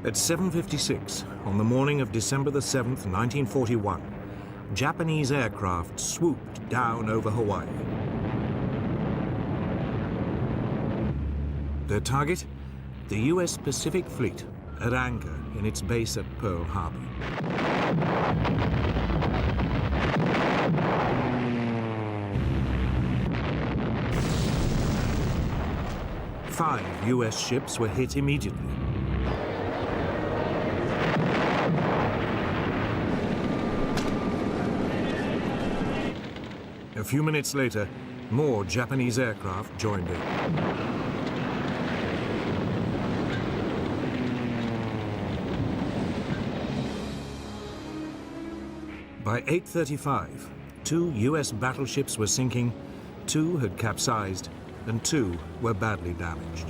At 7:56 on the morning of December the 7th, 1941, Japanese aircraft swooped down over Hawaii. Their target? The US Pacific Fleet at anchor in its base at Pearl Harbor. Five US ships were hit immediately. A few minutes later, more Japanese aircraft joined in. By 8:35, 2 US battleships were sinking, 2 had capsized, and 2 were badly damaged.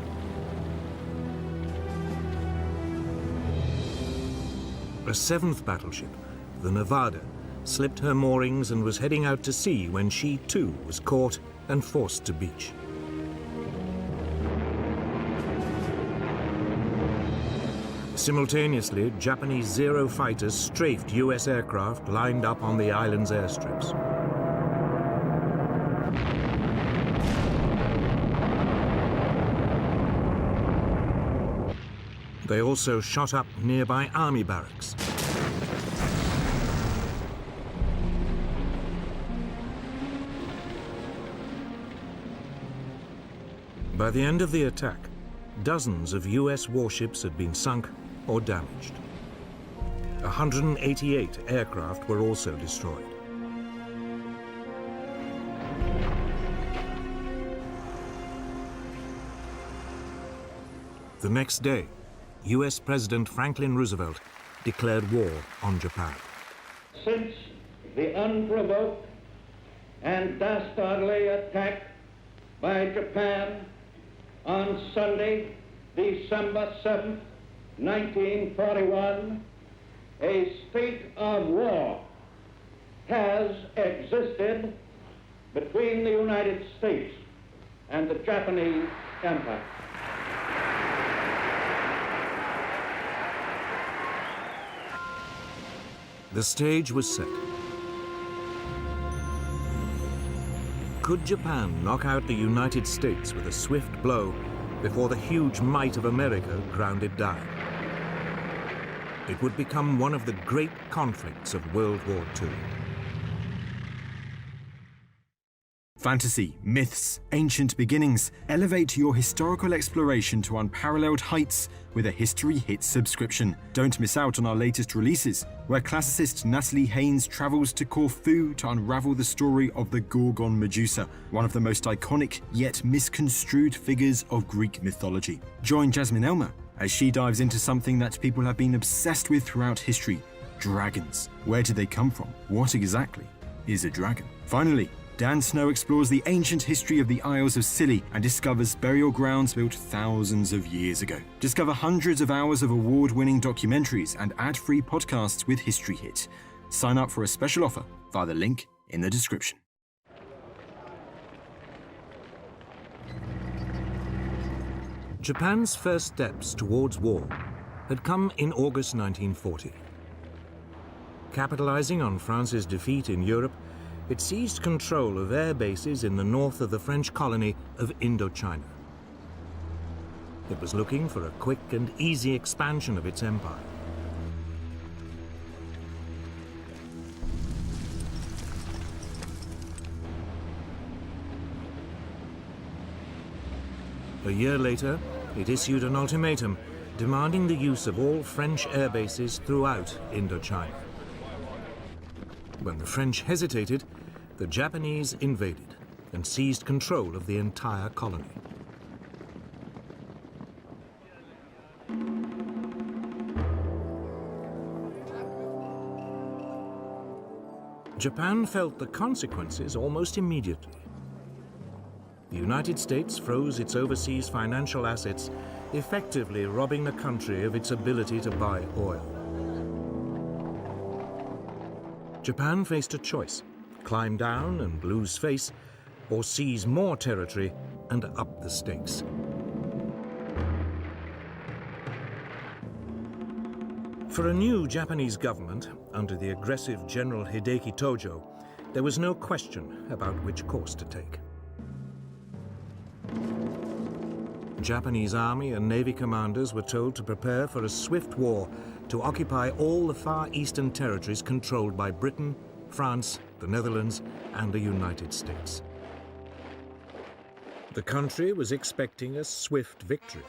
A 7th battleship, the Nevada, slipped her moorings and was heading out to sea when she too was caught and forced to beach. Simultaneously, Japanese Zero fighters strafed US aircraft lined up on the island's airstrips. They also shot up nearby army barracks. By the end of the attack, dozens of US warships had been sunk or damaged. 188 aircraft were also destroyed. The next day, US President Franklin Roosevelt declared war on Japan. Since the unprovoked and dastardly attack by Japan on Sunday, December 7th, 1941, a state of war has existed between the United States and the Japanese Empire. The stage was set. Could Japan knock out the United States with a swift blow before the huge might of America ground it down? It would become one of the great conflicts of World War II. Fantasy, myths, ancient beginnings. Elevate your historical exploration to unparalleled heights with a History Hits subscription. Don't miss out on our latest releases, where classicist Natalie Haynes travels to Corfu to unravel the story of the Gorgon Medusa, one of the most iconic yet misconstrued figures of Greek mythology. Join Jasmine Elmer as she dives into something that people have been obsessed with throughout history: dragons. Where did they come from? What exactly is a dragon? Finally, Dan Snow explores the ancient history of the Isles of Scilly and discovers burial grounds built thousands of years ago. Discover hundreds of hours of award-winning documentaries and ad-free podcasts with History Hit. Sign up for a special offer via the link in the description. Japan's first steps towards war had come in August 1940. Capitalizing on France's defeat in Europe, it seized control of air bases in the north of the French colony of Indochina. It was looking for a quick and easy expansion of its empire. A year later, it issued an ultimatum demanding the use of all French air bases throughout Indochina. When the French hesitated, the Japanese invaded and seized control of the entire colony. Japan felt the consequences almost immediately. The United States froze its overseas financial assets, effectively robbing the country of its ability to buy oil. Japan faced a choice: climb down and lose face, or seize more territory and up the stakes. For a new Japanese government, under the aggressive General Hideki Tojo, there was no question about which course to take. Japanese army and navy commanders were told to prepare for a swift war to occupy all the far eastern territories controlled by Britain, France, the Netherlands, and the United States. The country was expecting a swift victory.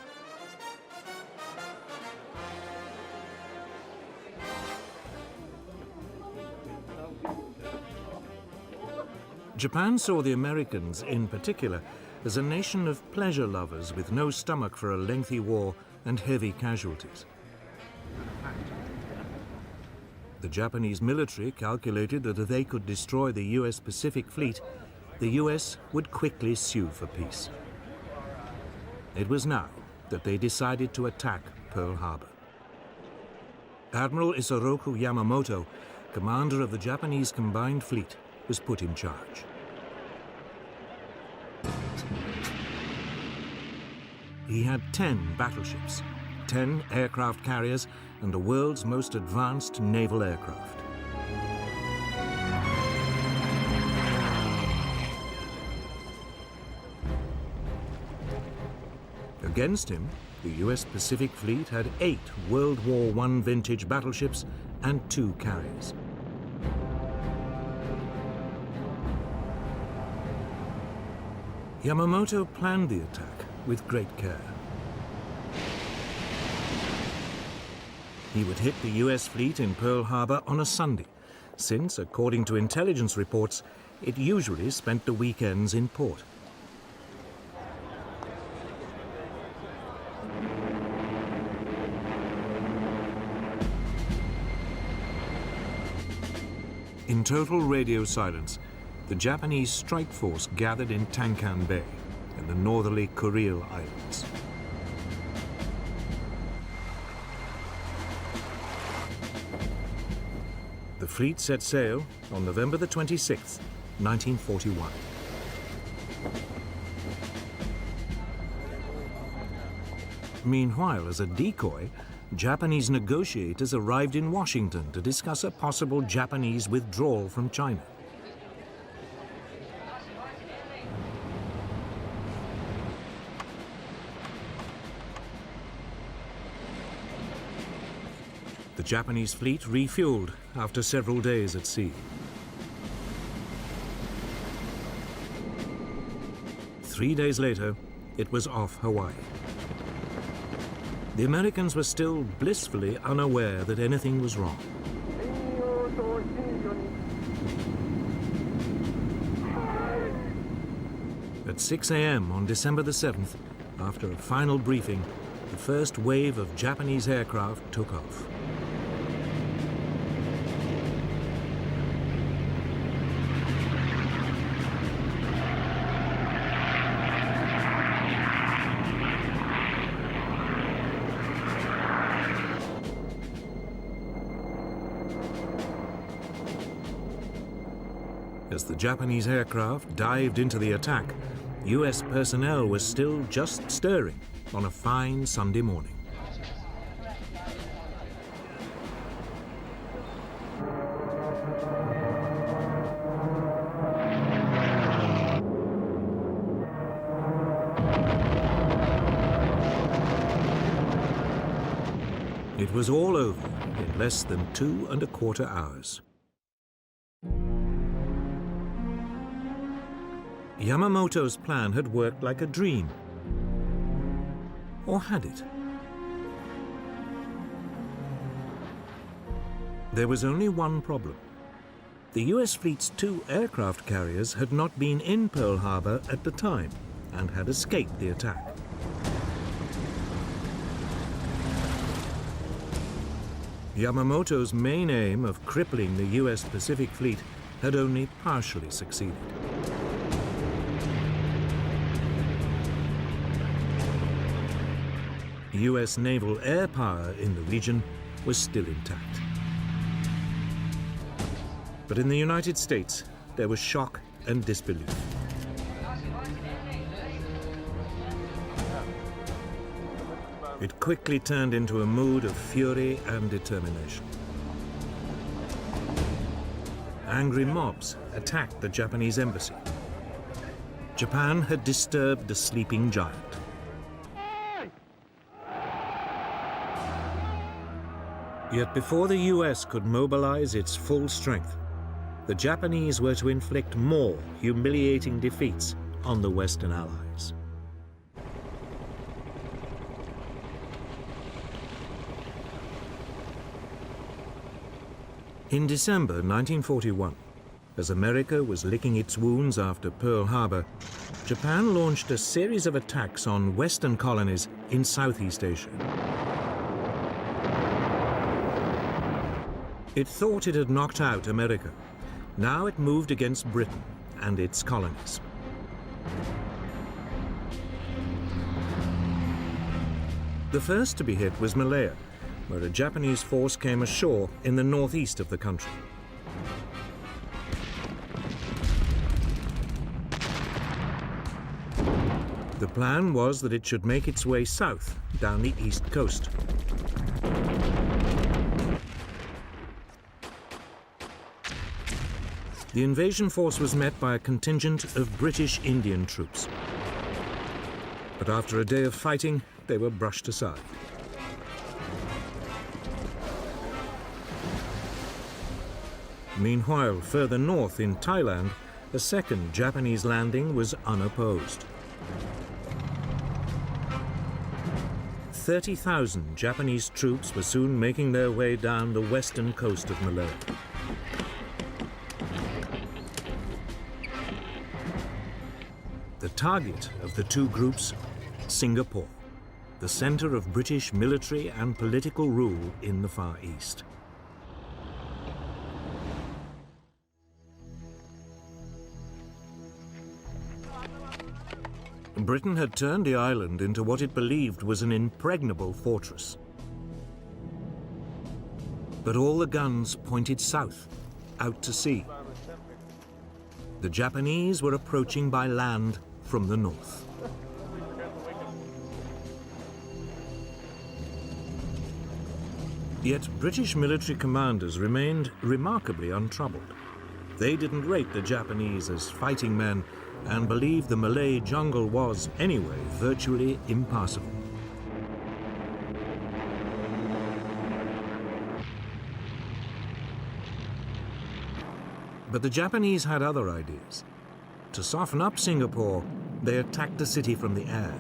Japan saw the Americans, in particular, as a nation of pleasure lovers with no stomach for a lengthy war and heavy casualties. The Japanese military calculated that if they could destroy the US Pacific Fleet, the US would quickly sue for peace. It was now that they decided to attack Pearl Harbor. Admiral Isoroku Yamamoto, commander of the Japanese Combined Fleet, was put in charge. He had 10 battleships, 10 aircraft carriers, and the world's most advanced naval aircraft. Against him, the US Pacific Fleet had 8 World War I vintage battleships and 2 carriers. Yamamoto planned the attack with great care. He would hit the US fleet in Pearl Harbor on a Sunday, since, according to intelligence reports, it usually spent the weekends in port. In total radio silence, the Japanese strike force gathered in Tankan Bay in the northerly Kuril Islands. The fleet set sail on November the 26th, 1941. Meanwhile, as a decoy, Japanese negotiators arrived in Washington to discuss a possible Japanese withdrawal from China. The Japanese fleet refueled after several days at sea. 3 days later, it was off Hawaii. The Americans were still blissfully unaware that anything was wrong. At 6 a.m. on December the 7th, after a final briefing, the first wave of Japanese aircraft took off. As the Japanese aircraft dived into the attack, US personnel was still just stirring on a fine Sunday morning. It was all over in less than 2¼ hours. Yamamoto's plan had worked like a dream. Or had it? There was only one problem. The US fleet's 2 aircraft carriers had not been in Pearl Harbor at the time and had escaped the attack. Yamamoto's main aim of crippling the US Pacific Fleet had only partially succeeded. US naval air power in the region was still intact. But in the United States, there was shock and disbelief. It quickly turned into a mood of fury and determination. Angry mobs attacked the Japanese embassy. Japan had disturbed a sleeping giant. Yet before the US could mobilize its full strength, the Japanese were to inflict more humiliating defeats on the Western Allies. In December 1941, as America was licking its wounds after Pearl Harbor, Japan launched a series of attacks on Western colonies in Southeast Asia. It thought it had knocked out America. Now it moved against Britain and its colonies. The first to be hit was Malaya, where a Japanese force came ashore in the northeast of the country. The plan was that it should make its way south down the east coast. The invasion force was met by a contingent of British Indian troops. But after a day of fighting, they were brushed aside. Meanwhile, further north in Thailand, a second Japanese landing was unopposed. 30,000 Japanese troops were soon making their way down the western coast of Malaya. The target of the two groups, Singapore, the center of British military and political rule in the Far East. Britain had turned the island into what it believed was an impregnable fortress. But all the guns pointed south, out to sea. The Japanese were approaching by land from the north. Yet British military commanders remained remarkably untroubled. They didn't rate the Japanese as fighting men and believed the Malay jungle was, anyway, virtually impassable. But the Japanese had other ideas. To soften up Singapore, they attacked the city from the air.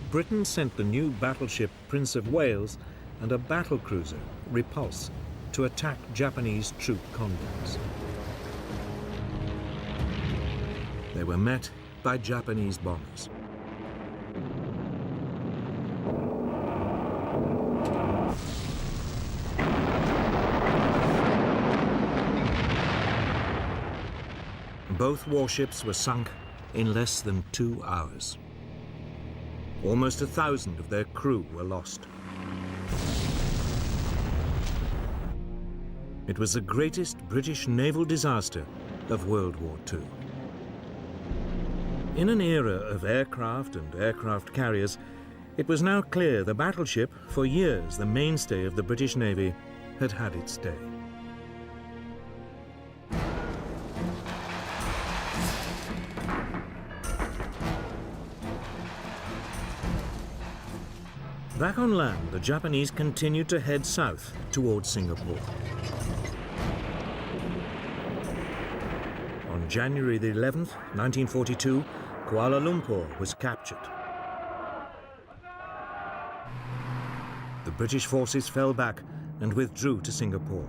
Britain sent the new battleship Prince of Wales and a battlecruiser, Repulse, to attack Japanese troop convoys. They were met by Japanese bombers. Both warships were sunk in less than 2 hours. Almost 1,000 of their crew were lost. It was the greatest British naval disaster of World War II. In an era of aircraft and aircraft carriers, it was now clear the battleship, for years the mainstay of the British Navy, had had its day. Back on land, the Japanese continued to head south towards Singapore. On January the 11th, 1942, Kuala Lumpur was captured. The British forces fell back and withdrew to Singapore.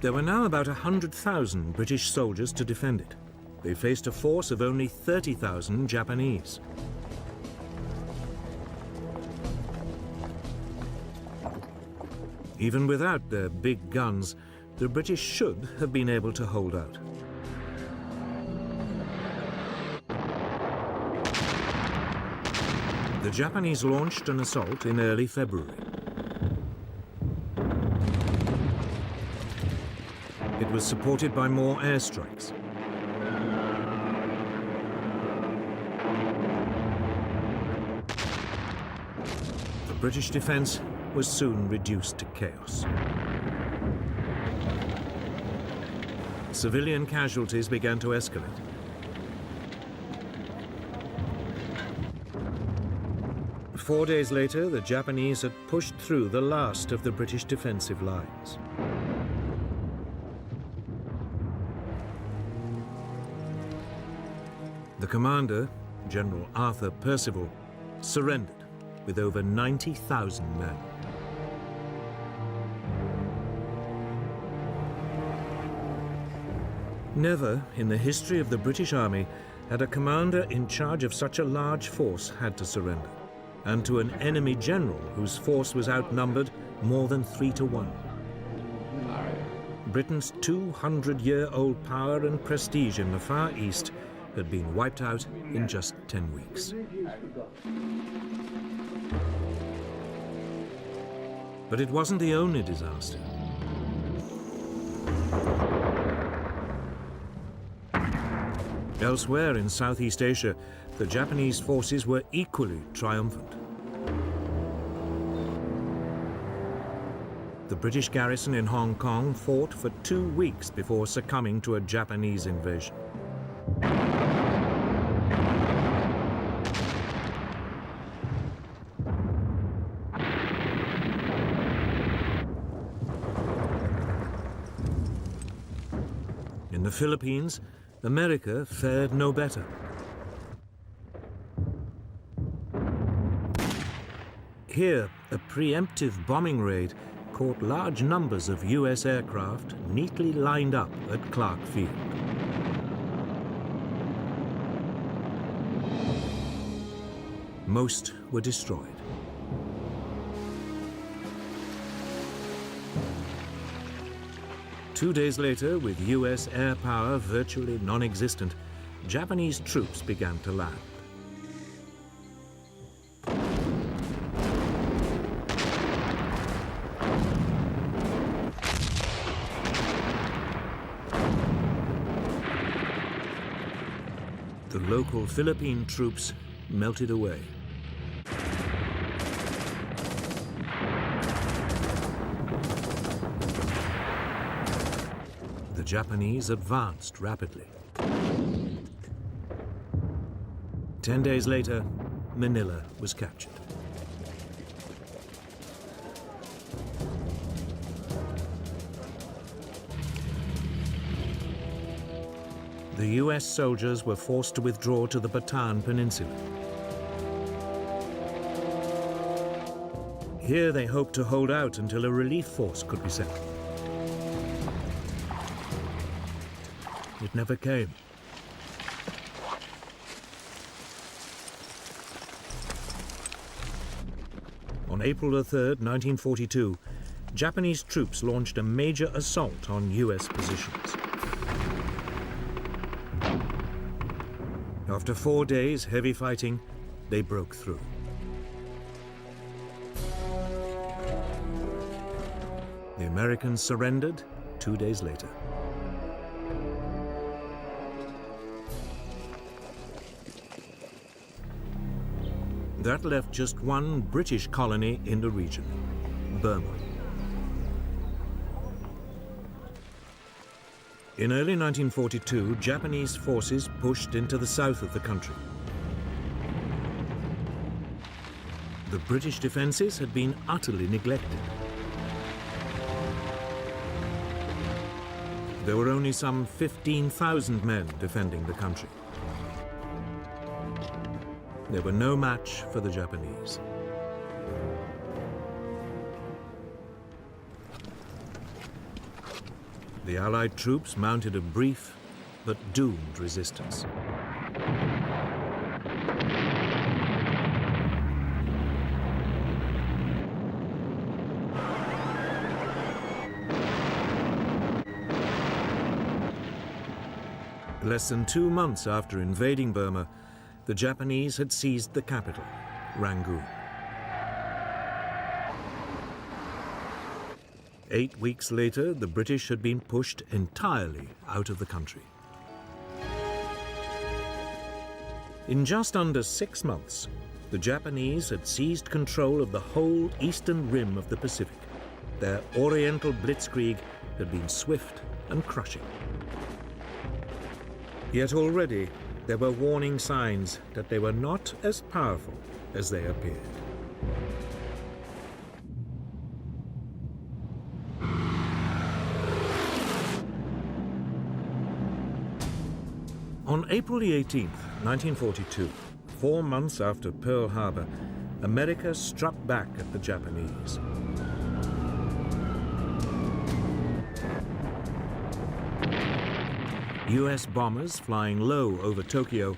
There were now about 100,000 British soldiers to defend it. They faced a force of only 30,000 Japanese. Even without their big guns, the British should have been able to hold out. The Japanese launched an assault in early February. it was supported by more airstrikes. The British defense was soon reduced to chaos. Civilian casualties began to escalate. Four days later, the Japanese had pushed through the last of the British defensive lines. The commander, General Arthur Percival, surrendered with over 90,000 men. Never in the history of the British Army had a commander in charge of such a large force had to surrender, and to an enemy general whose force was outnumbered more than 3 to 1. Britain's 200-year-old power and prestige in the Far East had been wiped out in just 10 weeks. But it wasn't the only disaster. Elsewhere in Southeast Asia, the Japanese forces were equally triumphant. The British garrison in Hong Kong fought for 2 weeks before succumbing to a Japanese invasion. In the Philippines, America fared no better. Here, a preemptive bombing raid caught large numbers of US aircraft neatly lined up at Clark Field. Most were destroyed. Two days later, with US air power virtually non-existent, Japanese troops began to land. The local Philippine troops melted away. The Japanese advanced rapidly. 10 days later, Manila was captured. The US soldiers were forced to withdraw to the Bataan Peninsula. Here they hoped to hold out until a relief force could be sent. It never came. On April 3rd, 1942, Japanese troops launched a major assault on US positions. After 4 days' heavy fighting, they broke through. The Americans surrendered 2 days later. That left just one British colony in the region, Burma. In early 1942, Japanese forces pushed into the south of the country. The British defenses had been utterly neglected. There were only some 15,000 men defending the country. They were no match for the Japanese. The Allied troops mounted a brief but doomed resistance. Less than 2 months after invading Burma, the Japanese had seized the capital, Rangoon. 8 weeks later, the British had been pushed entirely out of the country. In just under 6 months, the Japanese had seized control of the whole eastern rim of the Pacific. Their Oriental blitzkrieg had been swift and crushing. Yet already there were warning signs that they were not as powerful as they appeared. On April the 18th, 1942, 4 months after Pearl Harbor, America struck back at the Japanese. US bombers flying low over Tokyo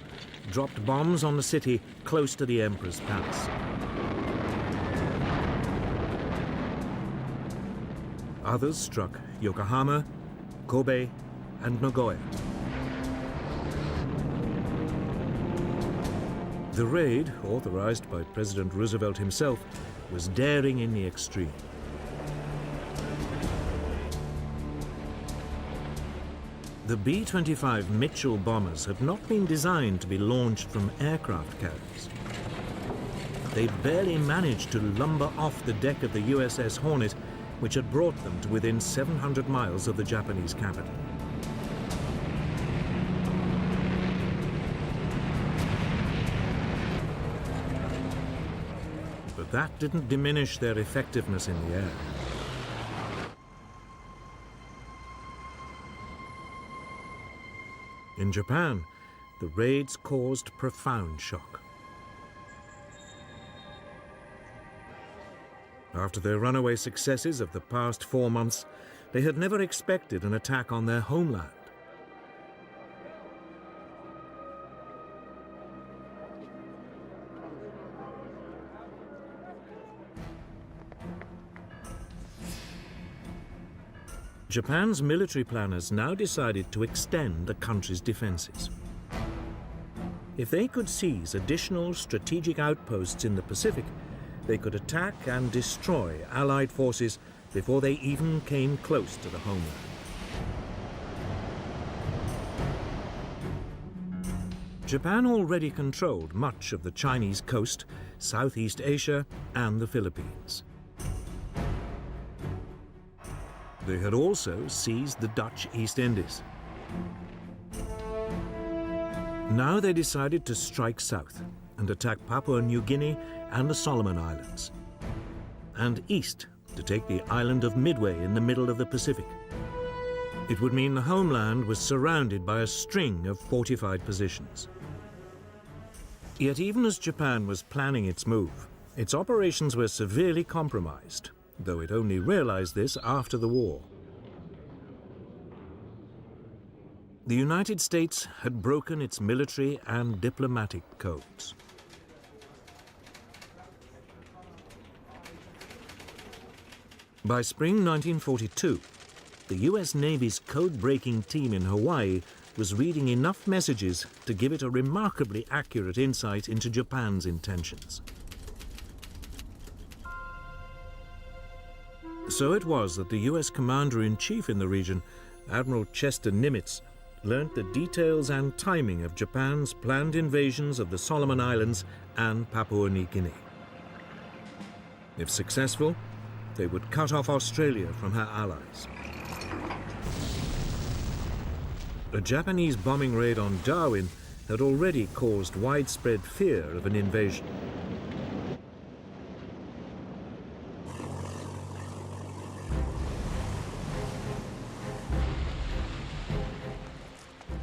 dropped bombs on the city close to the Emperor's Palace. Others struck Yokohama, Kobe, and Nagoya. The raid, authorized by President Roosevelt himself, was daring in the extreme. The B-25 Mitchell bombers had not been designed to be launched from aircraft carriers. They barely managed to lumber off the deck of the USS Hornet, which had brought them to within 700 miles of the Japanese capital. But that didn't diminish their effectiveness in the air. In Japan, the raids caused profound shock. After their runaway successes of the past 4 months, they had never expected an attack on their homeland. Japan's military planners now decided to extend the country's defenses. If they could seize additional strategic outposts in the Pacific, they could attack and destroy Allied forces before they even came close to the homeland. Japan already controlled much of the Chinese coast, Southeast Asia, and the Philippines. They had also seized the Dutch East Indies. Now they decided to strike south and attack Papua New Guinea and the Solomon Islands, and east to take the island of Midway in the middle of the Pacific. It would mean the homeland was surrounded by a string of fortified positions. Yet even as Japan was planning its move, its operations were severely compromised, though it only realized this after the war. The United States had broken its military and diplomatic codes. By spring 1942, the US Navy's code-breaking team in Hawaii was reading enough messages to give it a remarkably accurate insight into Japan's intentions. So it was that the US Commander-in-Chief in the region, Admiral Chester Nimitz, learnt the details and timing of Japan's planned invasions of the Solomon Islands and Papua New Guinea. If successful, they would cut off Australia from her allies. A Japanese bombing raid on Darwin had already caused widespread fear of an invasion.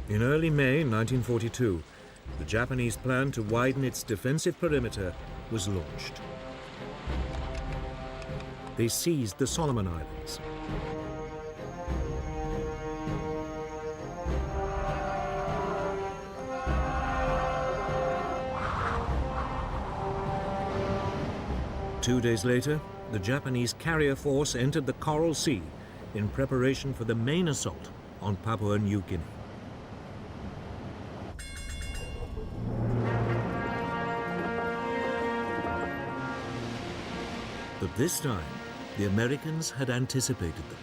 In early May 1942, the Japanese plan to widen its defensive perimeter was launched. They seized the Solomon Islands. Two days later, the Japanese carrier force entered the Coral Sea in preparation for the main assault on Papua New Guinea. But this time, The Americans had anticipated them.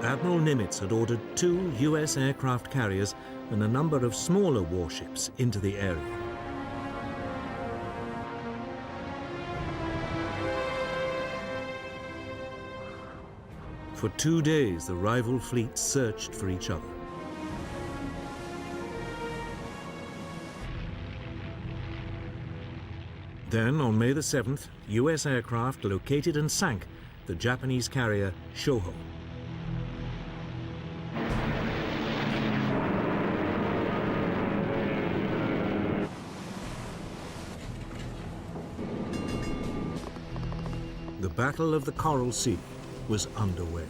Admiral Nimitz had ordered 2 US aircraft carriers and a number of smaller warships into the area. For 2 days, the rival fleets searched for each other. Then, on May the 7th, US aircraft located and sank the Japanese carrier Shoho. The Battle of the Coral Sea was underway.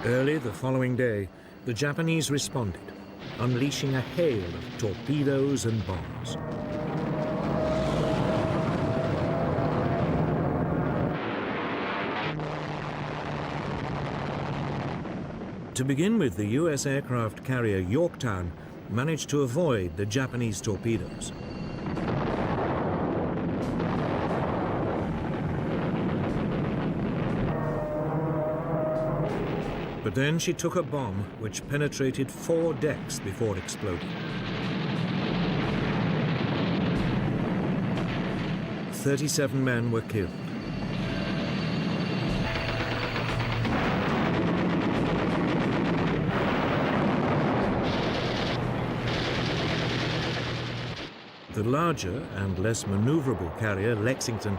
Early the following day, the Japanese responded, unleashing a hail of torpedoes and bombs. To begin with, the US aircraft carrier Yorktown managed to avoid the Japanese torpedoes. But then she took a bomb which penetrated 4 decks before exploding. 37 men were killed. The larger and less maneuverable carrier, Lexington,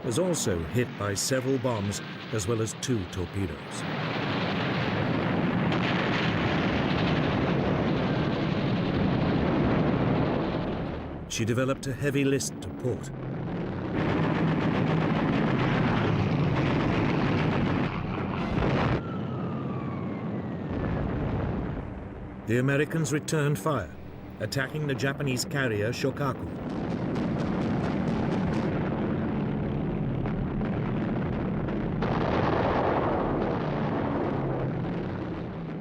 was also hit by several bombs as well as 2 torpedoes. She developed a heavy list to port. The Americans returned fire, attacking the Japanese carrier Shokaku.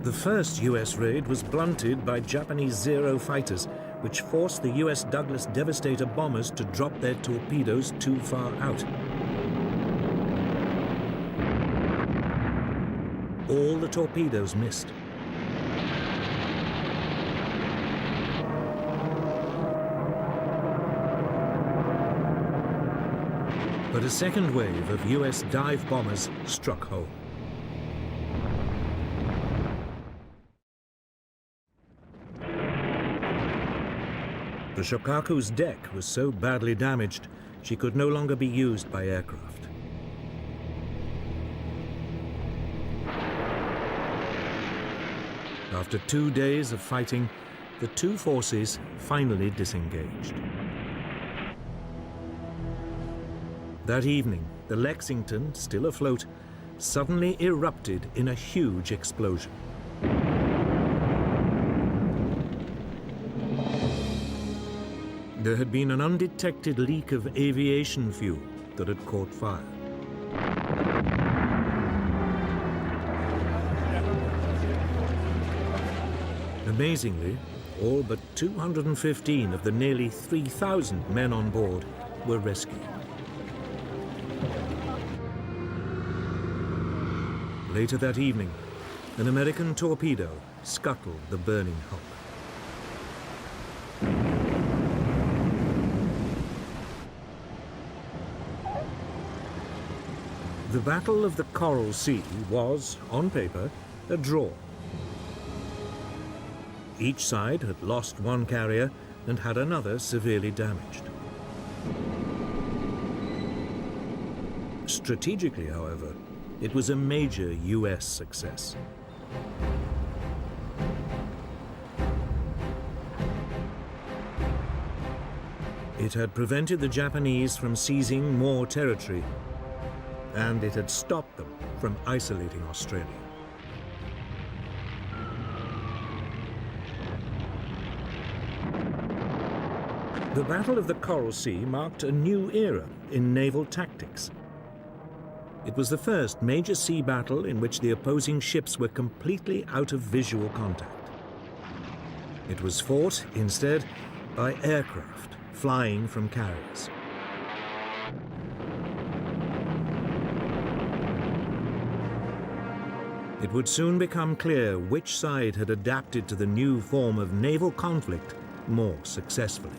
The first US raid was blunted by Japanese Zero fighters, which forced the US Douglas Devastator bombers to drop their torpedoes too far out. All the torpedoes missed. But a second wave of US dive bombers struck home. The Shokaku's deck was so badly damaged, she could no longer be used by aircraft. After 2 days of fighting, the 2 forces finally disengaged. That evening, the Lexington, still afloat, suddenly erupted in a huge explosion. There had been an undetected leak of aviation fuel that had caught fire. Amazingly, all but 215 of the nearly 3,000 men on board were rescued. Later that evening, an American torpedo scuttled the burning hulk. The Battle of the Coral Sea was, on paper, a draw. Each side had lost 1 carrier and had another severely damaged. Strategically, however, it was a major US success. It had prevented the Japanese from seizing more territory, and it had stopped them from isolating Australia. The Battle of the Coral Sea marked a new era in naval tactics. It was the first major sea battle in which the opposing ships were completely out of visual contact. It was fought, instead, by aircraft flying from carriers. It would soon become clear which side had adapted to the new form of naval conflict more successfully.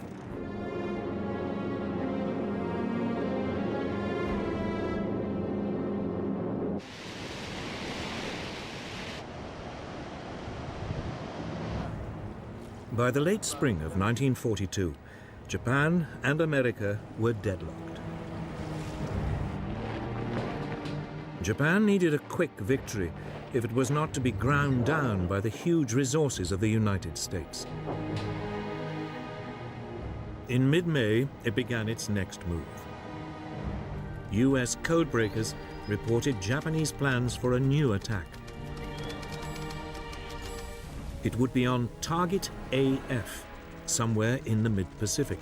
By the late spring of 1942, Japan and America were deadlocked. Japan needed a quick victory if it was not to be ground down by the huge resources of the United States. In mid-May, it began its next move. US codebreakers reported Japanese plans for a new attack. It would be on Target AF, somewhere in the mid-Pacific.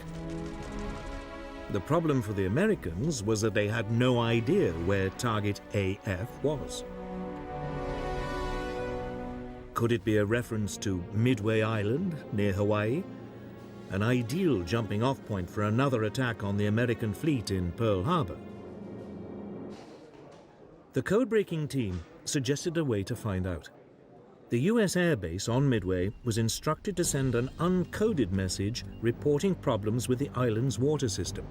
The problem for the Americans was that they had no idea where Target AF was. Could it be a reference to Midway Island near Hawaii? An ideal jumping-off point for another attack on the American fleet in Pearl Harbor. The code-breaking team suggested a way to find out. The US Air Base on Midway was instructed to send an uncoded message reporting problems with the island's water system.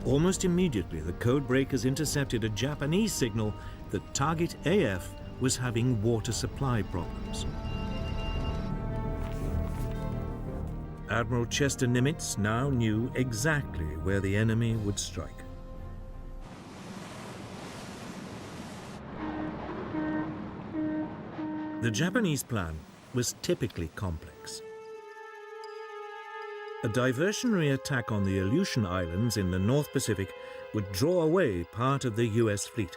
Almost immediately, the code breakers intercepted a Japanese signal that Target AF was having water supply problems. Admiral Chester Nimitz now knew exactly where the enemy would strike. The Japanese plan was typically complex. A diversionary attack on the Aleutian Islands in the North Pacific would draw away part of the US fleet,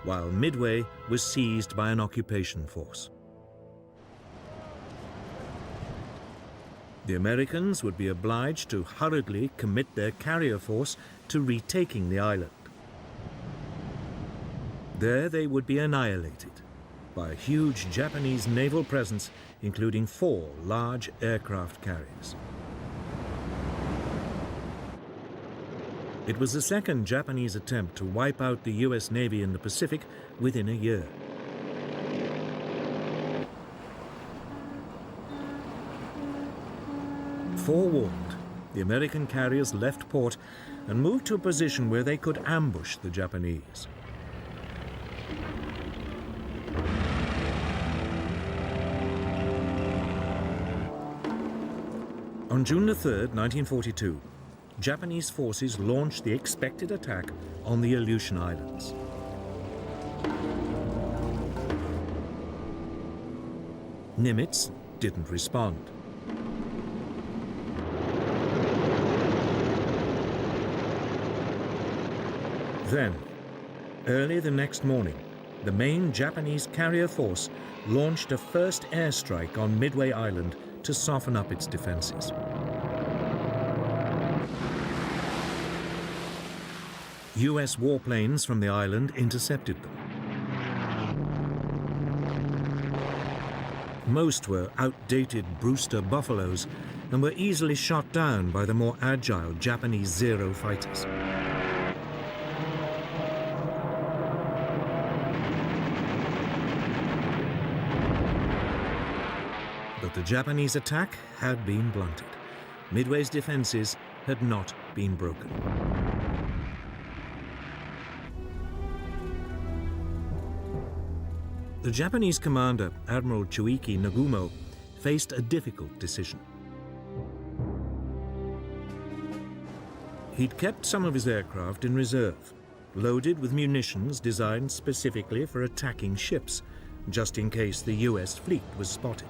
while Midway was seized by an occupation force. The Americans would be obliged to hurriedly commit their carrier force to retaking the island. There they would be annihilated by a huge Japanese naval presence, including 4 large aircraft carriers. It was the second Japanese attempt to wipe out the US Navy in the Pacific within a year. Forewarned, the American carriers left port and moved to a position where they could ambush the Japanese. On June 3, 1942, Japanese forces launched the expected attack on the Aleutian Islands. Nimitz didn't respond. Then, early the next morning, the main Japanese carrier force launched a first airstrike on Midway Island to soften up its defenses. US warplanes from the island intercepted them. Most were outdated Brewster Buffaloes and were easily shot down by the more agile Japanese Zero fighters. But the Japanese attack had been blunted. Midway's defenses had not been broken. The Japanese commander, Admiral Chuiki Nagumo, faced a difficult decision. He'd kept some of his aircraft in reserve, loaded with munitions designed specifically for attacking ships, just in case the US fleet was spotted.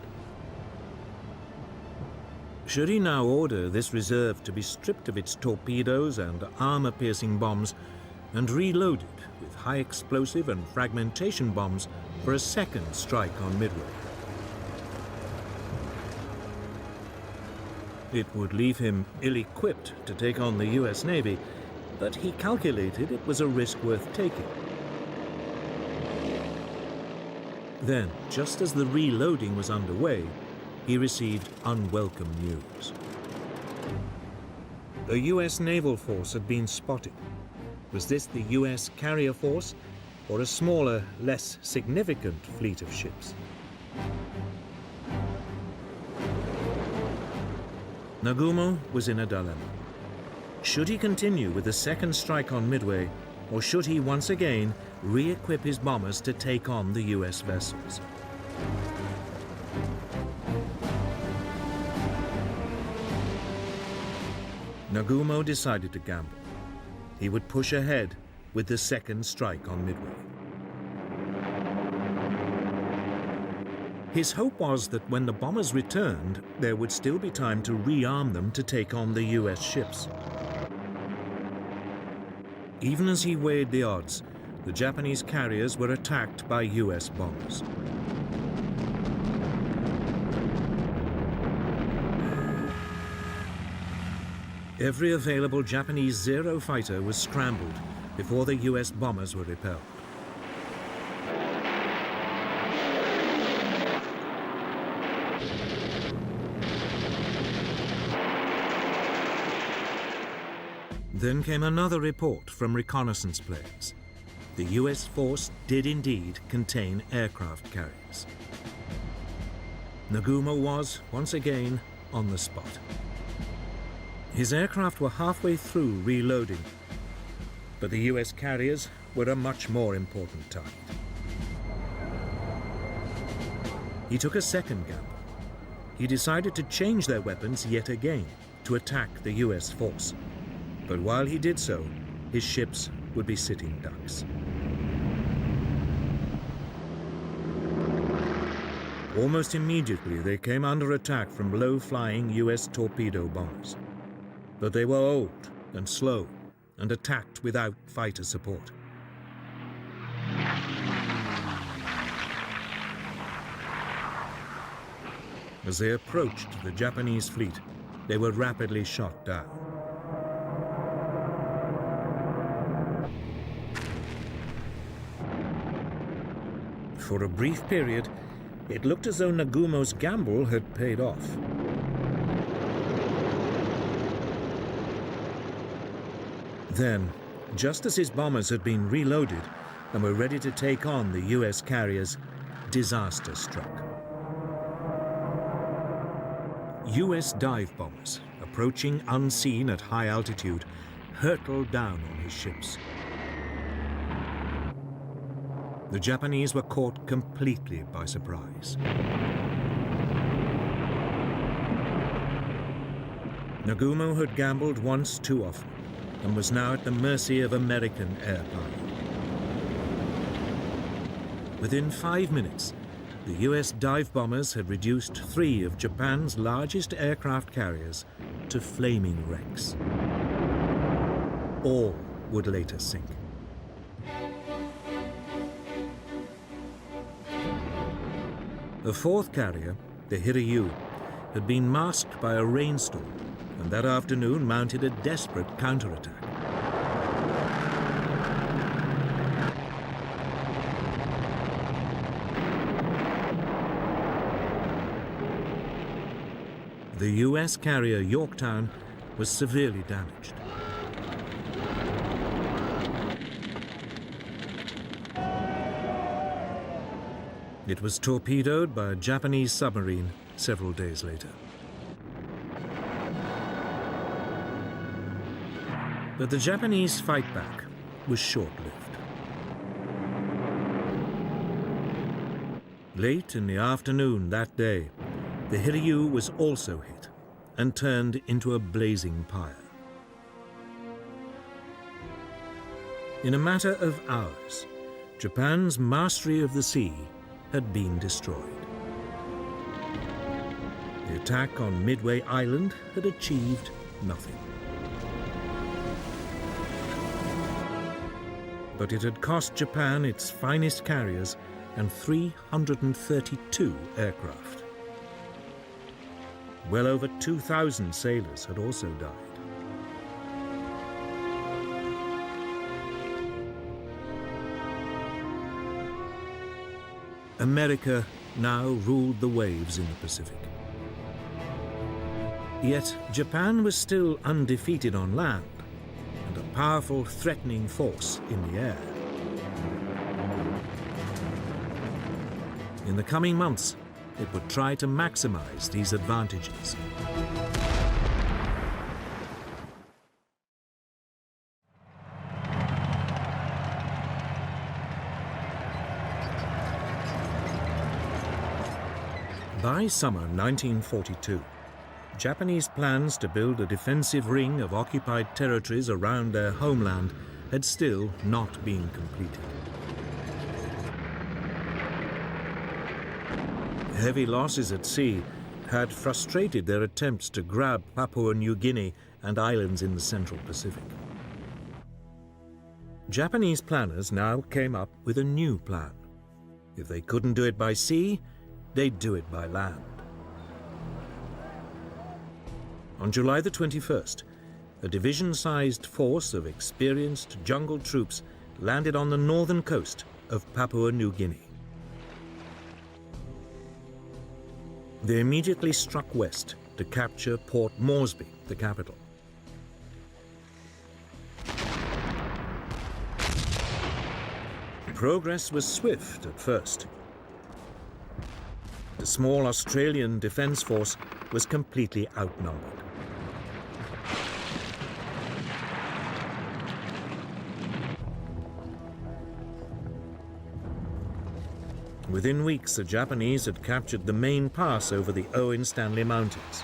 Should he now order this reserve to be stripped of its torpedoes and armor-piercing bombs and reloaded with high-explosive and fragmentation bombs for a second strike on Midway? It would leave him ill-equipped to take on the US Navy, but he calculated it was a risk worth taking. Then, just as the reloading was underway, he received unwelcome news. A US naval force had been spotted. Was this the US carrier force, or a smaller, less significant fleet of ships? Nagumo was in a dilemma. Should he continue with the second strike on Midway, or should he once again re-equip his bombers to take on the US vessels? Nagumo decided to gamble. He would push ahead with the second strike on Midway. His hope was that when the bombers returned, there would still be time to rearm them to take on the US ships. Even as he weighed the odds, the Japanese carriers were attacked by US bombers. Every available Japanese Zero fighter was scrambled before the US bombers were repelled. Then came another report from reconnaissance planes. The US force did indeed contain aircraft carriers. Nagumo was, once again, on the spot. His aircraft were halfway through reloading, but the US carriers were a much more important target. He took a second gamble. He decided to change their weapons yet again to attack the US force. But while he did so, his ships would be sitting ducks. Almost immediately, they came under attack from low-flying US torpedo bombers. But they were old and slow and attacked without fighter support. As they approached the Japanese fleet, they were rapidly shot down. For a brief period, it looked as though Nagumo's gamble had paid off. Then, just as his bombers had been reloaded and were ready to take on the US carriers, disaster struck. US dive bombers, approaching unseen at high altitude, hurtled down on his ships. The Japanese were caught completely by surprise. Nagumo had gambled once too often and was now at the mercy of American air power. Within 5 minutes, the US dive bombers had reduced 3 of Japan's largest aircraft carriers to flaming wrecks. All would later sink. The fourth carrier, the Hiryu, had been masked by a rainstorm, and that afternoon mounted a desperate counterattack. The US carrier Yorktown was severely damaged. It was torpedoed by a Japanese submarine several days later. But the Japanese fight back was short-lived. Late in the afternoon that day, the Hiryu was also hit and turned into a blazing pyre. In a matter of hours, Japan's mastery of the sea had been destroyed. The attack on Midway Island had achieved nothing. But it had cost Japan its finest carriers and 332 aircraft. well over 2,000 sailors had also died. America now ruled the waves in the Pacific. Yet Japan was still undefeated on land and a powerful, threatening force in the air. In the coming months, it would try to maximize these advantages. By summer 1942, Japanese plans to build a defensive ring of occupied territories around their homeland had still not been completed. Heavy losses at sea had frustrated their attempts to grab Papua New Guinea and islands in the Central Pacific. Japanese planners now came up with a new plan. If they couldn't do it by sea, they'd do it by land. On July the 21st, a division-sized force of experienced jungle troops landed on the northern coast of Papua New Guinea. They immediately struck west to capture Port Moresby, the capital. Progress was swift at first. The small Australian defence force was completely outnumbered. Within weeks, the Japanese had captured the main pass over the Owen Stanley Mountains.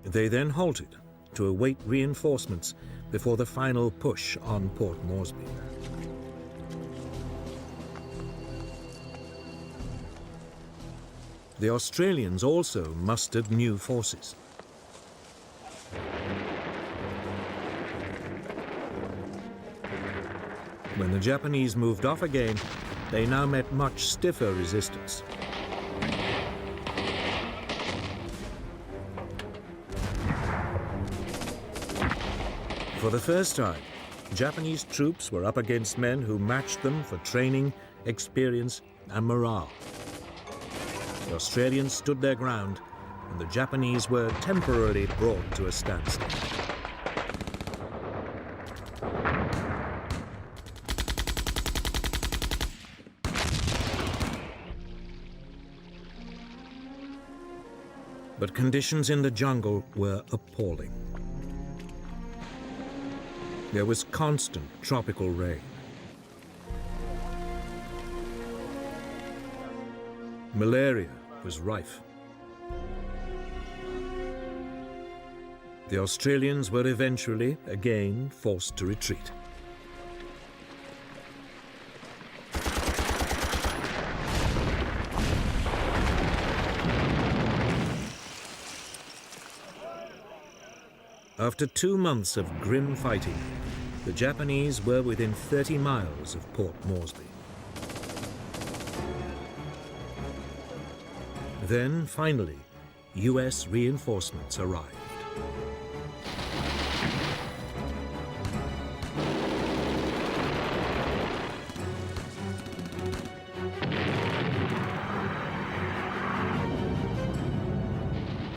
They then halted to await reinforcements before the final push on Port Moresby. The Australians also mustered new forces. When the Japanese moved off again, they now met much stiffer resistance. For the first time, Japanese troops were up against men who matched them for training, experience, and morale. The Australians stood their ground, and the Japanese were temporarily brought to a standstill. But conditions in the jungle were appalling. There was constant tropical rain. Malaria was rife. The Australians were eventually, again, forced to retreat. After 2 months of grim fighting, the Japanese were within 30 miles of Port Moresby. Then, finally, US reinforcements arrived.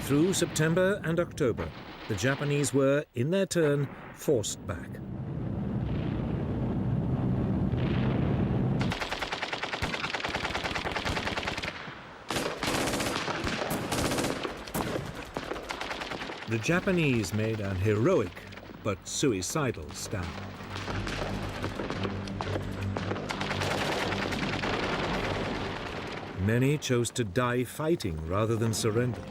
Through September and October, the Japanese were, in their turn, forced back. The Japanese made an heroic but suicidal stand. Many chose to die fighting rather than surrender.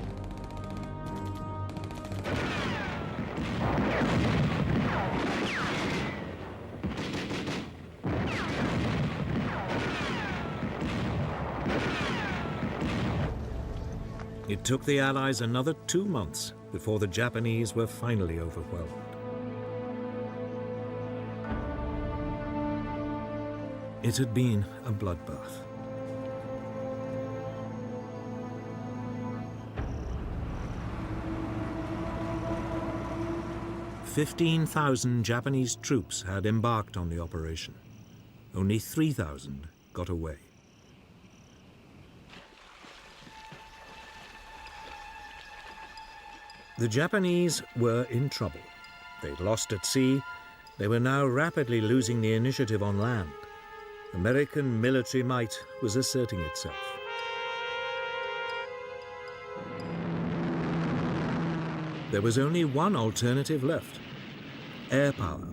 It took the Allies another 2 months before the Japanese were finally overwhelmed. It had been a bloodbath. "15,000 Japanese troops had embarked on the operation. Only 3,000 got away. The Japanese were in trouble. They'd lost at sea. They were now rapidly losing the initiative on land. American military might was asserting itself. There was only one alternative left: air power.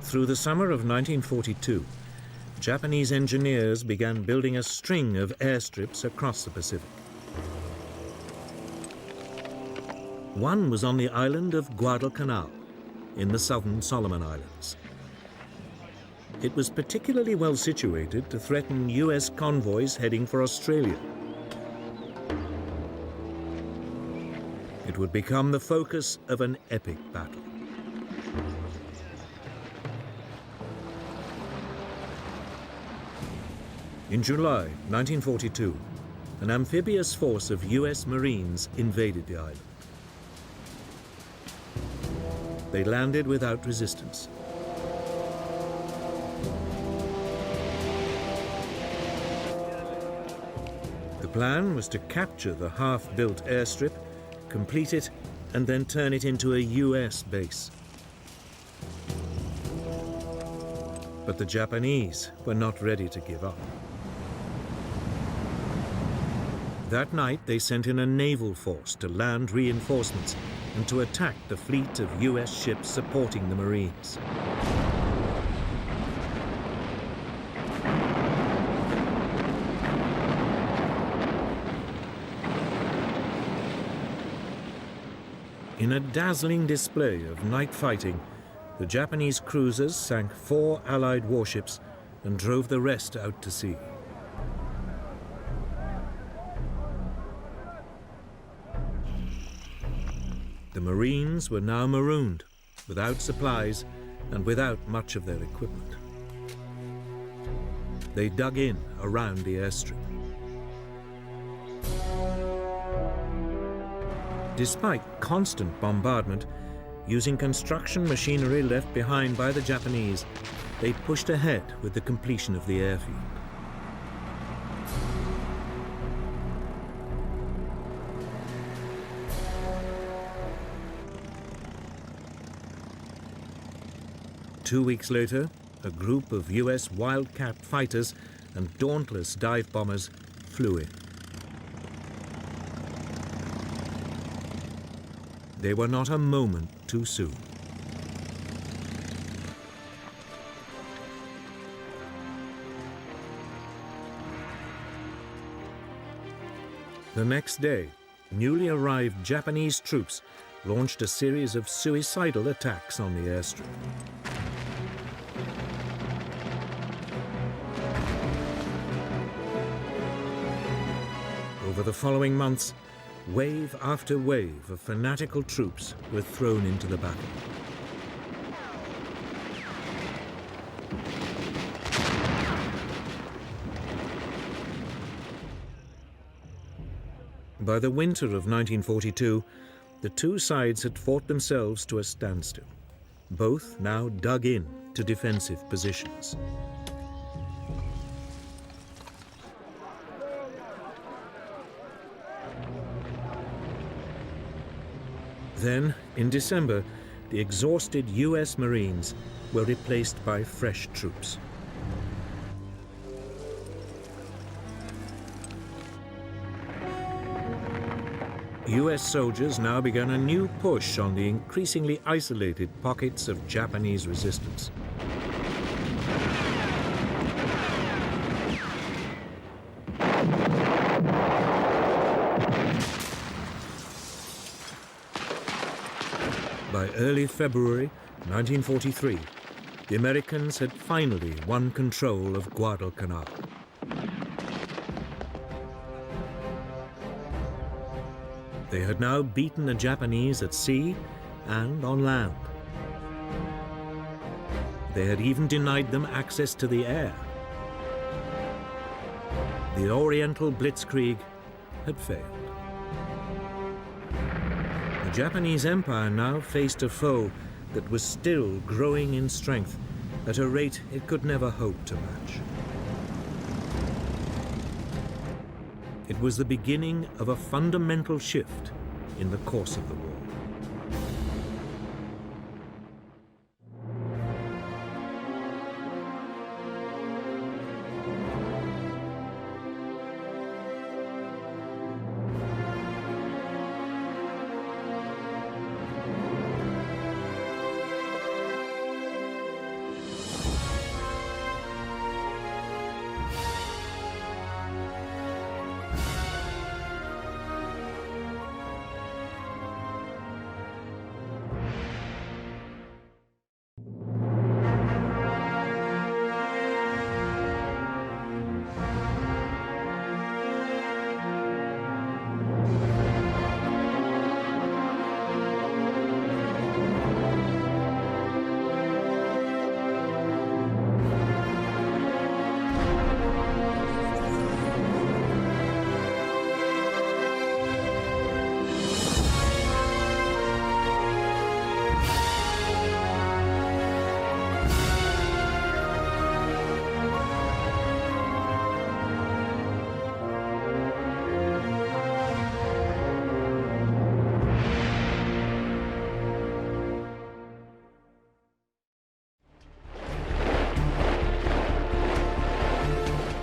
Through the summer of 1942, Japanese engineers began building a string of airstrips across the Pacific. One was on the island of Guadalcanal, in the southern Solomon Islands. It was particularly well situated to threaten US convoys heading for Australia. It would become the focus of an epic battle. In July 1942, an amphibious force of US Marines invaded the island. They landed without resistance. The plan was to capture the half-built airstrip, complete it, and then turn it into a US base. But the Japanese were not ready to give up. That night, they sent in a naval force to land reinforcements and to attack the fleet of US ships supporting the Marines. In a dazzling display of night fighting, the Japanese cruisers sank 4 Allied warships and drove the rest out to sea. The Marines were now marooned, without supplies and without much of their equipment. They dug in around the airstrip. Despite constant bombardment, using construction machinery left behind by the Japanese, they pushed ahead with the completion of the airfield. Two weeks later, a group of US Wildcat fighters and dauntless dive bombers flew in. They were not a moment too soon. The next day, newly arrived Japanese troops launched a series of suicidal attacks on the airstrip. Over the following months, wave after wave of fanatical troops were thrown into the battle. By the winter of 1942, the two sides had fought themselves to a standstill, both now dug in to defensive positions. Then, in December, the exhausted US Marines were replaced by fresh troops. US soldiers now began a new push on the increasingly isolated pockets of Japanese resistance. By early February 1943, the Americans had finally won control of They had now beaten the Japanese at sea and on land. They had even denied them access to the air. The Oriental Blitzkrieg had failed. The Japanese Empire now faced a foe that was still growing in strength at a rate it could never hope to match. It was the beginning of a fundamental shift in the course of the war.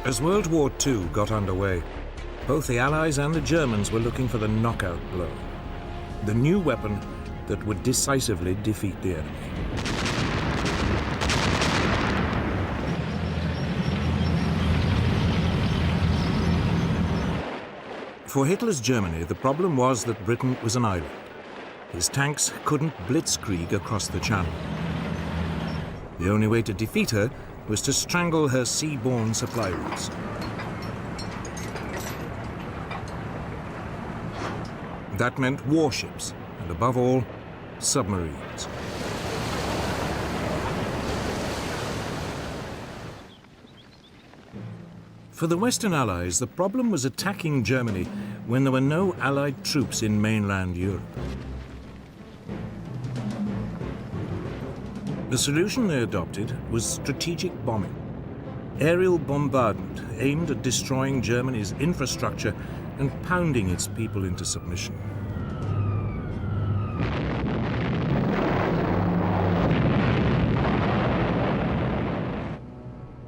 As World War II got underway, both the Allies and the Germans were looking for the knockout blow, the new weapon that would decisively defeat the enemy. For Hitler's Germany, the problem was that Britain was an island. His tanks couldn't blitzkrieg across the Channel. The only way to defeat her was to strangle her seaborne supply routes. That meant warships, and above all, submarines. For the Western Allies, the problem was attacking Germany when there were no Allied troops in mainland Europe. The solution they adopted was strategic bombing. Aerial bombardment aimed at destroying Germany's infrastructure and pounding its people into submission.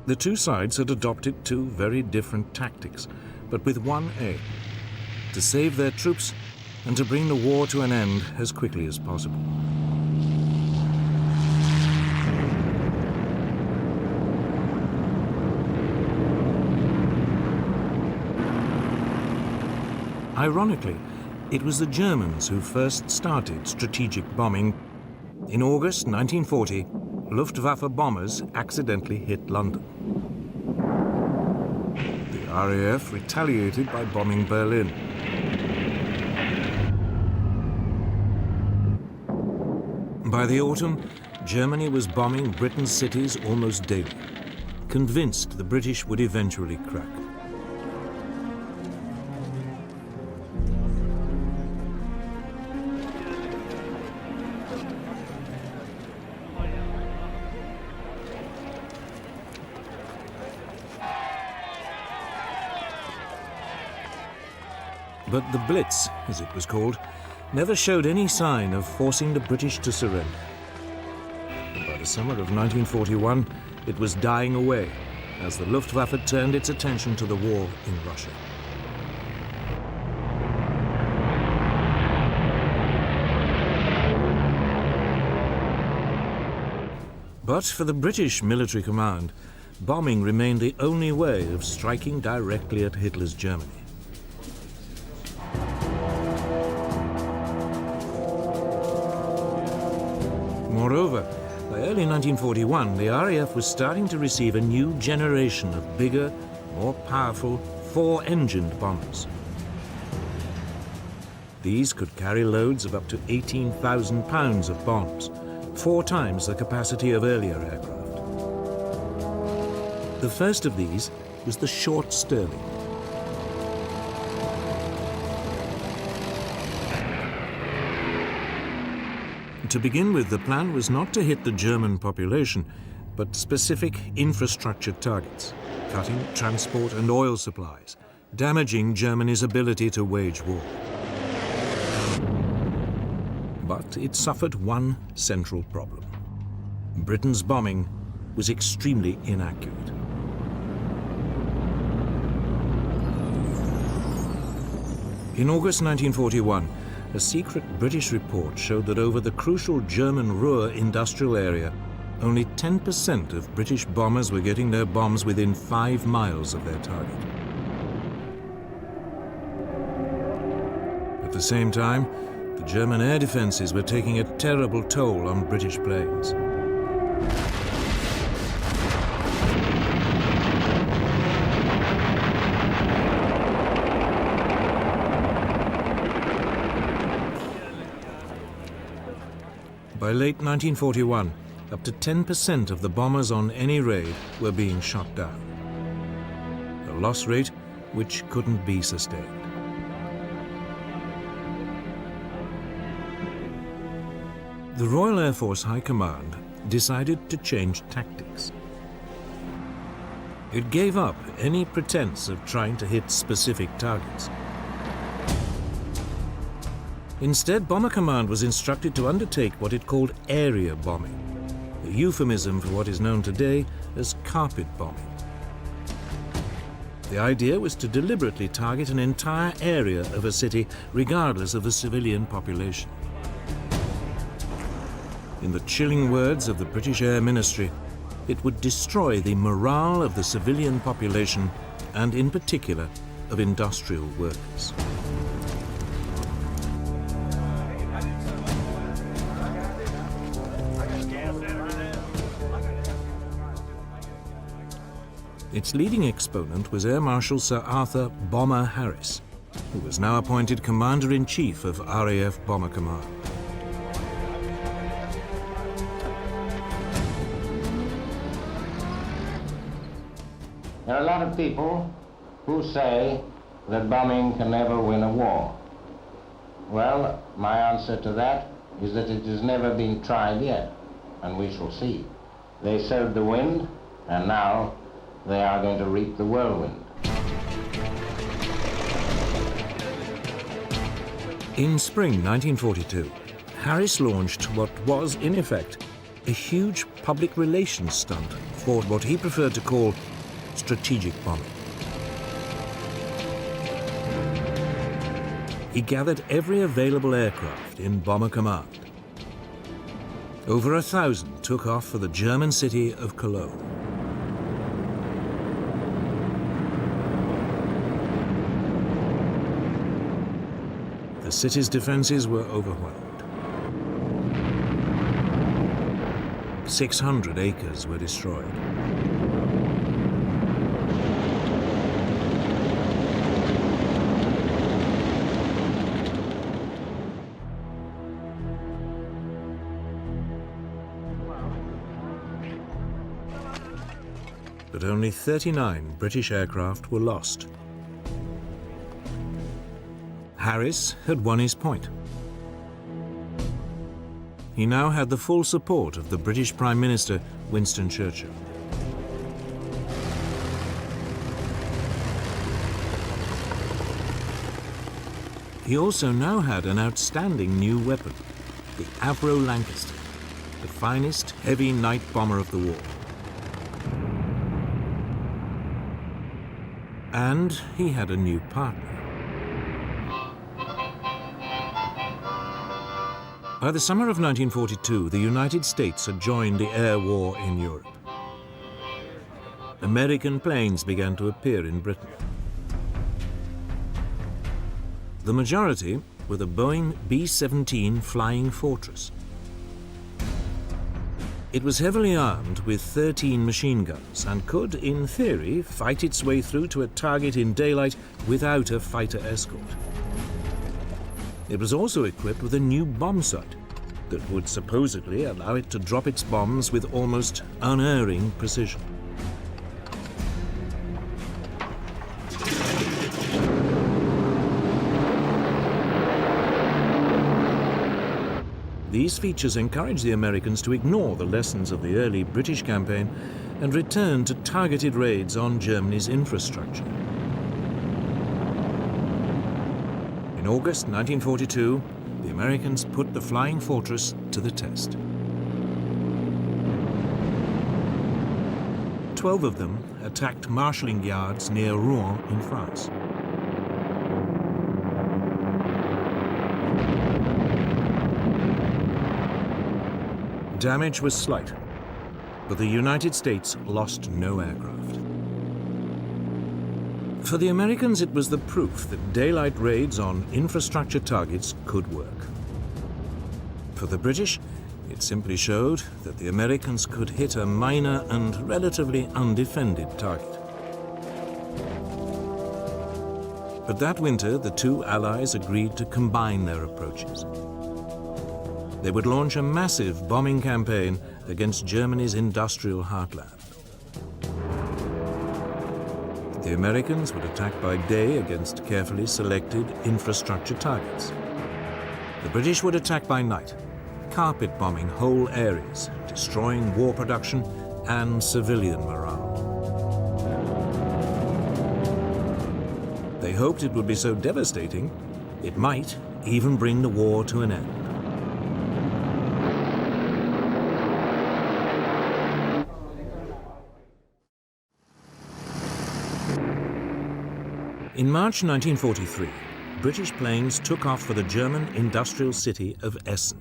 The two sides had adopted two very different tactics, but with one aim: to save their troops and to bring the war to an end as quickly as possible. Ironically, it was the Germans who first started strategic bombing. In August 1940, Luftwaffe bombers accidentally hit London. The RAF retaliated by bombing Berlin. By the autumn, Germany was bombing Britain's cities almost daily, convinced the British would eventually crack. But the Blitz, as it was called, never showed any sign of forcing the British to surrender. And by the summer of 1941, it was dying away as the Luftwaffe turned its attention to the war in Russia. But for the British military command, bombing remained the only way of striking directly at Hitler's Germany. Moreover, by early 1941, the RAF was starting to receive a new generation of bigger, more powerful, four-engined bombers. These could carry loads of up to 18,000 pounds of bombs, 4 times the capacity of earlier aircraft. The first of these was the Short Stirling. To begin with, the plan was not to hit the German population, but specific infrastructure targets, cutting transport and oil supplies, damaging Germany's ability to wage war. But it suffered one central problem. Britain's bombing was extremely inaccurate. In August 1941, a secret British report showed that over the crucial German Ruhr industrial area, only 10% of British bombers were getting their bombs within 5 miles of their target. At the same time, the German air defenses were taking a terrible toll on British planes. By late 1941, up to 10% of the bombers on any raid were being shot down. A loss rate which couldn't be sustained. The Royal Air Force High Command decided to change tactics. It gave up any pretense of trying to hit specific targets. Instead, Bomber Command was instructed to undertake what it called area bombing, a euphemism for what is known today as carpet bombing. The idea was to deliberately target an entire area of a city, regardless of the civilian population. In the chilling words of the British Air Ministry, it would destroy the morale of the civilian population and, in particular, of industrial workers. Its leading exponent was Air Marshal Sir Arthur Bomber Harris, who was now appointed Commander-in-Chief of RAF Bomber Command. There are a lot of people who say that bombing can never win a war. Well, my answer to that is that it has never been tried yet, and we shall see. They sowed the wind, and now they are going to reap the whirlwind. In spring 1942, Harris launched what was, in effect, a huge public relations stunt for what he preferred to call strategic bombing. He gathered every available aircraft in Bomber Command. Over 1,000 took off for the German city of Cologne. The city's defenses were overwhelmed. 600 acres were destroyed. But only 39 British aircraft were lost. Harris had won his point. He now had the full support of the British Prime Minister, Winston Churchill. He also now had an outstanding new weapon, the Avro Lancaster, the finest heavy night bomber of the war. And he had a new partner. By the summer of 1942, the United States had joined the air war in Europe. American planes began to appear in Britain. The majority were the Boeing B-17 Flying Fortress. It was heavily armed with 13 machine guns and could, in theory, fight its way through to a target in daylight without a fighter escort. it was also equipped with a new bomb sight that would supposedly allow it to drop its bombs with almost unerring precision. These features encouraged the Americans to ignore the lessons of the early British campaign and return to targeted raids on Germany's infrastructure. In August 1942, the Americans put the Flying Fortress to the test. 12 of them attacked marshalling yards near Rouen in France. Damage was slight, but the United States lost no aircraft. For the Americans, it was the proof that daylight raids on infrastructure targets could work. For the British, it simply showed that the Americans could hit a minor and relatively undefended target. But that winter, the two allies agreed to combine their approaches. They would launch a massive bombing campaign against Germany's industrial heartland. The Americans would attack by day against carefully selected infrastructure targets. The British would attack by night, carpet bombing whole areas, destroying war production and civilian morale. They hoped it would be so devastating, it might even bring the war to an end. In March 1943, British planes took off for the German industrial city of Essen.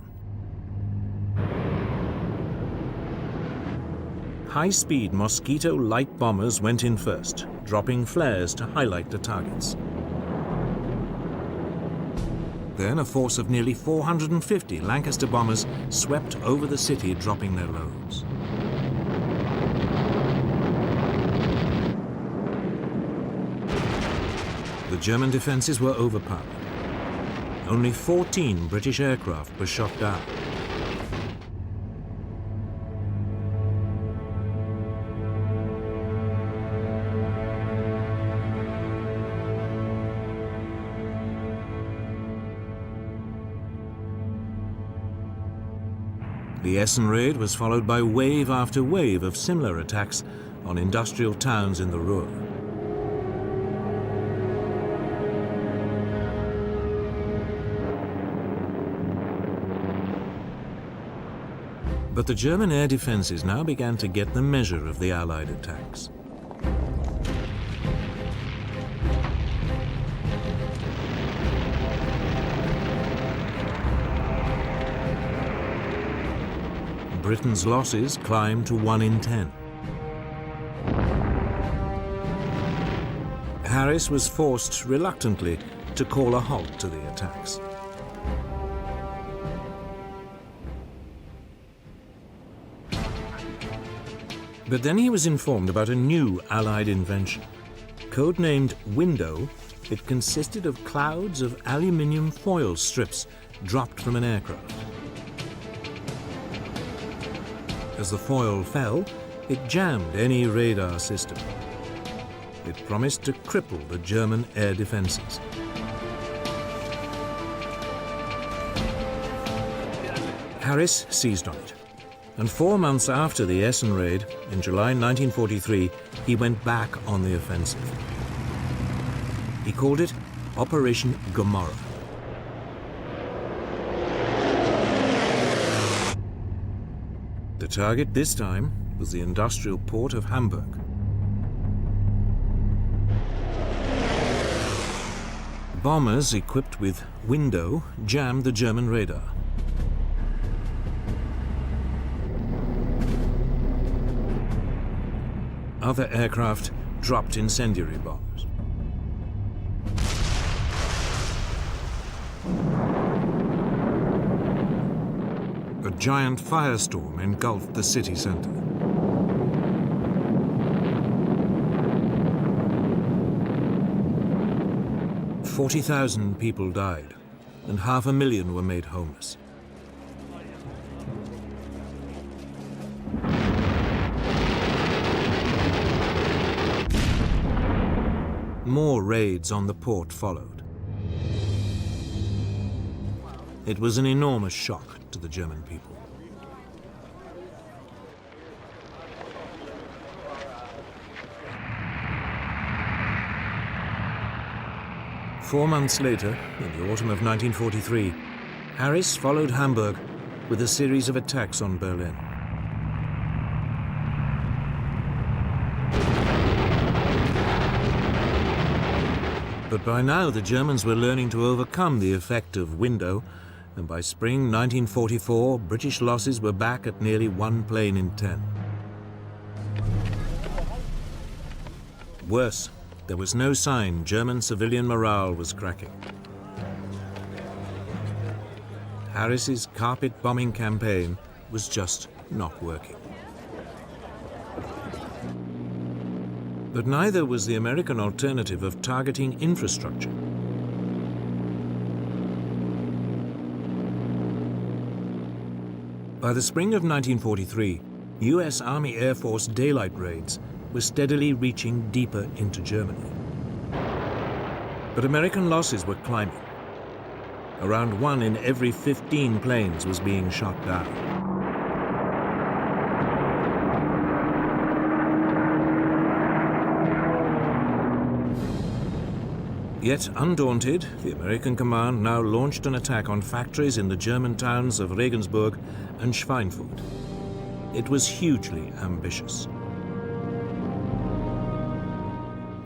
High-speed Mosquito light bombers went in first, dropping flares to highlight the targets. Then a force of nearly 450 Lancaster bombers swept over the city, dropping their loads. The German defenses were overpowered. Only 14 British aircraft were shot down. The Essen raid was followed by wave after wave of similar attacks on industrial towns in the Ruhr. But the German air defenses now began to get the measure of the Allied attacks. Britain's losses climbed to 1 in 10. Harris was forced reluctantly to call a halt to the attacks. But then he was informed about a new Allied invention. Codenamed Window, it consisted of clouds of aluminium foil strips dropped from an aircraft. As the foil fell, it jammed any radar system. It promised to cripple the German air defenses. Harris seized on it. And 4 months after the Essen raid, in July 1943, he went back on the offensive. He called it Operation Gomorrah. The target this time was the industrial port of Hamburg. Bombers equipped with Window jammed the German radar. Other aircraft dropped incendiary bombs. A giant firestorm engulfed the city center. "40,000 people died, and 500,000 were made homeless. More raids on the port followed. It was an enormous shock to the German people. Four months later, in the autumn of 1943, Harris followed Hamburg with a series of attacks on Berlin. But by now the Germans were learning to overcome the effect of window, and by spring 1944, British losses were back at nearly 1 plane in 10. Worse, there was no sign German civilian morale was cracking. Harris's carpet bombing campaign was just not working. But neither was the American alternative of targeting infrastructure. By the spring of 1943, US Army Air Force daylight raids were steadily reaching deeper into Germany. But American losses were climbing. Around 1 in every 15 planes was being shot down. Yet undaunted, the American command now launched an attack on factories in the German towns of Regensburg and Schweinfurt. It was hugely ambitious.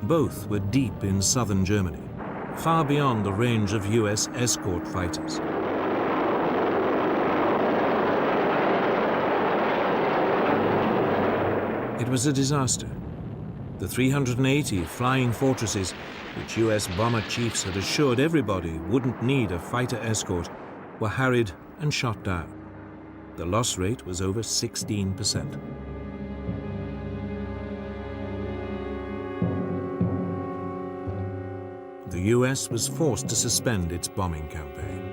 Both were deep in southern Germany, far beyond the range of US escort fighters. It was a disaster. The 380 flying fortresses, which US bomber chiefs had assured everybody wouldn't need a fighter escort, were harried and shot down. The loss rate was over 16%. The US was forced to suspend its bombing campaign.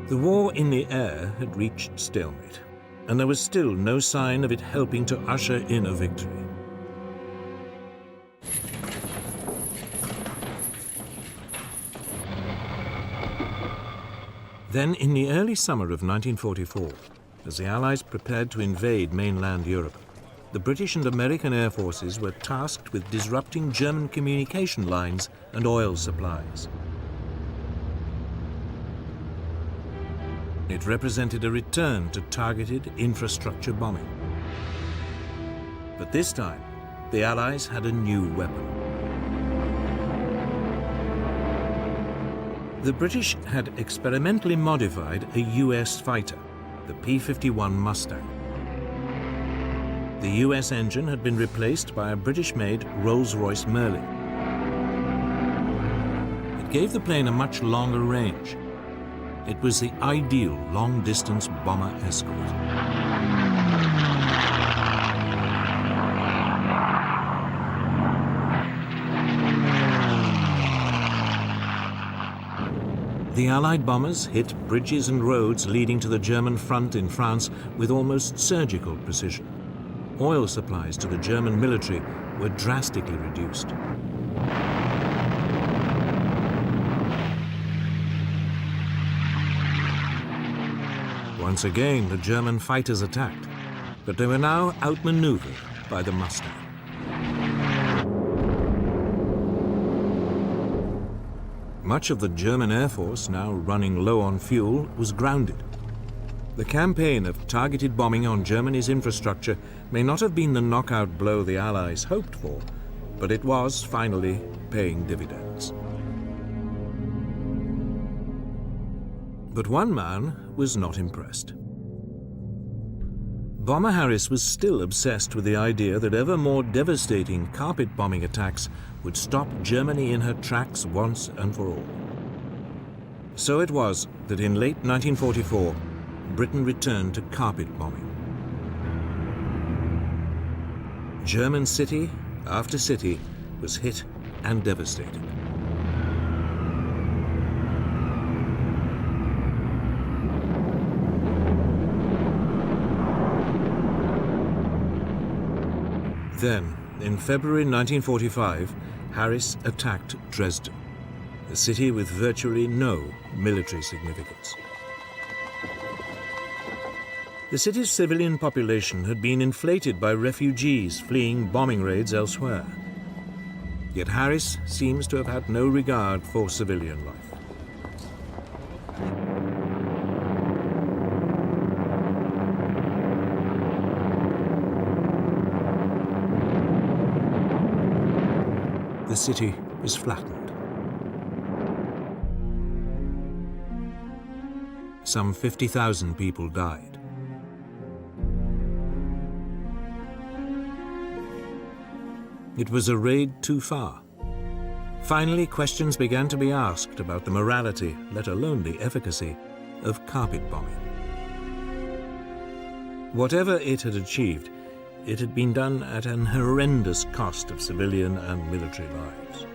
The war in the air had reached stalemate, and there was still no sign of it helping to usher in a victory. Then, in the early summer of 1944, as the Allies prepared to invade mainland Europe, the British and American air forces were tasked with disrupting German communication lines and oil supplies. It represented a return to targeted infrastructure bombing. But this time, the Allies had a new weapon. The British had experimentally modified a US fighter, the P-51 Mustang. The US engine had been replaced by a British-made Rolls-Royce Merlin. It gave the plane a much longer range. It was the ideal long-distance bomber escort. The Allied bombers hit bridges and roads leading to the German front in France with almost surgical precision. Oil supplies to the German military were drastically reduced. Once again, the German fighters attacked, but they were now outmaneuvered by the Mustang. Much of the German Air Force, now running low on fuel, was grounded. The campaign of targeted bombing on Germany's infrastructure may not have been the knockout blow the Allies hoped for, but it was finally paying dividends. But one man was not impressed. Bomber Harris was still obsessed with the idea that ever more devastating carpet bombing attacks would stop Germany in her tracks once and for all. So it was that in late 1944, Britain returned to carpet bombing. German city after city was hit and devastated. Then, in February 1945, Harris attacked Dresden, a city with virtually no military significance. The city's civilian population had been inflated by refugees fleeing bombing raids elsewhere. Yet Harris seems to have had no regard for civilian life. The city is flattened. Some 50,000 people died. It was a raid too far. Finally, questions began to be asked about the morality, let alone the efficacy, of carpet bombing. Whatever it had achieved, it had been done at an horrendous cost of civilian and military lives.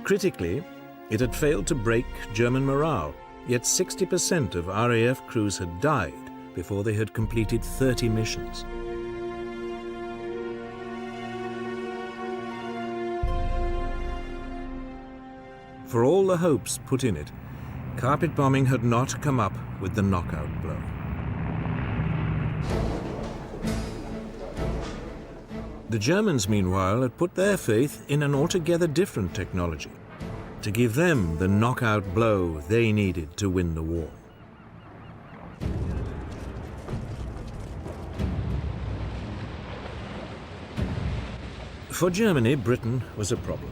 Critically, it had failed to break German morale, yet 60% of RAF crews had died before they had completed 30 missions. For all the hopes put in it, carpet bombing had not come up with the knockout blow. The Germans, meanwhile, had put their faith in an altogether different technology to give them the knockout blow they needed to win the war. For Germany, Britain was a problem.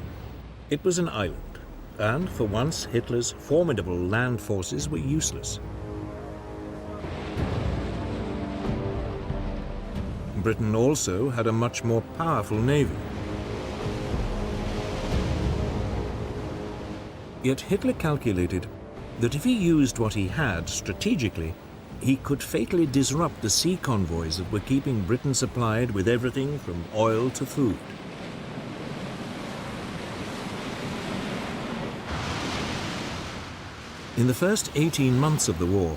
It was an island, and for once Hitler's formidable land forces were useless. Britain also had a much more powerful navy. Yet Hitler calculated that if he used what he had strategically, he could fatally disrupt the sea convoys that were keeping Britain supplied with everything from oil to food. In the first 18 months of the war,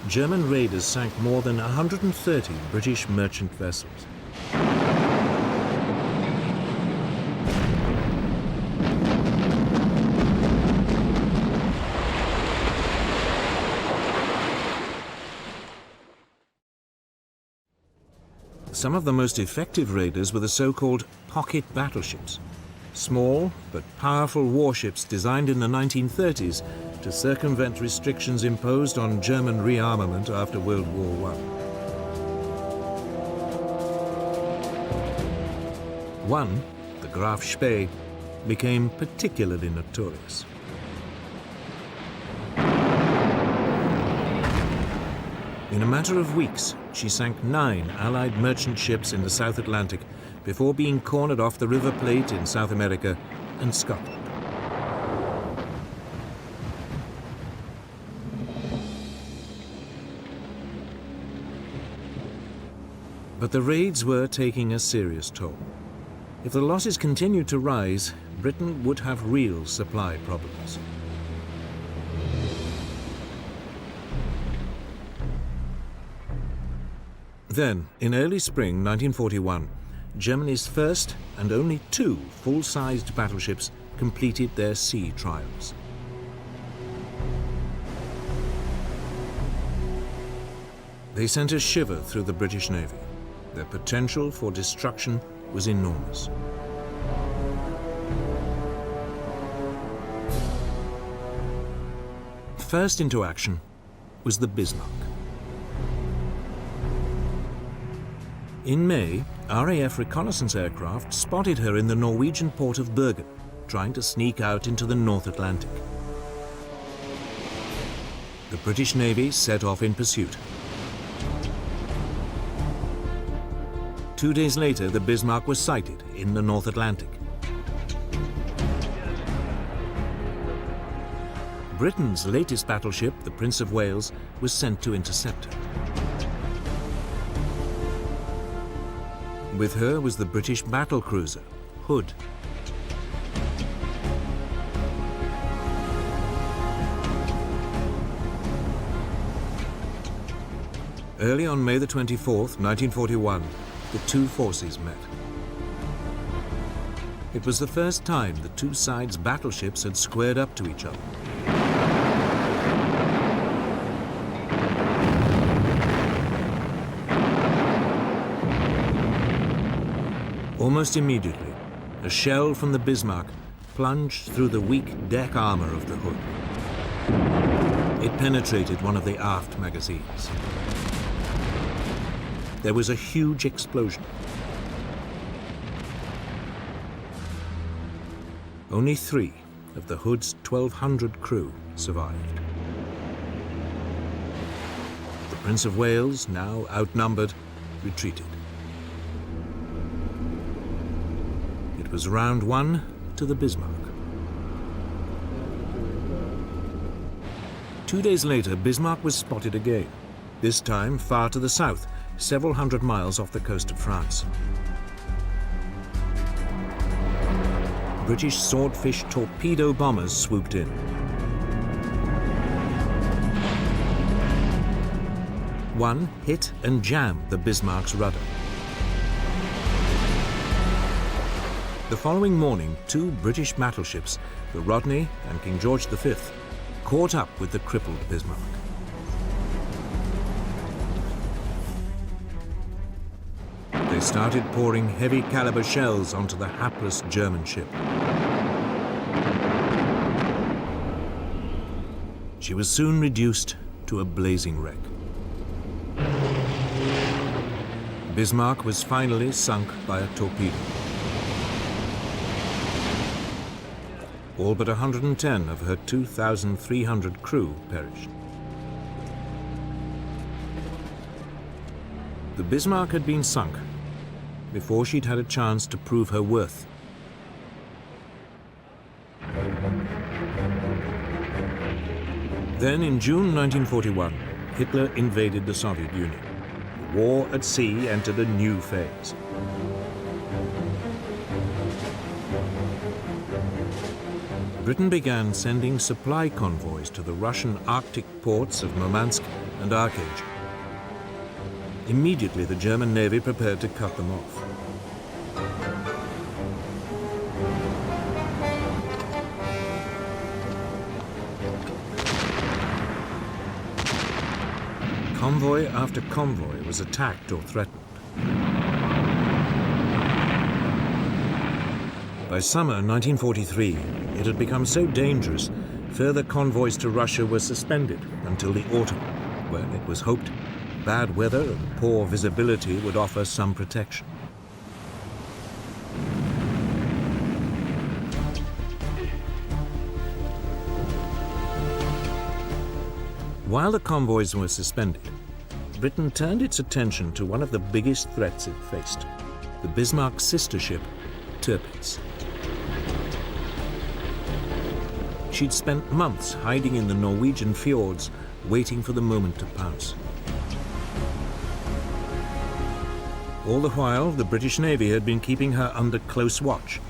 German raiders sank more than 130 British merchant vessels. Some of the most effective raiders were the so-called pocket battleships, small but powerful warships designed in the 1930s to circumvent restrictions imposed on German rearmament after World War I. One, the Graf Spee, became particularly notorious. In a matter of weeks, she sank 9 Allied merchant ships in the South Atlantic before being cornered off the River Plate in South America and Scotland. But the raids were taking a serious toll. If the losses continued to rise, Britain would have real supply problems. Then, in early spring 1941, Germany's first and only 2 full-sized battleships completed their sea trials. They sent a shiver through the British Navy. Their potential for destruction was enormous. First into action was the Bismarck. In May, RAF reconnaissance aircraft spotted her in the Norwegian port of Bergen, trying to sneak out into the North Atlantic. The British Navy set off in pursuit. 2 days later, the Bismarck was sighted in the North Atlantic. Britain's latest battleship, the Prince of Wales, was sent to intercept her. With her was the British battlecruiser, Hood. Early on May the 24th, 1941, the two forces met. It was the first time the two sides' battleships had squared up to each other. Almost immediately, a shell from the Bismarck plunged through the weak deck armor of the hood. It penetrated one of the aft magazines. There was a huge explosion. Only 3 of the hood's 1,200 crew survived. The Prince of Wales, now outnumbered, retreated. It was round 1 to the Bismarck. 2 days later, Bismarck was spotted again, this time far to the south, several hundred miles off the coast of France. British Swordfish torpedo bombers swooped in. One hit and jammed the Bismarck's rudder. The following morning, 2 British battleships, the Rodney and King George V, caught up with the crippled Bismarck. They started pouring heavy caliber shells onto the hapless German ship. She was soon reduced to a blazing wreck. Bismarck was finally sunk by a torpedo. All but 110 of her 2,300 crew perished. The Bismarck had been sunk before she'd had a chance to prove her worth. Then, in June 1941, Hitler invaded the Soviet Union. The war at sea entered a new phase. Britain began sending supply convoys to the Russian Arctic ports of Murmansk and Archangel. Immediately, the German Navy prepared to cut them off. Convoy after convoy was attacked or threatened. By summer 1943, it had become so dangerous, further convoys to Russia were suspended until the autumn, when it was hoped bad weather and poor visibility would offer some protection. While the convoys were suspended, Britain turned its attention to one of the biggest threats it faced, the Bismarck's sister ship, Tirpitz. She'd spent months hiding in the Norwegian fjords, waiting for the moment to pounce. All the while, the British Navy had been keeping her under close watch,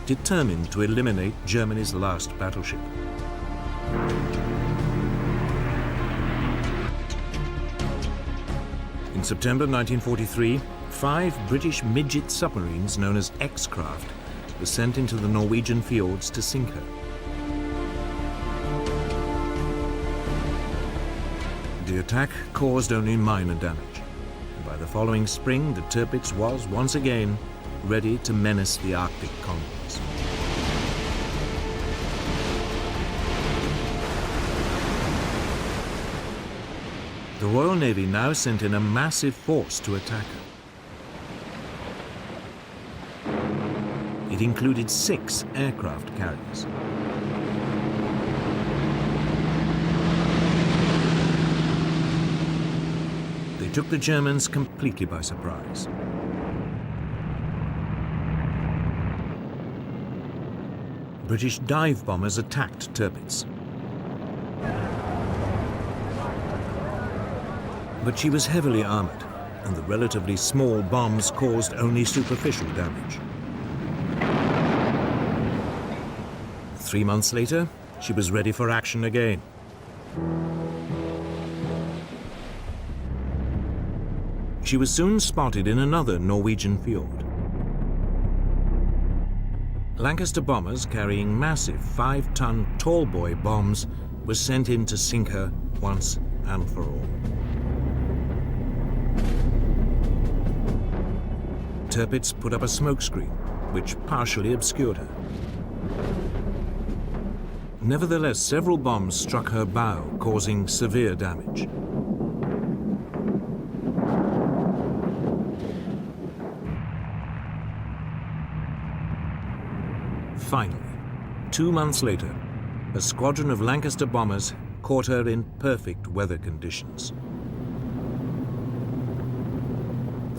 determined to eliminate Germany's last battleship. In September 1943, 5 British midget submarines known as X-craft were sent into the Norwegian fjords to sink her. The attack caused only minor damage, and by the following spring, the Tirpitz was once again ready to menace the Arctic convoys. The Royal Navy now sent in a massive force to attack her. It included 6 aircraft carriers. They took the Germans completely by surprise. British dive bombers attacked Tirpitz. But she was heavily armored, and the relatively small bombs caused only superficial damage. 3 months later, she was ready for action again. she was soon spotted in another Norwegian fjord. Lancaster bombers carrying massive 5-ton tall-boy bombs were sent in to sink her once and for all. Tirpitz put up a smokescreen, which partially obscured her. Nevertheless, several bombs struck her bow, causing severe damage. Finally, 2 months later, a squadron of Lancaster bombers caught her in perfect weather conditions.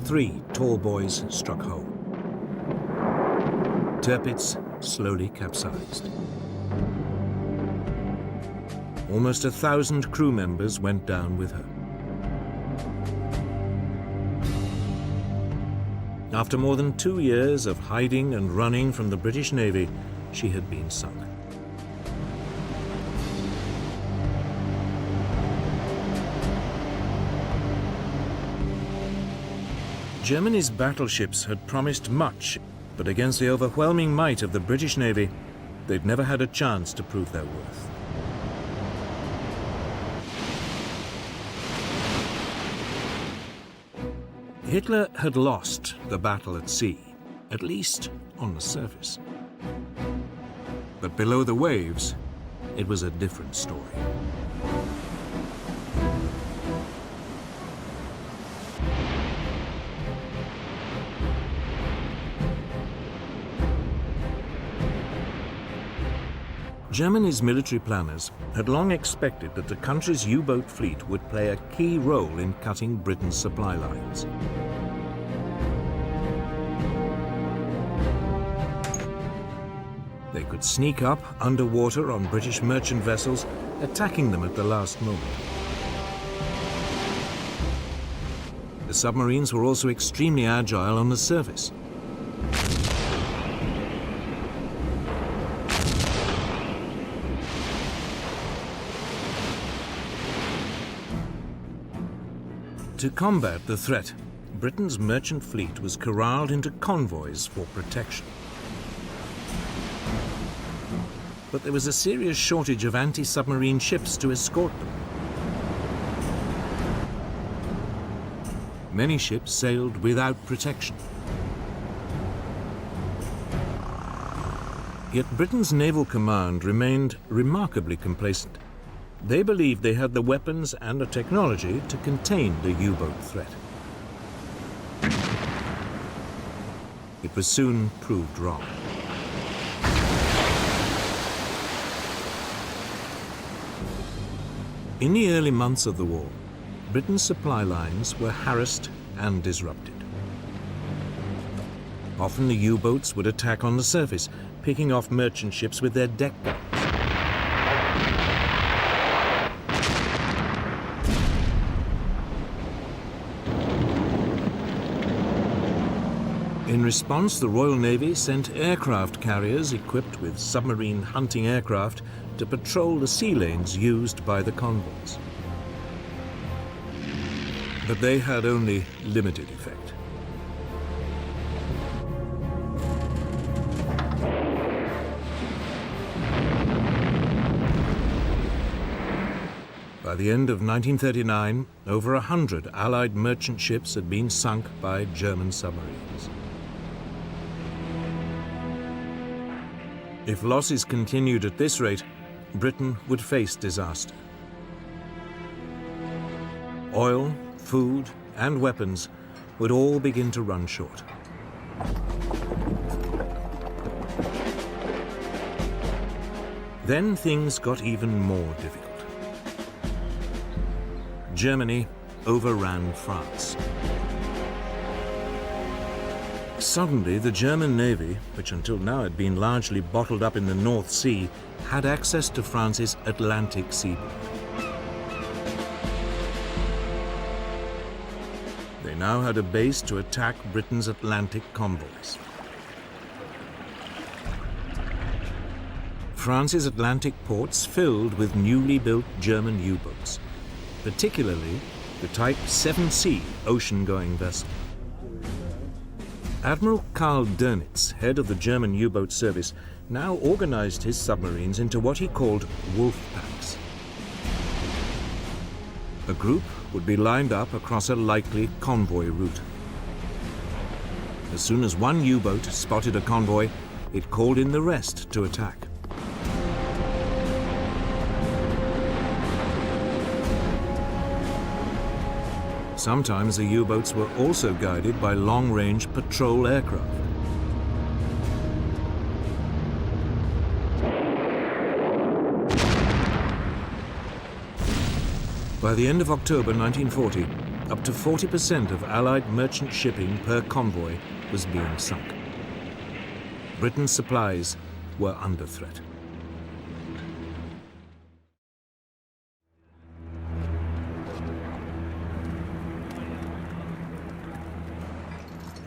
3 tall boys struck home. Tirpitz slowly capsized. Almost 1,000 crew members went down with her. After more than 2 years of hiding and running from the British Navy, she had been sunk. Germany's battleships had promised much, but against the overwhelming might of the British Navy, they'd never had a chance to prove their worth. Hitler had lost the battle at sea, at least on the surface. But below the waves, it was a different story. Germany's military planners had long expected that the country's U-boat fleet would play a key role in cutting Britain's supply lines. They could sneak up underwater on British merchant vessels, attacking them at the last moment. The submarines were also extremely agile on the surface. To combat the threat, Britain's merchant fleet was corralled into convoys for protection. But there was a serious shortage of anti-submarine ships to escort them. Many ships sailed without protection. Yet Britain's naval command remained remarkably complacent. They believed they had the weapons and the technology to contain the U-boat threat. It was soon proved wrong. In the early months of the war, Britain's supply lines were harassed and disrupted. Often the U-boats would attack on the surface, picking off merchant ships with their deck guns. In response, the Royal Navy sent aircraft carriers equipped with submarine hunting aircraft to patrol the sea lanes used by the convoys. But they had only limited effect. By the end of 1939, over 100 Allied merchant ships had been sunk by German submarines. If losses continued at this rate, Britain would face disaster. Oil, food, and weapons would all begin to run short. Then things got even more difficult. Germany overran France. Suddenly, the German Navy, which until now had been largely bottled up in the North Sea, had access to France's Atlantic seaboard. They now had a base to attack Britain's Atlantic convoys. France's Atlantic ports filled with newly built German U-boats, particularly the Type 7C ocean-going vessel. Admiral Karl Dönitz, head of the German U-boat service, now organized his submarines into what he called wolf packs. A group would be lined up across a likely convoy route. As soon as one U-boat spotted a convoy, it called in the rest to attack. Sometimes the U-boats were also guided by long-range patrol aircraft. By the end of October 1940, up to 40% of Allied merchant shipping per convoy was being sunk. Britain's supplies were under threat.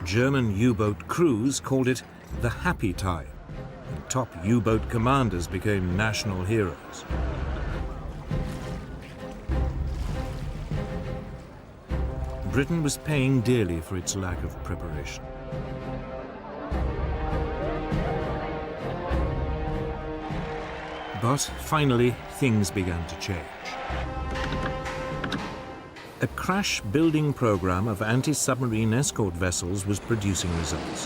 German U-boat crews called it the happy time, and top U-boat commanders became national heroes. Britain was paying dearly for its lack of preparation. But finally, things began to change. A crash-building program of anti-submarine escort vessels was producing results.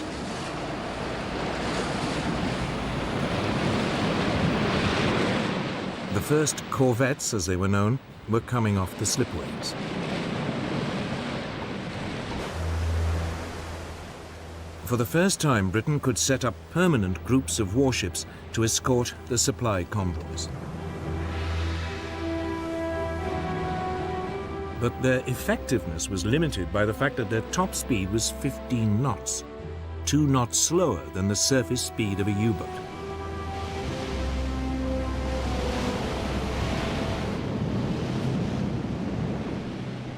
The first corvettes, as they were known, were coming off the slipways. For the first time, Britain could set up permanent groups of warships to escort the supply convoys. But their effectiveness was limited by the fact that their top speed was 15 knots, 2 knots slower than the surface speed of a U-boat.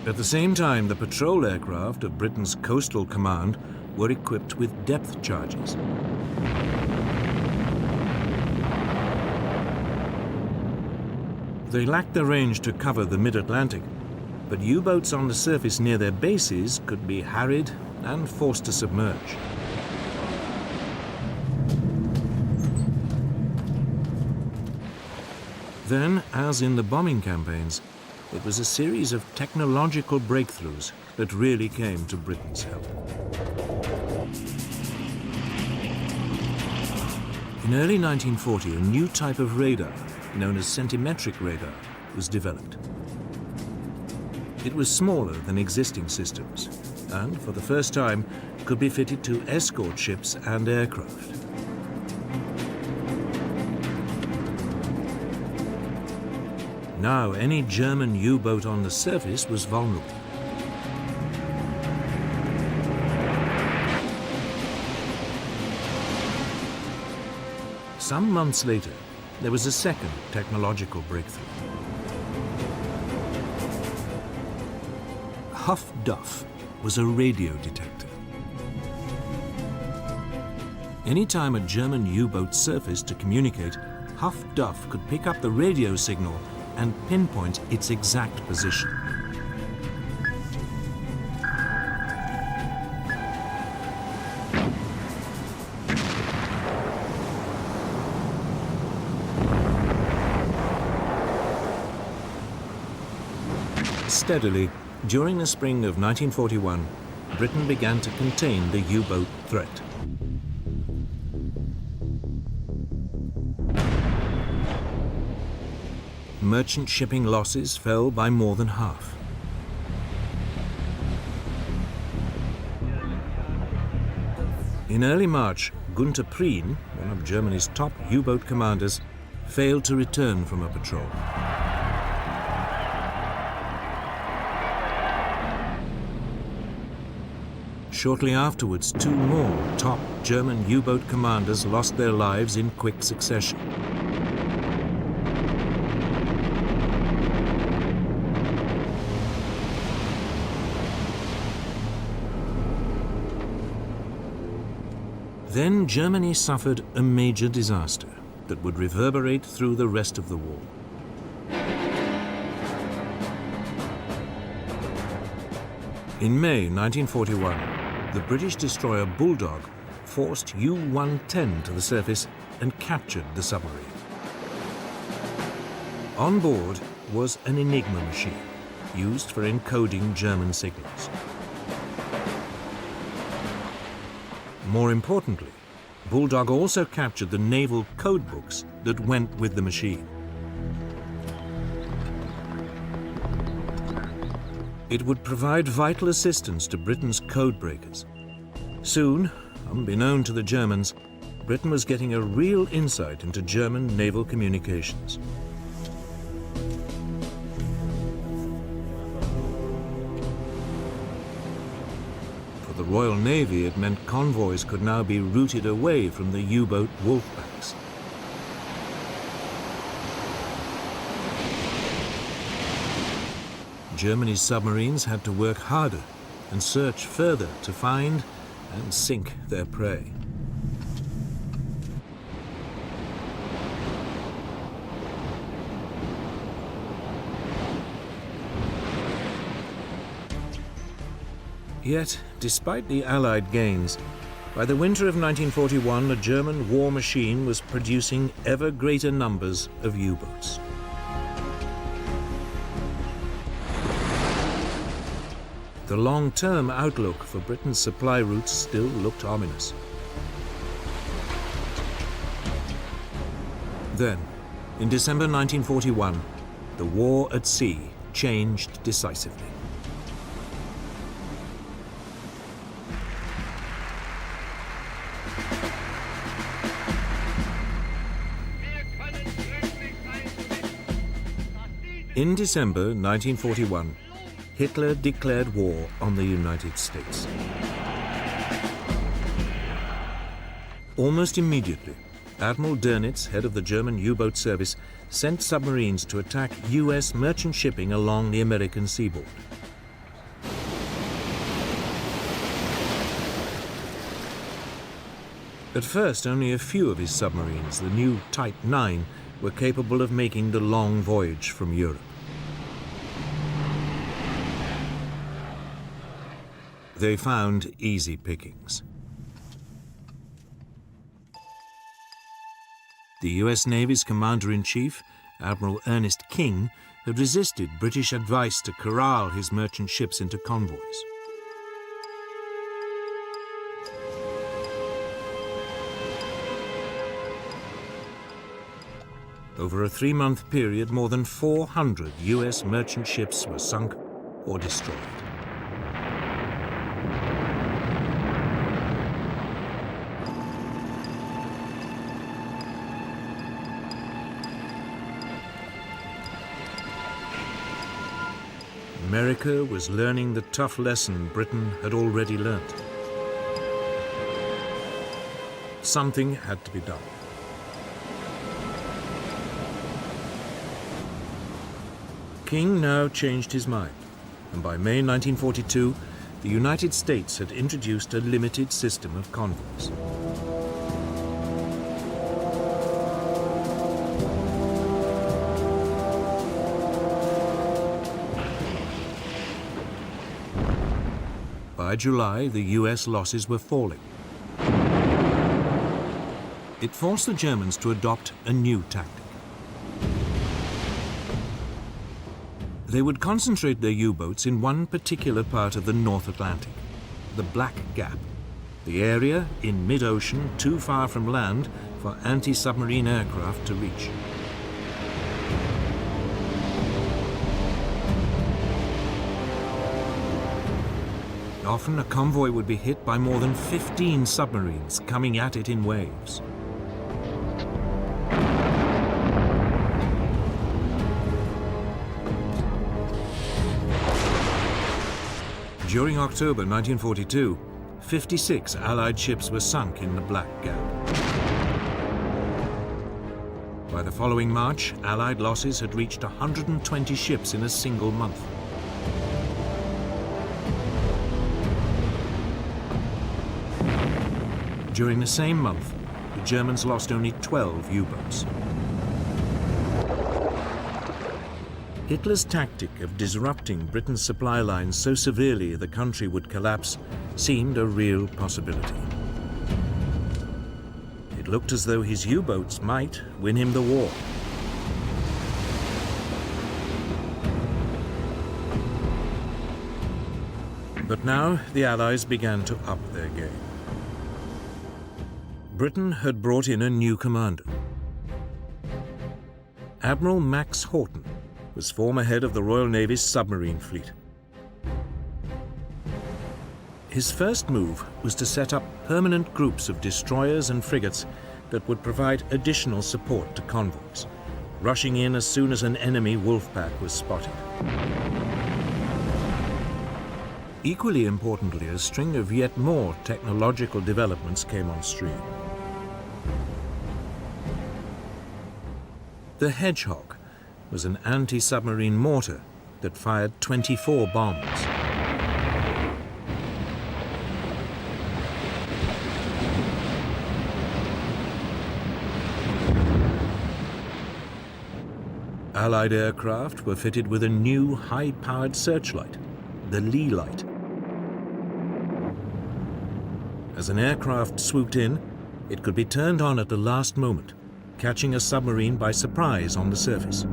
At the same time, the patrol aircraft of Britain's Coastal Command were equipped with depth charges. They lacked the range to cover the mid-Atlantic, but U-boats on the surface near their bases could be harried and forced to submerge. Then, as in the bombing campaigns, it was a series of technological breakthroughs that really came to Britain's help. In early 1940, a new type of radar, known as centimetric radar, was developed. It was smaller than existing systems, and for the first time could be fitted to escort ships and aircraft. Now any German U-boat on the surface was vulnerable. Some months later, there was a second technological breakthrough. Huff-Duff was a radio detector. Anytime a German U-boat surfaced to communicate, Huff-Duff could pick up the radio signal and pinpoint its exact position. Steadily, during the spring of 1941, Britain began to contain the U-boat threat. Merchant shipping losses fell by more than half. In early March, Günther Prien, one of Germany's top U-boat commanders, failed to return from a patrol. Shortly afterwards, 2 more top German U-boat commanders lost their lives in quick succession. Then Germany suffered a major disaster that would reverberate through the rest of the war. In May 1941, the British destroyer Bulldog forced U-110 to the surface and captured the submarine. On board was an Enigma machine used for encoding German signals. More importantly, Bulldog also captured the naval code books that went with the machine. It would provide vital assistance to Britain's code breakers. Soon, unbeknown to the Germans, Britain was getting a real insight into German naval communications. For the Royal Navy, it meant convoys could now be routed away from the U-boat wolfpacks. Germany's submarines had to work harder and search further to find and sink their prey. Yet, despite the Allied gains, by the winter of 1941, a German war machine was producing ever greater numbers of U-boats. The long-term outlook for Britain's supply routes still looked ominous. Then, in December 1941, the war at sea changed decisively. In December 1941, Hitler declared war on the United States. Almost immediately, Admiral Dönitz, head of the German U-boat service, sent submarines to attack US merchant shipping along the American seaboard. At first, only a few of his submarines, the new Type 9, were capable of making the long voyage from Europe. They found easy pickings. The US Navy's Commander-in-Chief, Admiral Ernest King, had resisted British advice to corral his merchant ships into convoys. Over a 3-month period, more than 400 US merchant ships were sunk or destroyed. America was learning the tough lesson Britain had already learnt. Something had to be done. King now changed his mind, and by May 1942, the United States had introduced a limited system of convoys. By July, the US losses were falling. It forced the Germans to adopt a new tactic. They would concentrate their U-boats in one particular part of the North Atlantic, the Black Gap, the area in mid-ocean too far from land for anti-submarine aircraft to reach. Often a convoy would be hit by more than 15 submarines coming at it in waves. During October 1942, 56 Allied ships were sunk in the Black Gap. By the following March, Allied losses had reached 120 ships in a single month. During the same month, the Germans lost only 12 U-boats. Hitler's tactic of disrupting Britain's supply lines so severely the country would collapse seemed a real possibility. It looked as though his U-boats might win him the war. But now the Allies began to up their game. Britain had brought in a new commander. Admiral Max Houghton was former head of the Royal Navy's submarine fleet. His first move was to set up permanent groups of destroyers and frigates that would provide additional support to convoys, rushing in as soon as an enemy wolf pack was spotted. Equally importantly, a string of yet more technological developments came on stream. The Hedgehog was an anti-submarine mortar that fired 24 bombs. Allied aircraft were fitted with a new high-powered searchlight, the Lee light. As an aircraft swooped in, it could be turned on at the last moment, catching a submarine by surprise on the surface.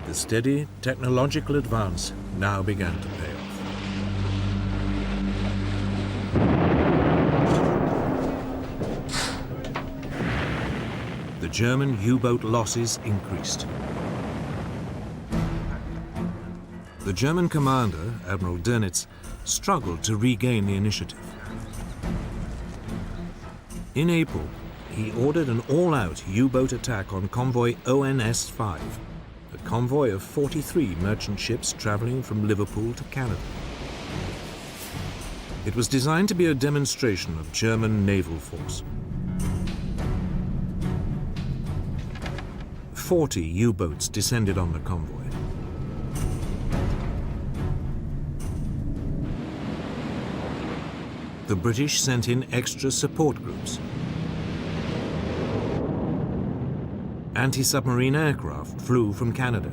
The steady technological advance now began to pay off. The German U-boat losses increased. The German commander, Admiral Dönitz, struggled to regain the initiative. In April, he ordered an all-out U-boat attack on convoy ONS-5, a convoy of 43 merchant ships traveling from Liverpool to Canada. It was designed to be a demonstration of German naval force. 40 U-boats descended on the convoy. The British sent in extra support groups. Anti-submarine aircraft flew from Canada.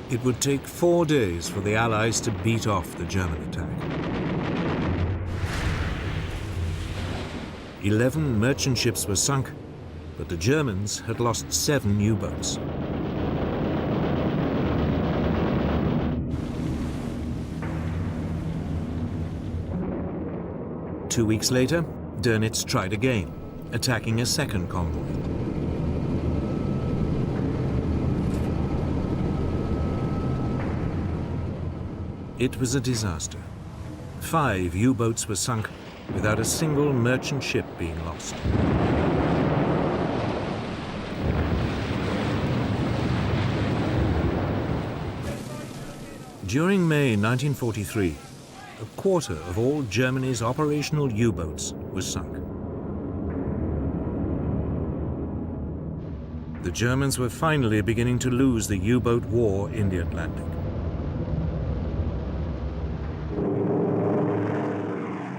It would take 4 days for the Allies to beat off the German attack. 11 merchant ships were sunk, but the Germans had lost 7 U-boats. Two weeks later, Dönitz tried again, attacking a second convoy. It was a disaster. 5 U-boats were sunk without a single merchant ship being lost. During May 1943, a quarter of all Germany's operational U-boats was sunk. The Germans were finally beginning to lose the U-boat war in the Atlantic.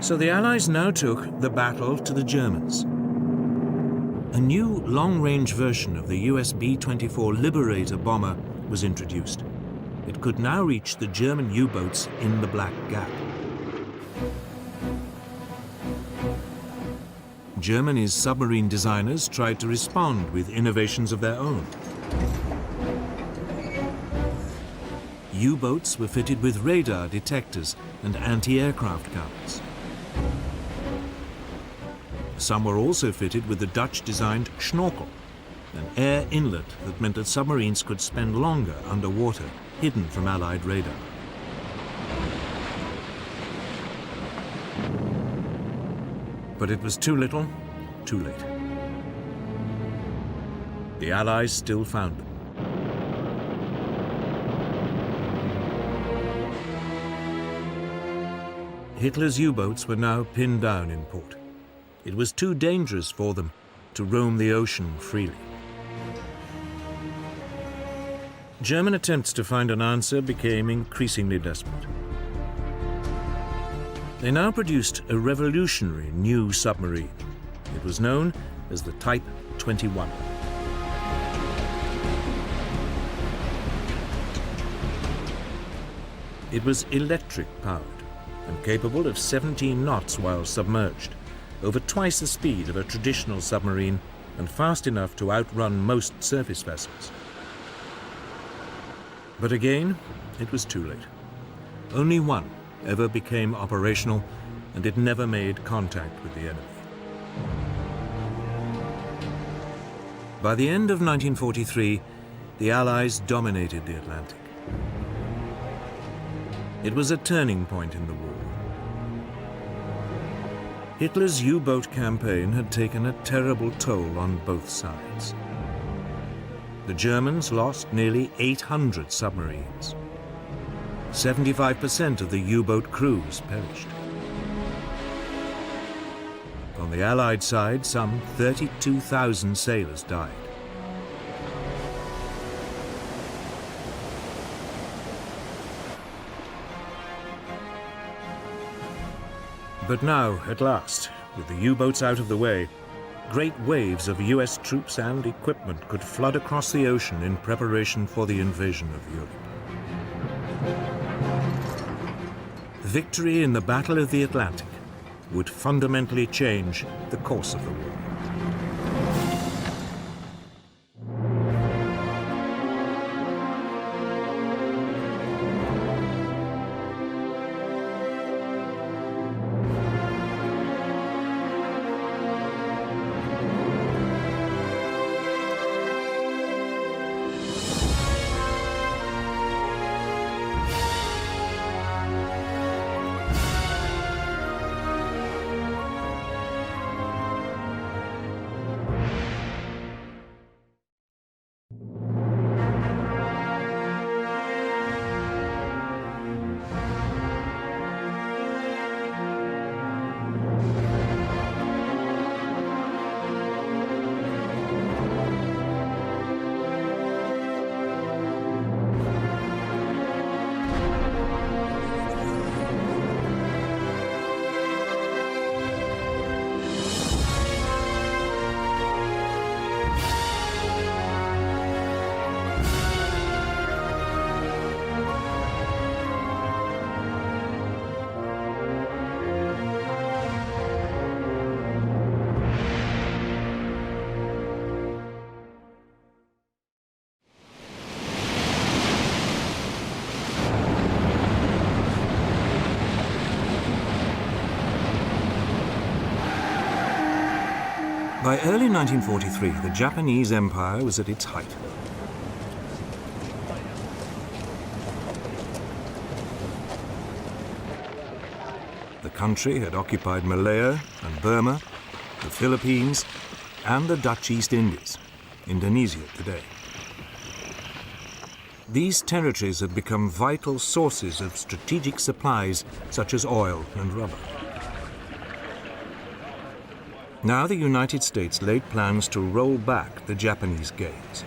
So the Allies now took the battle to the Germans. A new long-range version of the US B-24 Liberator bomber was introduced. It could now reach the German U-boats in the Black Gap. Germany's submarine designers tried to respond with innovations of their own. U-boats were fitted with radar detectors and anti-aircraft guns. Some were also fitted with the Dutch-designed schnorkel, an air inlet that meant that submarines could spend longer underwater, hidden from Allied radar. But it was too little, too late. The Allies still found them. Hitler's U-boats were now pinned down in port. It was too dangerous for them to roam the ocean freely. German attempts to find an answer became increasingly desperate. They now produced a revolutionary new submarine. It was known as the Type 21. It was electric-powered and capable of 17 knots while submerged, over twice the speed of a traditional submarine and fast enough to outrun most surface vessels. But again, it was too late. Only one ever became operational, and it never made contact with the enemy. By the end of 1943, the Allies dominated the Atlantic. It was a turning point in the war. Hitler's U-boat campaign had taken a terrible toll on both sides. The Germans lost nearly 800 submarines. 75% of the U-boat crews perished. On the Allied side, some 32,000 sailors died. But now, at last, with the U-boats out of the way, great waves of US troops and equipment could flood across the ocean in preparation for the invasion of Europe. Victory in the Battle of the Atlantic would fundamentally change the course of the war. By early 1943, the Japanese Empire was at its height. The country had occupied Malaya and Burma, the Philippines, and the Dutch East Indies, Indonesia today. These territories had become vital sources of strategic supplies such as oil and rubber. Now the United States laid plans to roll back the Japanese gains.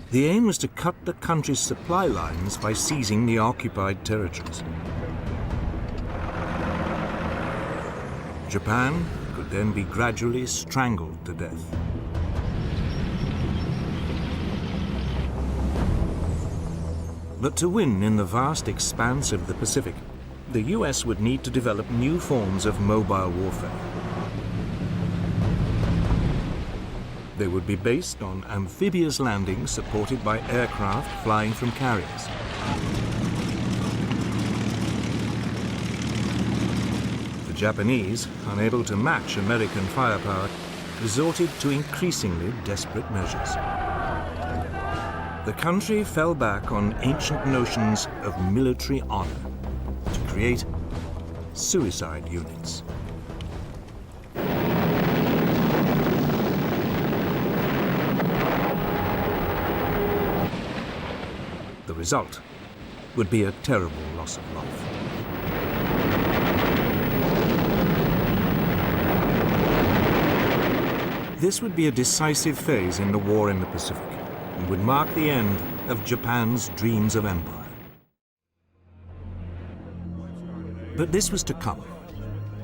The aim was to cut the country's supply lines by seizing the occupied territories. Japan could then be gradually strangled to death. But to win in the vast expanse of the Pacific, the US would need to develop new forms of mobile warfare. They would be based on amphibious landings supported by aircraft flying from carriers. The Japanese, unable to match American firepower, resorted to increasingly desperate measures. The country fell back on ancient notions of military honor to create suicide units. The result would be a terrible loss of life. This would be a decisive phase in the war in the Pacific and would mark the end of Japan's dreams of empire. But this was to come.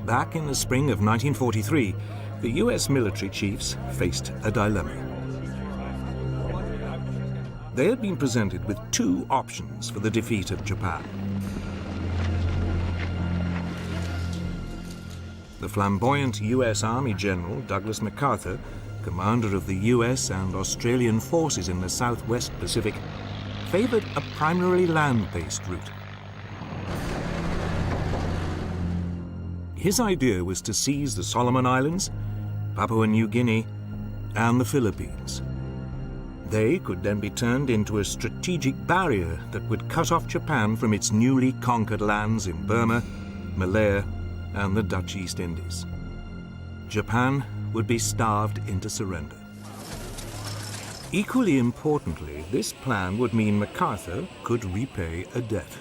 Back in the spring of 1943, the US military chiefs faced a dilemma. They had been presented with two options for the defeat of Japan. The flamboyant US Army General Douglas MacArthur, commander of the US and Australian forces in the Southwest Pacific, favored a primarily land-based route. His idea was to seize the Solomon Islands, Papua New Guinea, and the Philippines. They could then be turned into a strategic barrier that would cut off Japan from its newly conquered lands in Burma, Malaya, and the Dutch East Indies. Japan would be starved into surrender. Equally importantly, this plan would mean MacArthur could repay a debt.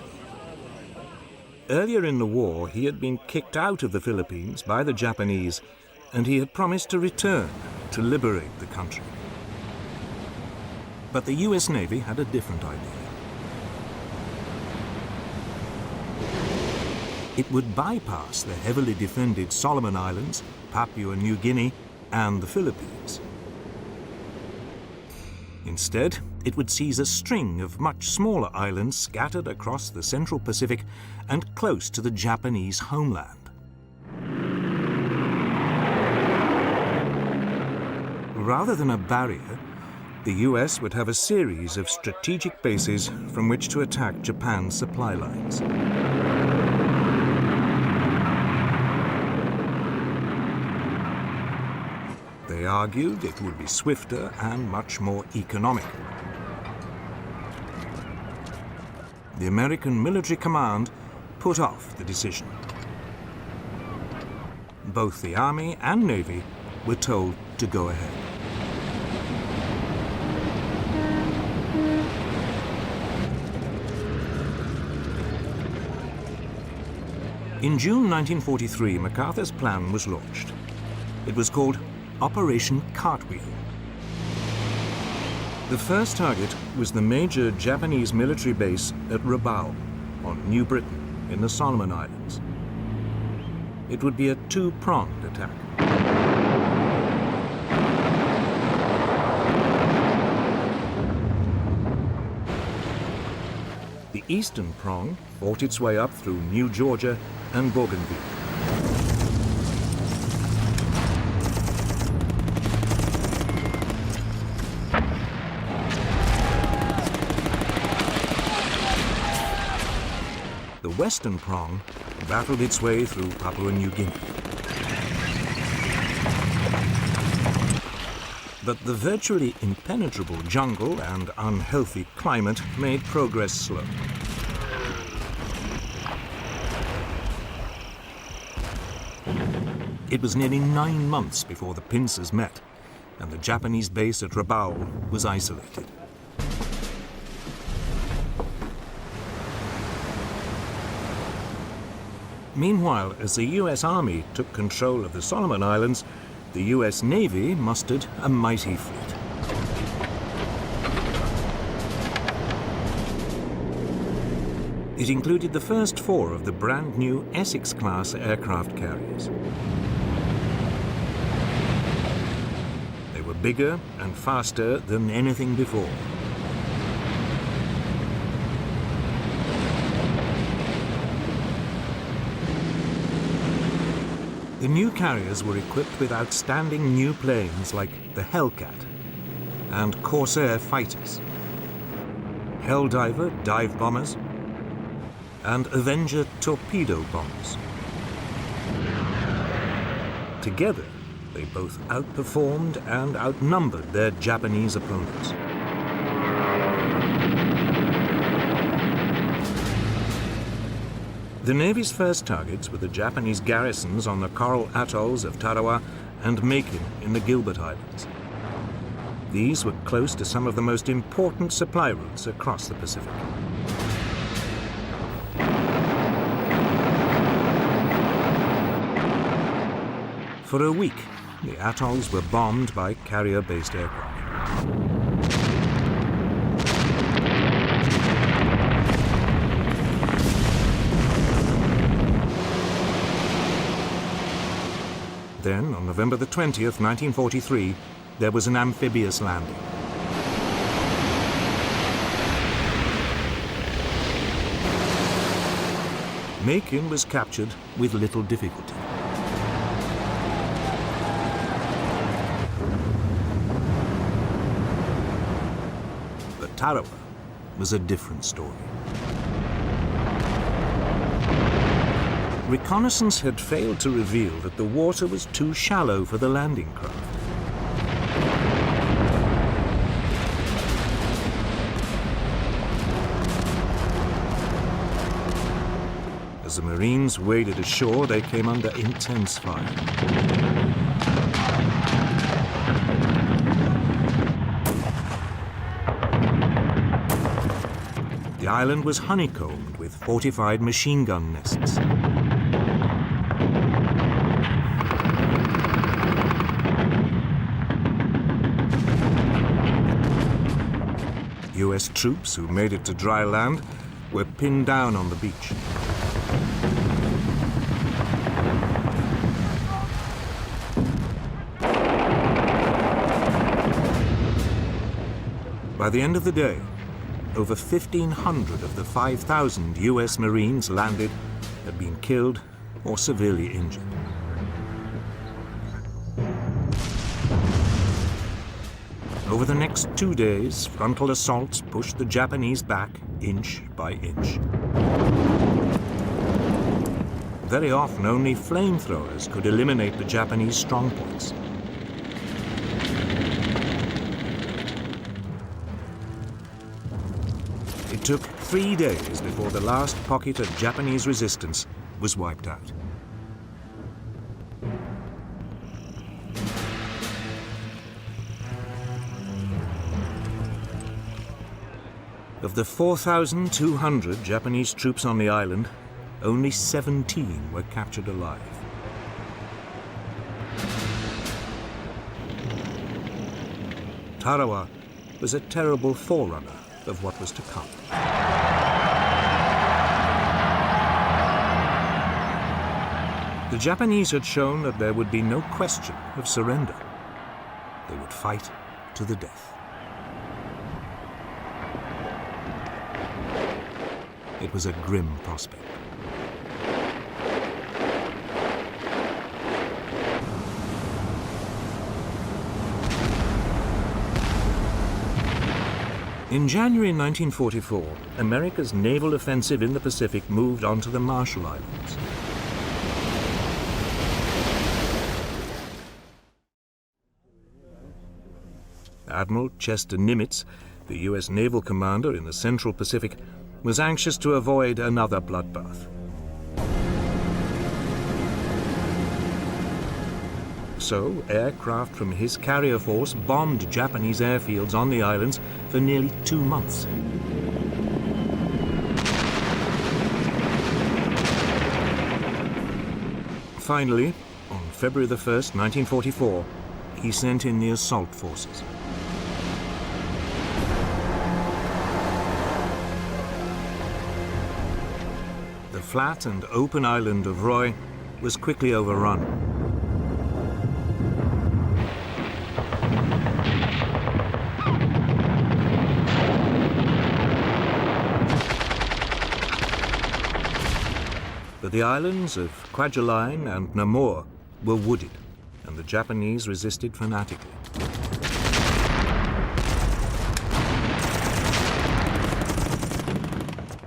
Earlier in the war, he had been kicked out of the Philippines by the Japanese, and he had promised to return to liberate the country. But the US Navy had a different idea. It would bypass the heavily defended Solomon Islands, Papua New Guinea, and the Philippines. Instead, it would seize a string of much smaller islands scattered across the Central Pacific and close to the Japanese homeland. Rather than a barrier, the US would have a series of strategic bases from which to attack Japan's supply lines. They argued it would be swifter and much more economical. The American military command put off the decision. Both the Army and Navy were told to go ahead. In June 1943, MacArthur's plan was launched. It was called Operation Cartwheel. The first target was the major Japanese military base at Rabaul on New Britain in the Solomon Islands. It would be a two-pronged attack. The eastern prong fought its way up through New Georgia and Bougainville. The western prong battled its way through Papua New Guinea. But the virtually impenetrable jungle and unhealthy climate made progress slow. It was nearly 9 months before the pincers met, and the Japanese base at Rabaul was isolated. Meanwhile, as the US Army took control of the Solomon Islands, the US Navy mustered a mighty fleet. It included the first 4 of the brand new Essex-class aircraft carriers. They were bigger and faster than anything before. The new carriers were equipped with outstanding new planes like the Hellcat and Corsair fighters, Helldiver dive bombers, and Avenger torpedo bombers. Together, they both outperformed and outnumbered their Japanese opponents. The Navy's first targets were the Japanese garrisons on the coral atolls of Tarawa and Makin in the Gilbert Islands. These were close to some of the most important supply routes across the Pacific. For a week, the atolls were bombed by carrier-based aircraft. Then, on November the 20th, 1943, there was an amphibious landing. Macon was captured with little difficulty. But Tarawa was a different story. Reconnaissance had failed to reveal that the water was too shallow for the landing craft. As the Marines waded ashore, they came under intense fire. The island was honeycombed with fortified machine gun nests. US troops who made it to dry land were pinned down on the beach. By the end of the day, over 1,500 of the 5,000 US Marines landed had been killed or severely injured. Over the next 2 days, frontal assaults pushed the Japanese back inch by inch. Very often, only flamethrowers could eliminate the Japanese strongpoints. It took 3 days before the last pocket of Japanese resistance was wiped out. Of the 4,200 Japanese troops on the island, only 17 were captured alive. Tarawa was a terrible forerunner of what was to come. The Japanese had shown that there would be no question of surrender. They would fight to the death. It was a grim prospect. In January 1944, America's naval offensive in the Pacific moved on to the Marshall Islands. Admiral Chester Nimitz, the U.S. naval commander in the Central Pacific, was anxious to avoid another bloodbath. So, aircraft from his carrier force bombed Japanese airfields on the islands for nearly 2 months. Finally, on February the 1st, 1944, he sent in the assault forces. The flat and open island of Roy was quickly overrun. But the islands of Kwajalein and Namur were wooded, and the Japanese resisted fanatically.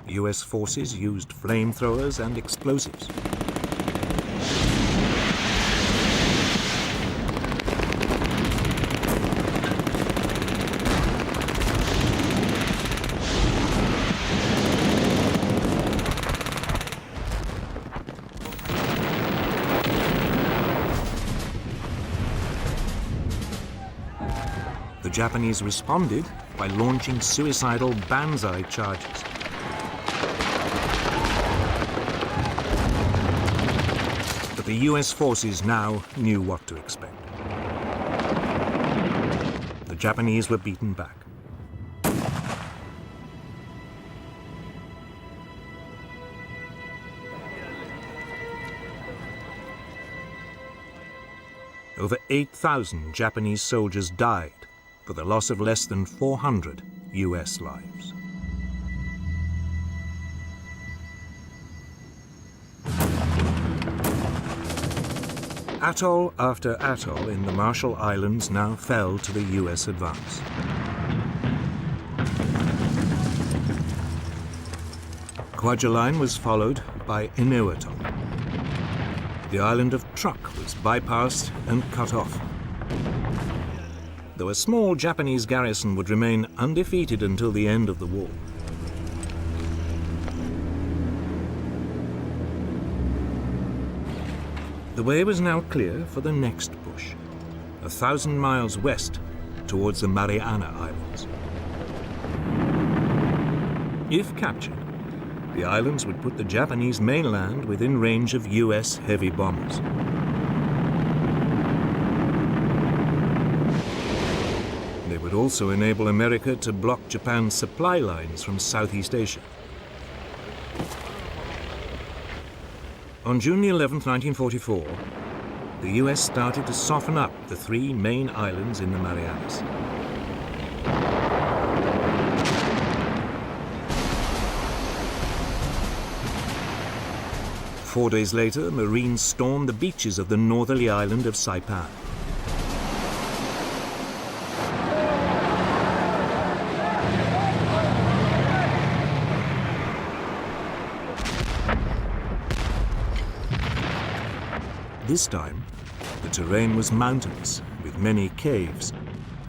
US forces used flamethrowers and explosives. The Japanese responded by launching suicidal banzai charges. But the US forces now knew what to expect. The Japanese were beaten back. Over 8,000 Japanese soldiers died for the loss of less than 400 US lives. Atoll after atoll in the Marshall Islands now fell to the US advance. Kwajalein was followed by Atoll. The island of Truk was bypassed and cut off. Though a small Japanese garrison would remain undefeated until the end of the war. The way was now clear for the next push, 1,000 miles west towards the Mariana Islands. If captured, the islands would put the Japanese mainland within range of US heavy bombers. They would also enable America to block Japan's supply lines from Southeast Asia. On June 11, 1944, the US started to soften up the three main islands in the Marianas. Four days later, Marines stormed the beaches of the northerly island of Saipan. This time, the terrain was mountainous, with many caves,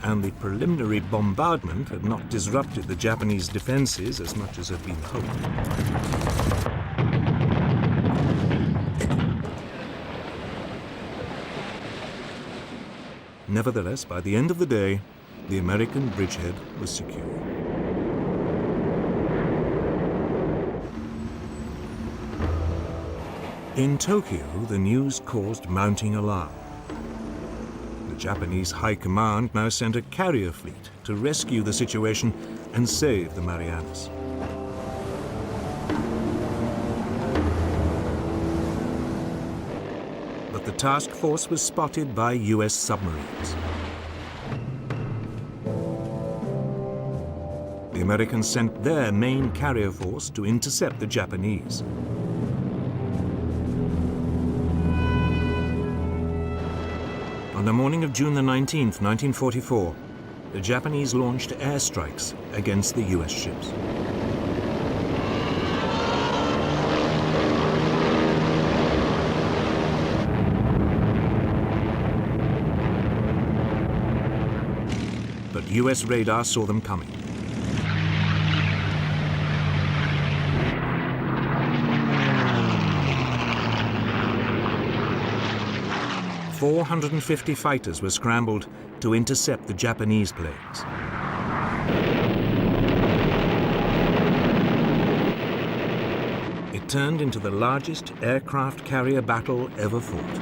and the preliminary bombardment had not disrupted the Japanese defenses as much as had been hoped. Nevertheless, by the end of the day, the American bridgehead was secure. In Tokyo, the news caused mounting alarm. The Japanese High Command now sent a carrier fleet to rescue the situation and save the Marianas. But the task force was spotted by US submarines. The Americans sent their main carrier force to intercept the Japanese. On the morning of June the 19th, 1944, the Japanese launched airstrikes against the US ships. But US radar saw them coming. "450 fighters were scrambled to intercept the Japanese planes. It turned into the largest aircraft carrier battle ever fought.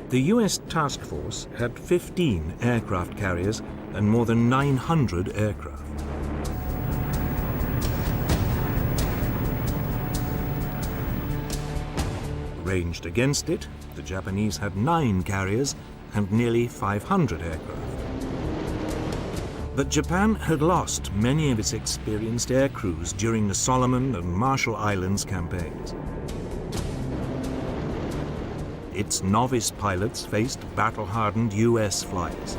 The US task force had 15 aircraft carriers and more than 900 aircraft. Ranged against it, the Japanese had 9 carriers and nearly 500 aircraft. But Japan had lost many of its experienced air crews during the Solomon and Marshall Islands campaigns. Its novice pilots faced battle-hardened US flyers.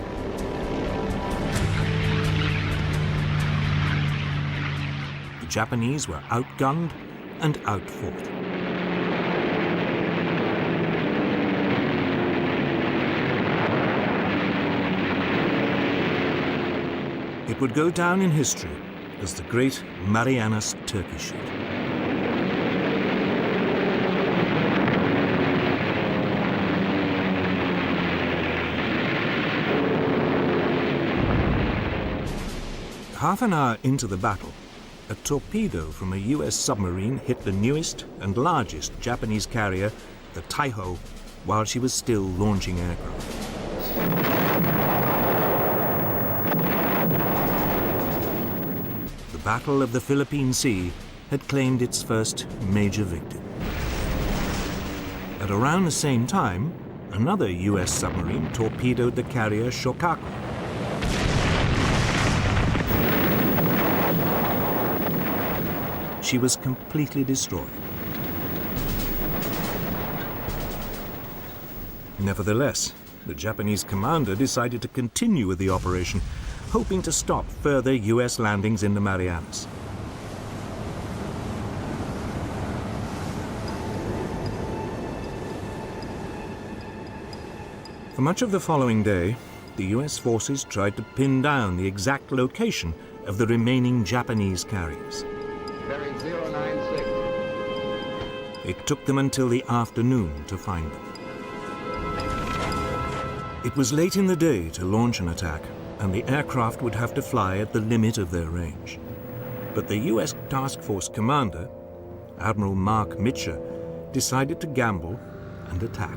The Japanese were outgunned and outfought. It would go down in history as the Great Marianas Turkey Shoot. half an hour into the battle, a torpedo from a US submarine hit the newest and largest Japanese carrier, the Taiho, while she was still launching aircraft. The Battle of the Philippine Sea had claimed its first major victim. At around the same time, another US submarine torpedoed the carrier Shokaku. She was completely destroyed. Nevertheless, the Japanese commander decided to continue with the operation, hoping to stop further US landings in the Marianas. For much of the following day, the US forces tried to pin down the exact location of the remaining Japanese carriers. Bearing 096. It took them until the afternoon to find them. It was late in the day to launch an attack, and the aircraft would have to fly at the limit of their range. But the US Task Force commander, Admiral Mark Mitcher, decided to gamble and attack.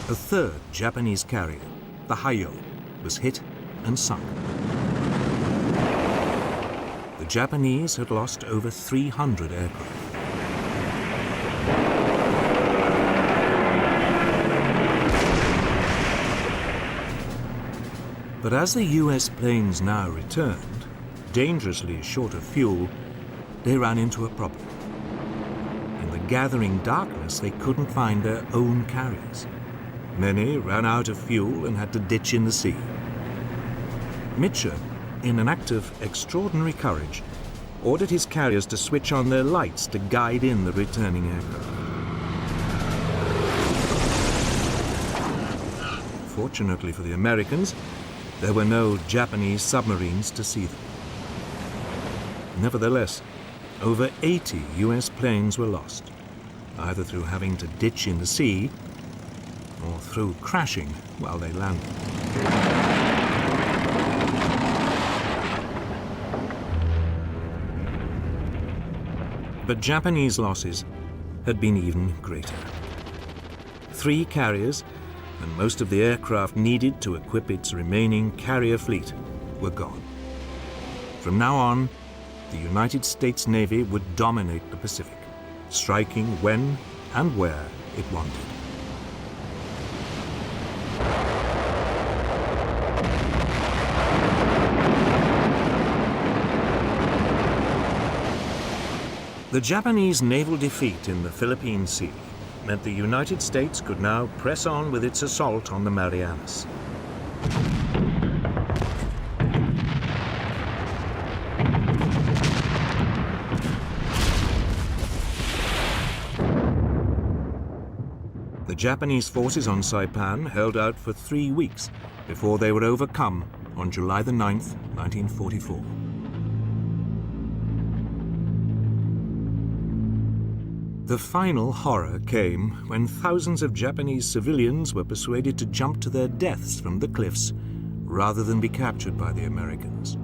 A third Japanese carrier, the Hayo, was hit and sunk. The Japanese had lost over 300 aircraft. But as the US planes now returned, dangerously short of fuel, they ran into a problem. In the gathering darkness, they couldn't find their own carriers. Many ran out of fuel and had to ditch in the sea. Mitcher, in an act of extraordinary courage, ordered his carriers to switch on their lights to guide in the returning aircraft. Fortunately for the Americans, there were no Japanese submarines to see them. Nevertheless, over 80 US planes were lost, either through having to ditch in the sea or through crashing while they landed. But Japanese losses had been even greater. 3 carriers and most of the aircraft needed to equip its remaining carrier fleet were gone. From now on, the United States Navy would dominate the Pacific, striking when and where it wanted. The Japanese naval defeat in the Philippine Sea meant the United States could now press on with its assault on the Marianas. The Japanese forces on Saipan held out for 3 weeks before they were overcome on July the 9th, 1944. The final horror came when thousands of Japanese civilians were persuaded to jump to their deaths from the cliffs rather than be captured by the Americans.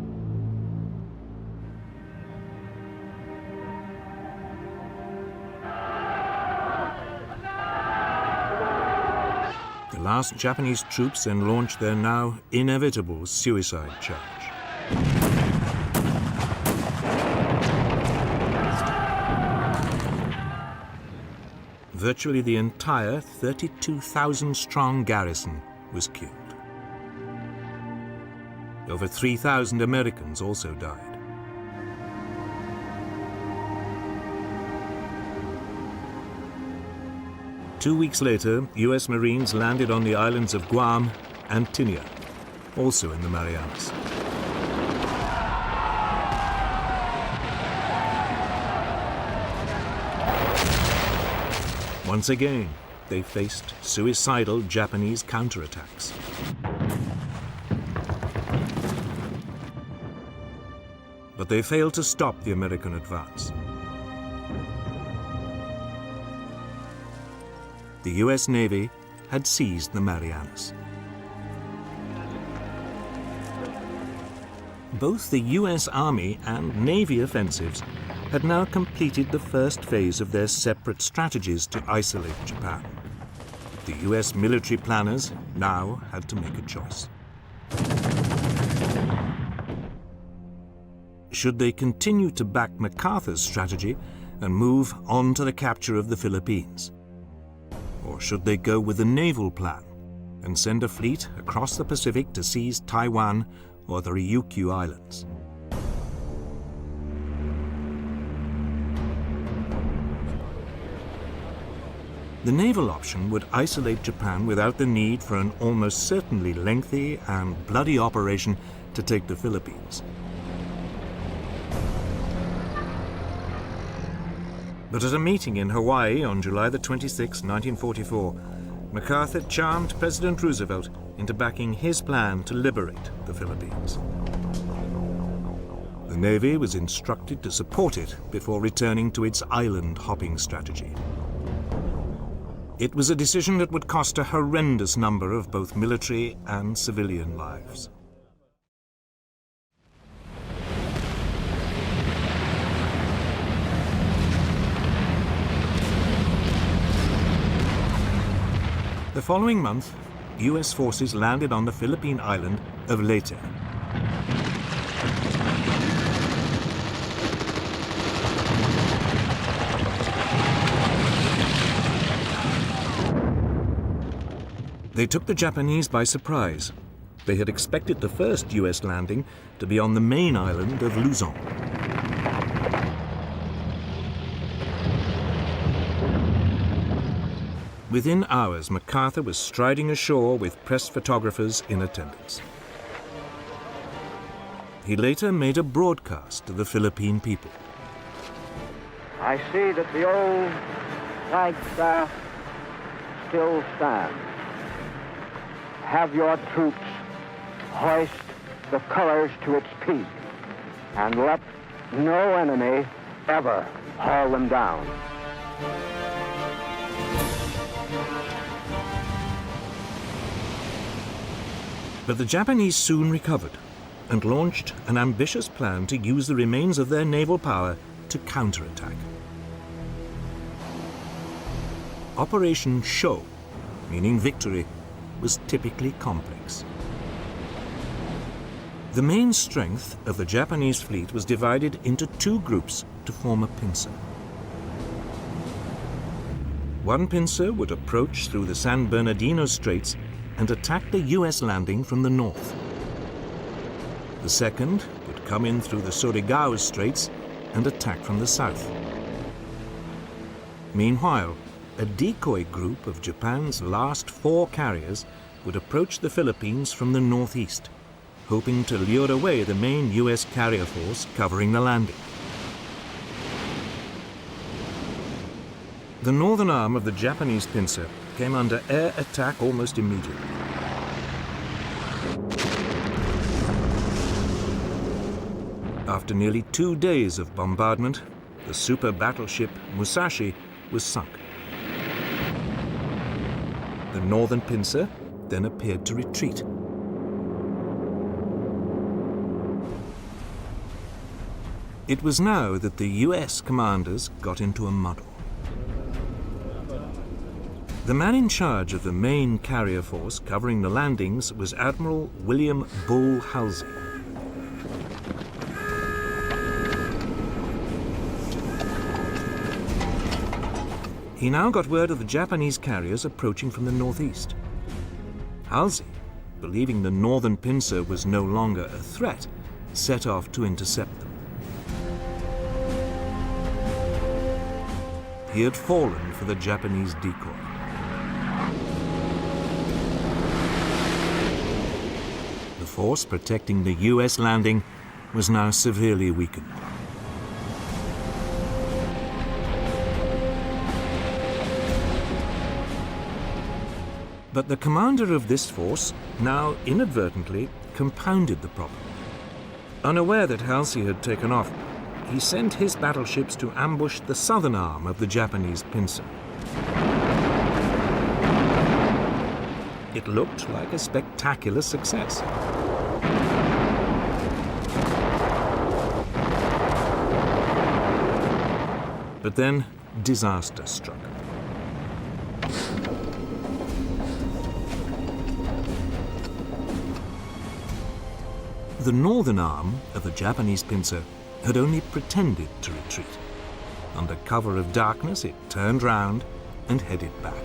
The last Japanese troops then launched their now inevitable suicide charge. Virtually the entire 32,000-strong garrison was killed. Over 3,000 Americans also died. Two weeks later, US Marines landed on the islands of Guam and Tinian, also in the Marianas. Once again, they faced suicidal Japanese counterattacks. But they failed to stop the American advance. the US Navy had seized the Marianas. Both the US Army and Navy offensives had now completed the first phase of their separate strategies to isolate Japan. The US military planners now had to make a choice. Should they continue to back MacArthur's strategy and move on to the capture of the Philippines? Or should they go with the naval plan and send a fleet across the Pacific to seize Taiwan or the Ryukyu Islands? The naval option would isolate Japan without the need for an almost certainly lengthy and bloody operation to take the Philippines. But at a meeting in Hawaii on July the 26th, 1944, MacArthur charmed President Roosevelt into backing his plan to liberate the Philippines. The Navy was instructed to support it before returning to its island-hopping strategy. It was a decision that would cost a horrendous number of both military and civilian lives. The following month, US forces landed on the Philippine island of Leyte. They took the Japanese by surprise. They had expected the first US landing to be on the main island of Luzon. Within hours, MacArthur was striding ashore with press photographers in attendance. He later made a broadcast to the Philippine people. I see that the old flagstaff still stands. Have your troops hoist the colors to its peak and let no enemy ever haul them down. But the Japanese soon recovered and launched an ambitious plan to use the remains of their naval power to counterattack. Operation Show, meaning victory, was typically complex. The main strength of the Japanese fleet was divided into two groups to form a pincer. One pincer would approach through the San Bernardino Straits and attack the US landing from the north. The second would come in through the Surigao Straits and attack from the south. Meanwhile, a decoy group of Japan's last 4 carriers would approach the Philippines from the northeast, hoping to lure away the main US carrier force covering the landing. The northern arm of the Japanese pincer came under air attack almost immediately. After nearly 2 days of bombardment, the super battleship Musashi was sunk. The northern pincer then appeared to retreat. It was now that the US commanders got into a muddle. The man in charge of the main carrier force covering the landings was Admiral William Bull Halsey. He now got word of the Japanese carriers approaching from the northeast. Halsey, believing the northern pincer was no longer a threat, set off to intercept them. He had fallen for the Japanese decoy. The force protecting the US landing was now severely weakened. But the commander of this force now inadvertently compounded the problem. Unaware that Halsey had taken off, he sent his battleships to ambush the southern arm of the Japanese pincer. It looked like a spectacular success. But then disaster struck. The northern arm of the Japanese pincer had only pretended to retreat. Under cover of darkness, it turned round and headed back.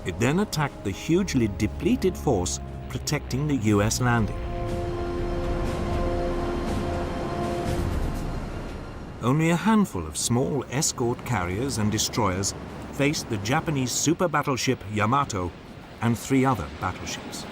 It then attacked the hugely depleted force protecting the US landing. Only a handful of small escort carriers and destroyers faced the Japanese super battleship Yamato and 3 other battleships.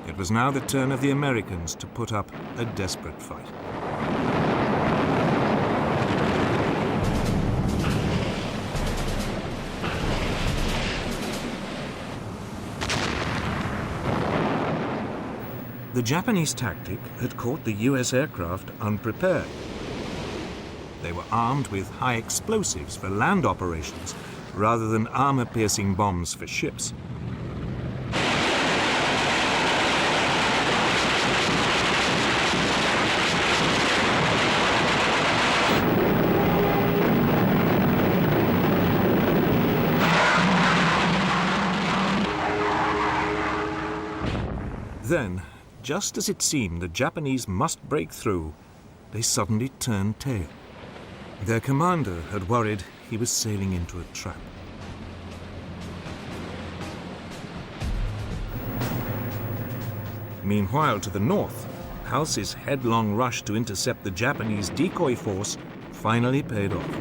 It was now the turn of the Americans to put up a desperate fight. The Japanese tactic had caught the US aircraft unprepared. They were armed with high explosives for land operations rather than armor-piercing bombs for ships. Then, just as it seemed the Japanese must break through, they suddenly turned tail. Their commander had worried he was sailing into a trap. Meanwhile, to the north, Halsey's headlong rush to intercept the Japanese decoy force finally paid off.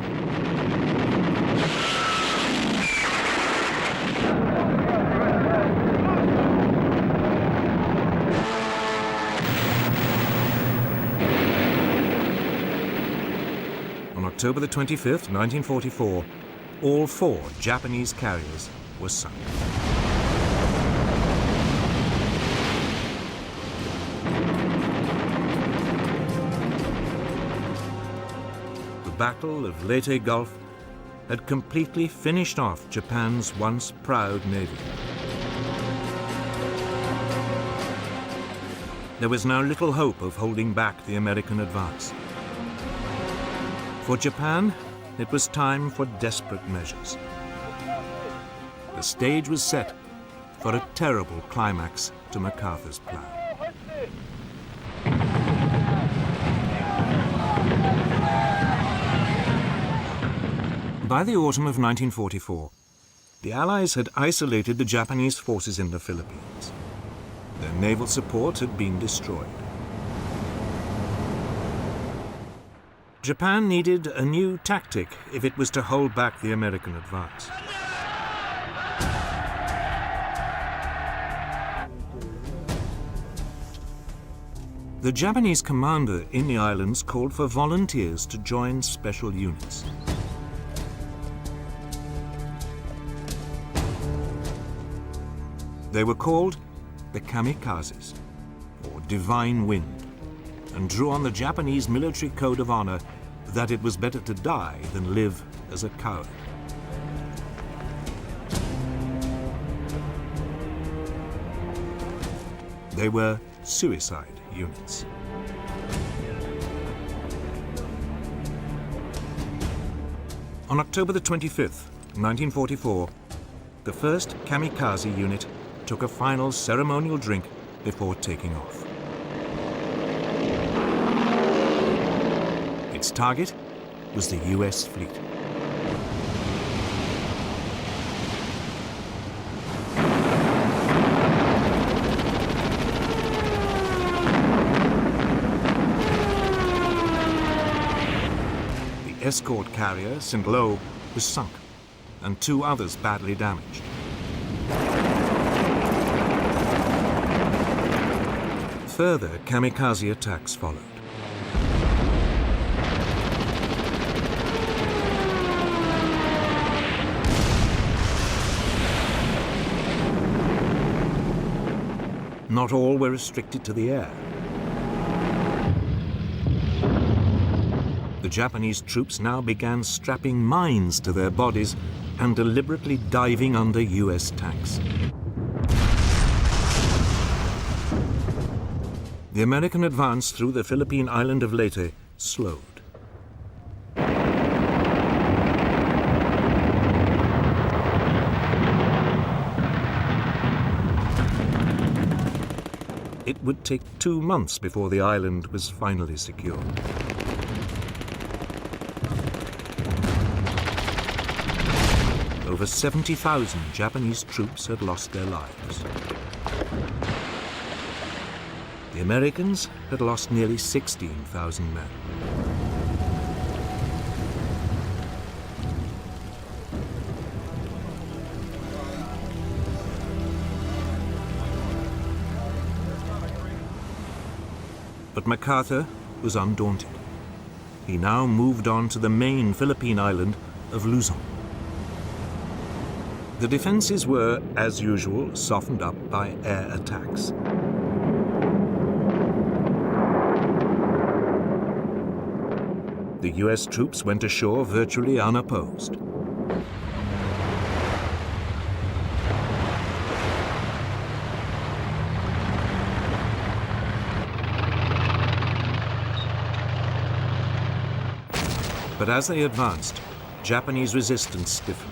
On October the 25th, 1944, all 4 Japanese carriers were sunk. The Battle of Leyte Gulf had completely finished off Japan's once proud navy. There was now little hope of holding back the American advance. For Japan, it was time for desperate measures. The stage was set for a terrible climax to MacArthur's plan. By the autumn of 1944, the Allies had isolated the Japanese forces in the Philippines. Their naval support had been destroyed. Japan needed a new tactic if it was to hold back the American advance. The Japanese commander in the islands called for volunteers to join special units. They were called the kamikazes, or divine wind, and drew on the Japanese military code of honor that it was better to die than live as a coward. They were suicide units. On October the 25th, 1944, the first kamikaze unit took a final ceremonial drink before taking off. Its target was the US fleet. The escort carrier, St. Lo, was sunk, and 2 others badly damaged. Further kamikaze attacks followed. not all were restricted to the air. The Japanese troops now began strapping mines to their bodies and deliberately diving under US tanks. The American advance through the Philippine island of Leyte slowed. It would take 2 months before the island was finally secured. Over 70,000 Japanese troops had lost their lives. The Americans had lost nearly 16,000 men. But MacArthur was undaunted. He now moved on to the main Philippine island of Luzon. The defenses were, as usual, softened up by air attacks. The US troops went ashore virtually unopposed. But as they advanced, Japanese resistance stiffened.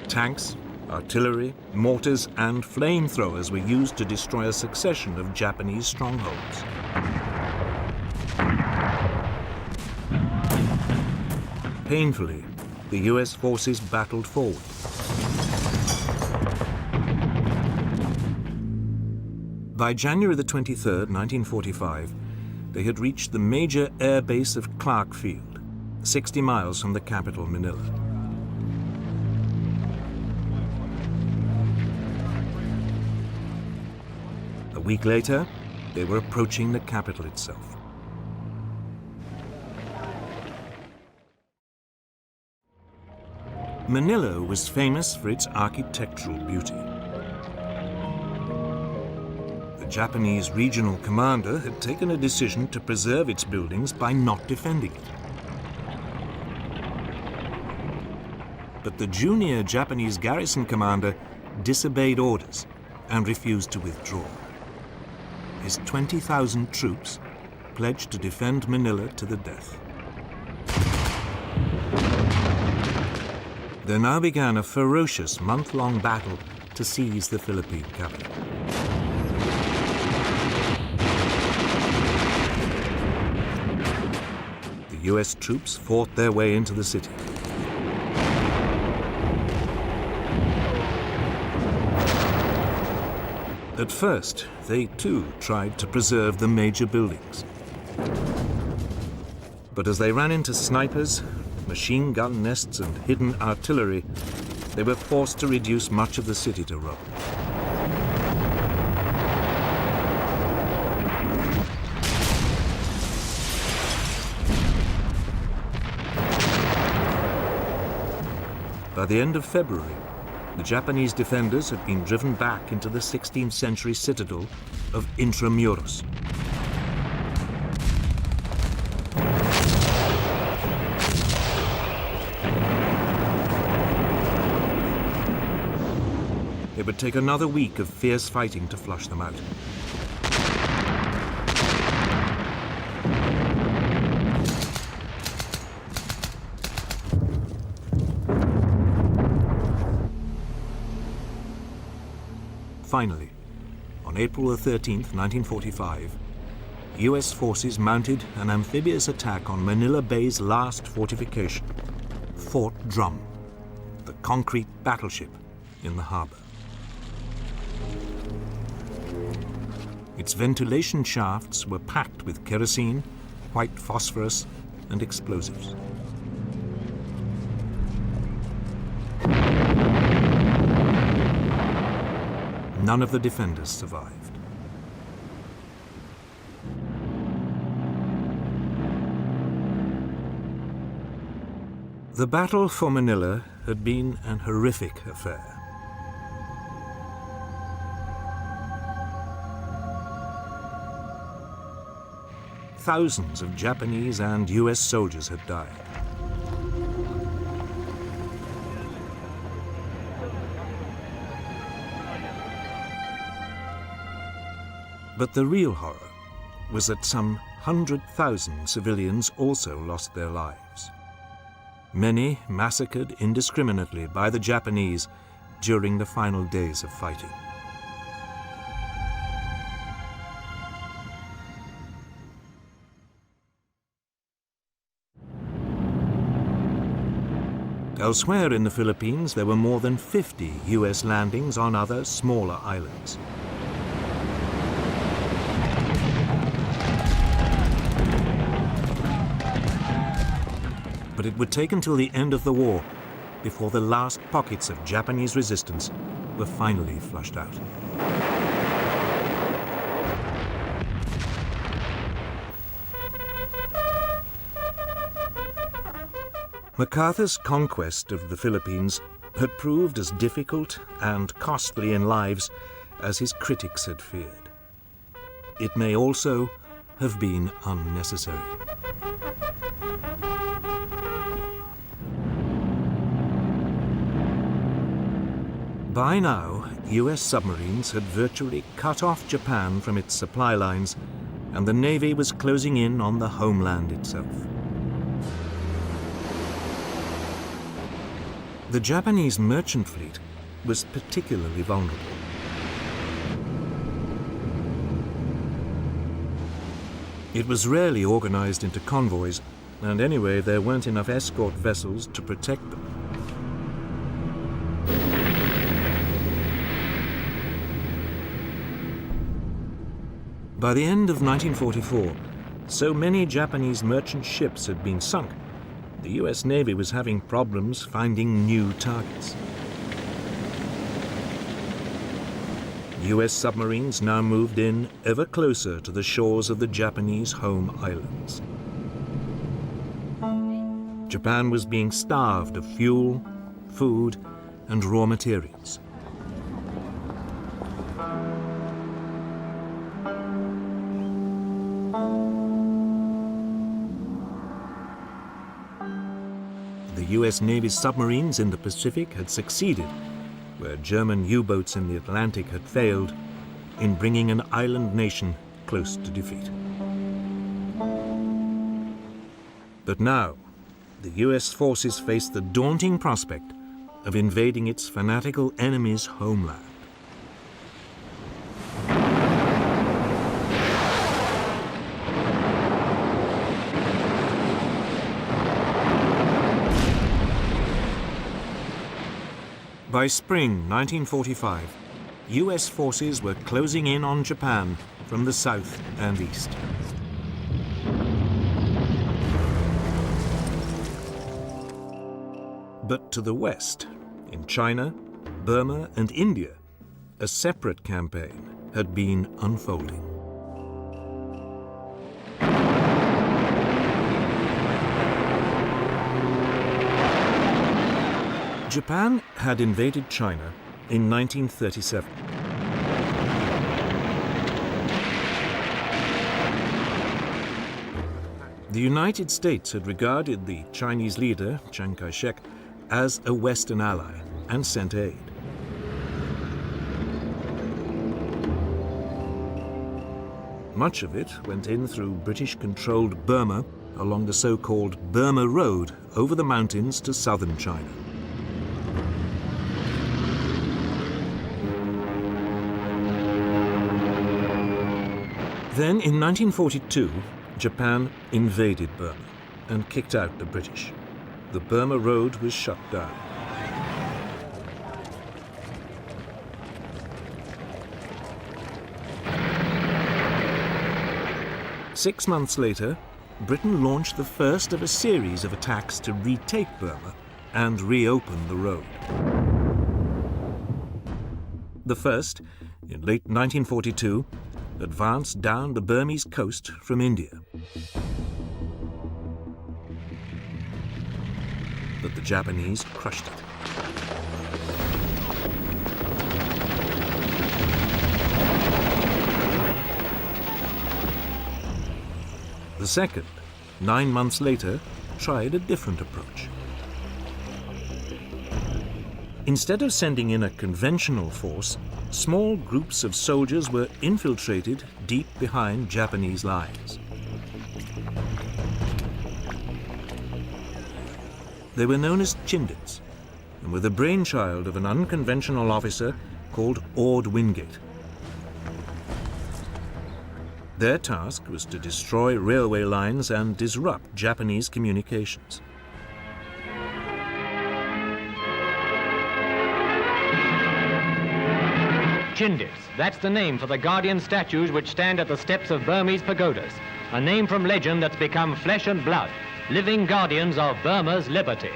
Tanks, artillery, mortars, and flamethrowers were used to destroy a succession of Japanese strongholds. Painfully, the US forces battled forward. By January the 23rd, 1945, they had reached the major air base of Clark Field, 60 miles from the capital, Manila. A week later, they were approaching the capital itself. Manila was famous for its architectural beauty. The Japanese regional commander had taken a decision to preserve its buildings by not defending it. But the junior Japanese garrison commander disobeyed orders and refused to withdraw. His 20,000 troops pledged to defend Manila to the death. There now began a ferocious month-long battle to seize the Philippine capital. The US troops fought their way into the city. At first, they too tried to preserve the major buildings. But as they ran into snipers, machine gun nests, and hidden artillery, they were forced to reduce much of the city to rubble. By the end of February, the Japanese defenders had been driven back into the 16th century citadel of Intramuros. It would take another week of fierce fighting to flush them out. Finally, on April 13th, 1945, US forces mounted an amphibious attack on Manila Bay's last fortification, Fort Drum, the concrete battleship in the harbor. Its ventilation shafts were packed with kerosene, white phosphorus, and explosives. None of the defenders survived. The battle for Manila had been an horrific affair. Thousands of Japanese and US soldiers had died. But the real horror was that some 100,000 civilians also lost their lives. Many massacred indiscriminately by the Japanese during the final days of fighting. Elsewhere in the Philippines, there were more than 50 US landings on other smaller islands. But it would take until the end of the war before the last pockets of Japanese resistance were finally flushed out. MacArthur's conquest of the Philippines had proved as difficult and costly in lives as his critics had feared. It may also have been unnecessary. By now, US submarines had virtually cut off Japan from its supply lines, and the Navy was closing in on the homeland itself. The Japanese merchant fleet was particularly vulnerable. It was rarely organized into convoys, and anyway, there weren't enough escort vessels to protect them. By the end of 1944, so many Japanese merchant ships had been sunk, the US Navy was having problems finding new targets. US submarines now moved in ever closer to the shores of the Japanese home islands. Japan was being starved of fuel, food, and raw materials. The US Navy's submarines in the Pacific had succeeded, where German U-boats in the Atlantic had failed, in bringing an island nation close to defeat. But now, the US forces faced the daunting prospect of invading its fanatical enemy's homeland. By spring 1945, US forces were closing in on Japan from the south and east. But to the west, in China, Burma, and India, a separate campaign had been unfolding. Japan had invaded China in 1937. The United States had regarded the Chinese leader, Chiang Kai-shek, as a Western ally and sent aid. Much of it went in through British-controlled Burma along the so-called Burma Road over the mountains to southern China. Then, in 1942, Japan invaded Burma and kicked out the British. The Burma Road was shut down. Six months later, Britain launched the first of a series of attacks to retake Burma and reopen the road. The first, in late 1942, advanced down the Burmese coast from India. but the Japanese crushed it. The second, 9 months later, tried a different approach. Instead of sending in a conventional force, small groups of soldiers were infiltrated deep behind Japanese lines. They were known as Chindits and were the brainchild of an unconventional officer called Ord Wingate. Their task was to destroy railway lines and disrupt Japanese communications. Chindits, that's the name for the guardian statues which stand at the steps of Burmese pagodas. A name from legend that's become flesh and blood, living guardians of Burma's liberty.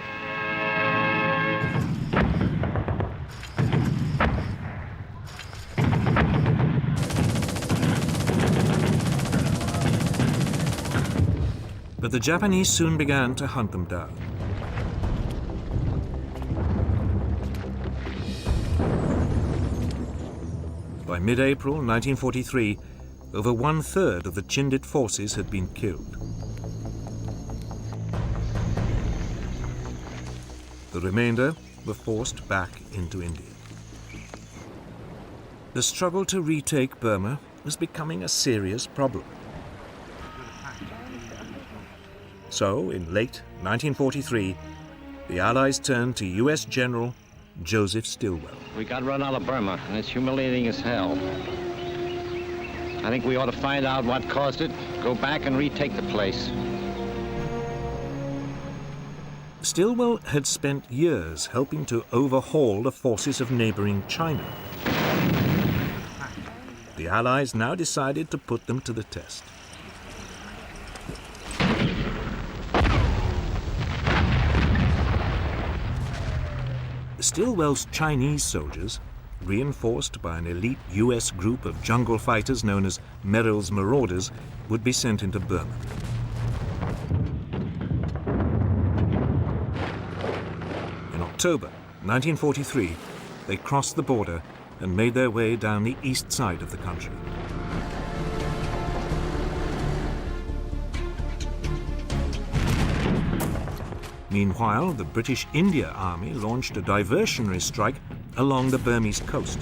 But the Japanese soon began to hunt them down. By mid-April 1943, over 1/3 of the Chindit forces had been killed. The remainder were forced back into India. The struggle to retake Burma was becoming a serious problem. So, in late 1943, the Allies turned to U.S. General Joseph Stilwell. We got run out of Burma, and it's humiliating as hell. I think we ought to find out what caused it, go back and retake the place. Stilwell had spent years helping to overhaul the forces of neighboring China. The Allies now decided to put them to the test. Stilwell's Chinese soldiers, reinforced by an elite US group of jungle fighters known as Merrill's Marauders, would be sent into Burma. In October 1943, they crossed the border and made their way down the east side of the country. Meanwhile, the British India Army launched a diversionary strike along the Burmese coast.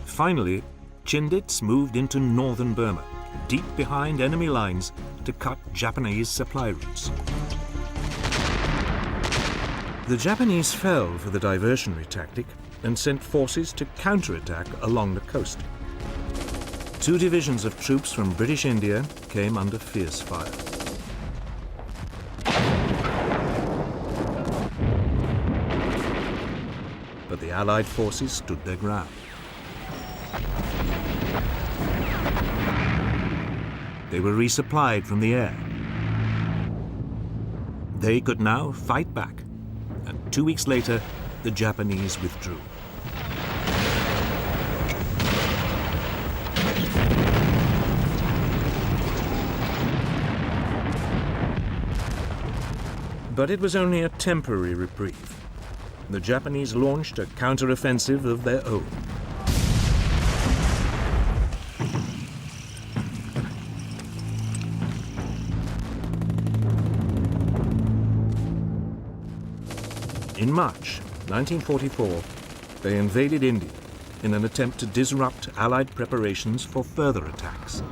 Finally, Chindits moved into northern Burma, deep behind enemy lines, to cut Japanese supply routes. The Japanese fell for the diversionary tactic and sent forces to counterattack along the coast. 2 divisions of troops from British India came under fierce fire. But the Allied forces stood their ground. They were resupplied from the air. They could now fight back, and 2 weeks later, the Japanese withdrew. But it was only a temporary reprieve. The Japanese launched a counteroffensive of their own. In March 1944, they invaded India in an attempt to disrupt Allied preparations for further attacks.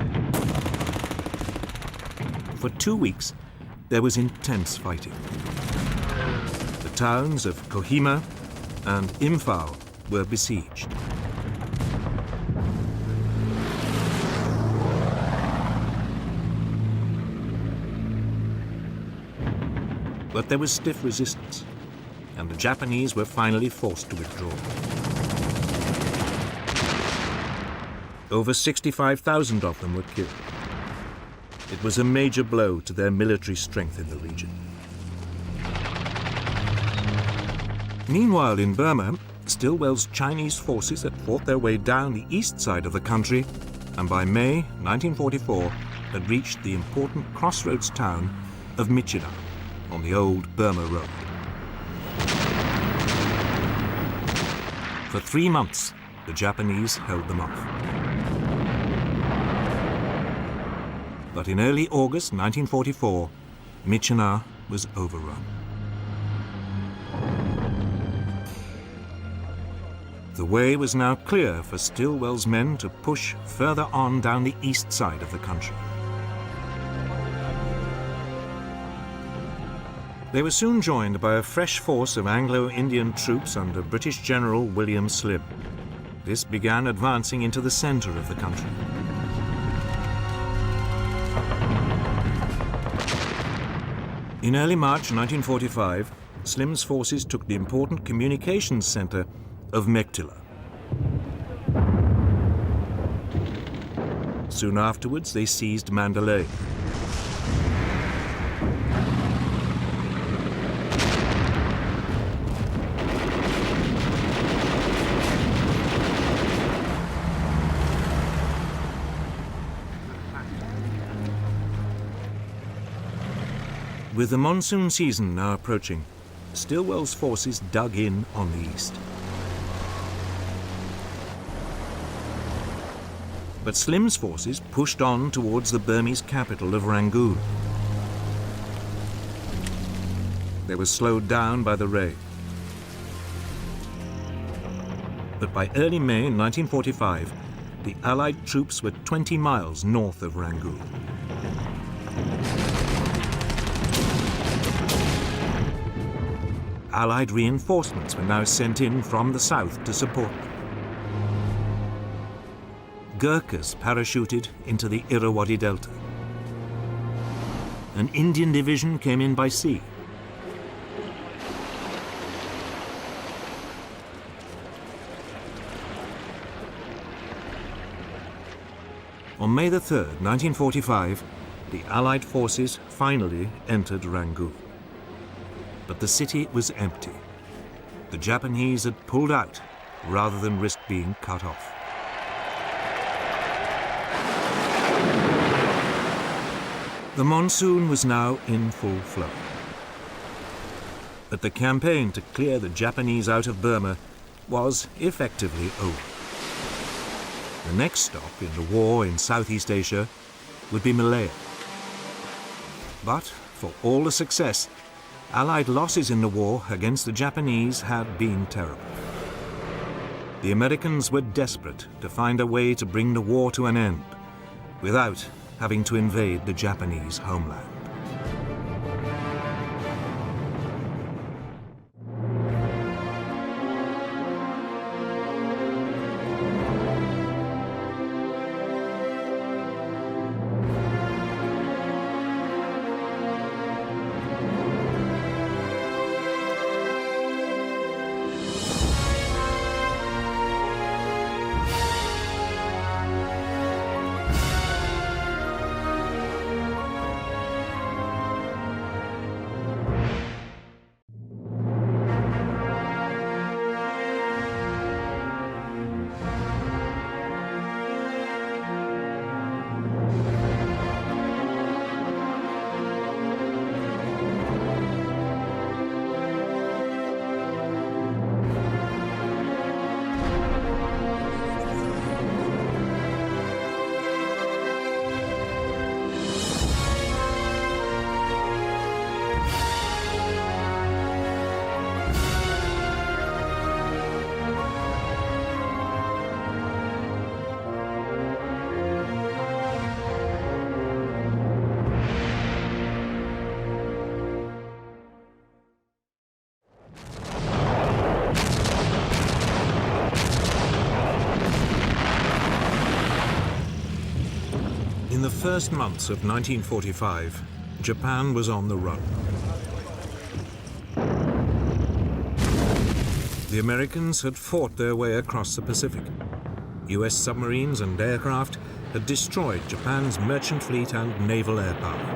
For 2 weeks, there was intense fighting. The towns of Kohima and Imphal were besieged. But there was stiff resistance, and the Japanese were finally forced to withdraw. Over 65,000 of them were killed. It was a major blow to their military strength in the region. Meanwhile, in Burma, Stilwell's Chinese forces had fought their way down the east side of the country and by May 1944 had reached the important crossroads town of Myitkyina on the old Burma Road. For 3 months, the Japanese held them off. But in early August 1944, Myitkyina was overrun. The way was now clear for Stilwell's men to push further on down the east side of the country. They were soon joined by a fresh force of Anglo-Indian troops under British General William Slim. This began advancing into the center of the country. In early March 1945, Slim's forces took the important communications center of Mektila. Soon afterwards, they seized Mandalay. With the monsoon season now approaching, Stilwell's forces dug in on the east. But Slim's forces pushed on towards the Burmese capital of Rangoon. They were slowed down by the rain. But by early May 1945, the Allied troops were 20 miles north of Rangoon. Allied reinforcements were now sent in from the south to support them. Gurkhas parachuted into the Irrawaddy Delta. An Indian division came in by sea. On May the 3rd, 1945, the Allied forces finally entered Rangoon. But the city was empty. The Japanese had pulled out rather than risk being cut off. The monsoon was now in full flow. But the campaign to clear the Japanese out of Burma was effectively over. The next stop in the war in Southeast Asia would be Malaya. But for all the success, Allied losses in the war against the Japanese had been terrible. The Americans were desperate to find a way to bring the war to an end without having to invade the Japanese homeland. In the first months of 1945, Japan was on the run. The Americans had fought their way across the Pacific. US submarines and aircraft had destroyed Japan's merchant fleet and naval air power.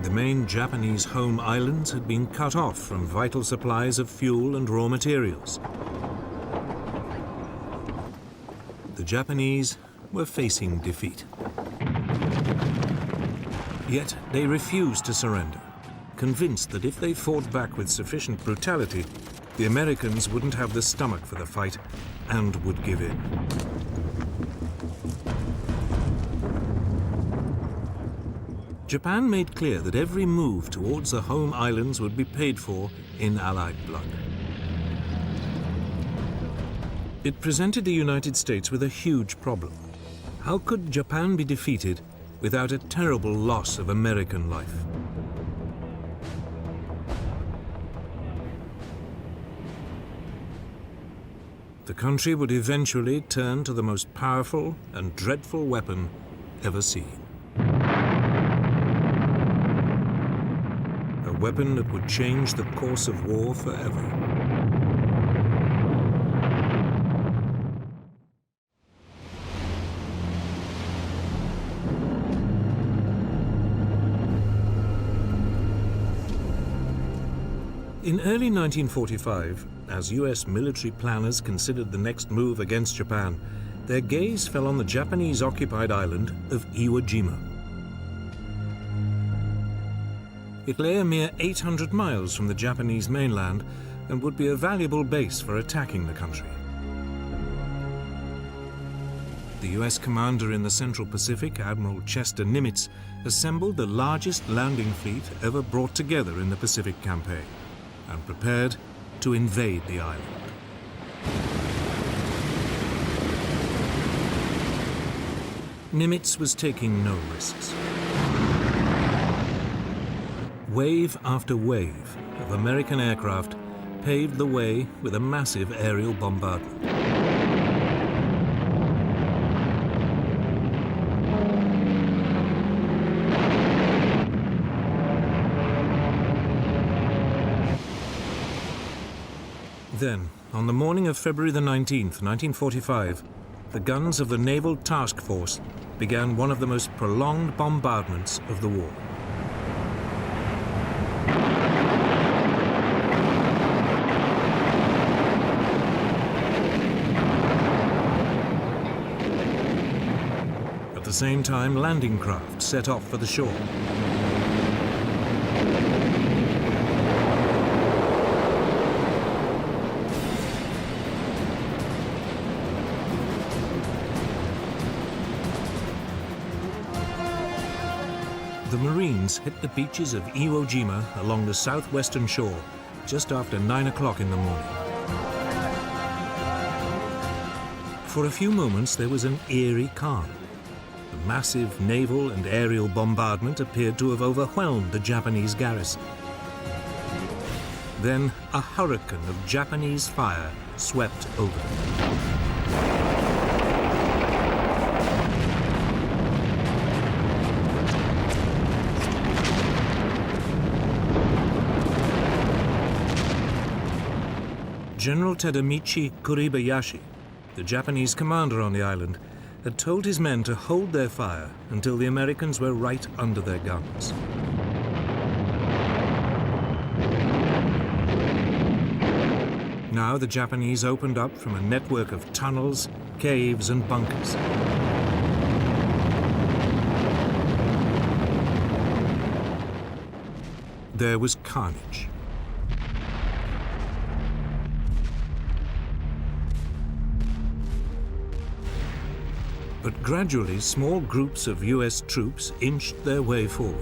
The main Japanese home islands had been cut off from vital supplies of fuel and raw materials. The Japanese were facing defeat. Yet they refused to surrender, convinced that if they fought back with sufficient brutality, the Americans wouldn't have the stomach for the fight and would give in. Japan made clear that every move towards the home islands would be paid for in Allied blood. It presented the United States with a huge problem. How could Japan be defeated without a terrible loss of American life? The country would eventually turn to the most powerful and dreadful weapon ever seen. A weapon that would change the course of war forever. In early 1945, as US military planners considered the next move against Japan, their gaze fell on the Japanese-occupied island of Iwo Jima. It lay a mere 800 miles from the Japanese mainland and would be a valuable base for attacking the country. The US commander in the Central Pacific, Admiral Chester Nimitz, assembled the largest landing fleet ever brought together in the Pacific campaign and prepared to invade the island. Nimitz was taking no risks. Wave after wave of American aircraft paved the way with a massive aerial bombardment. Then, on the morning of February the 19th, 1945, the guns of the Naval Task Force began one of the most prolonged bombardments of the war. At the same time, landing craft set off for the shore. The Marines hit the beaches of Iwo Jima along the southwestern shore just after 9 o'clock in the morning. For a few moments there was an eerie calm. The massive naval and aerial bombardment appeared to have overwhelmed the Japanese garrison. Then a hurricane of Japanese fire swept over them. General Tadamichi Kuribayashi, the Japanese commander on the island, had told his men to hold their fire until the Americans were right under their guns. Now the Japanese opened up from a network of tunnels, caves, and bunkers. There was carnage. But gradually, small groups of US troops inched their way forward.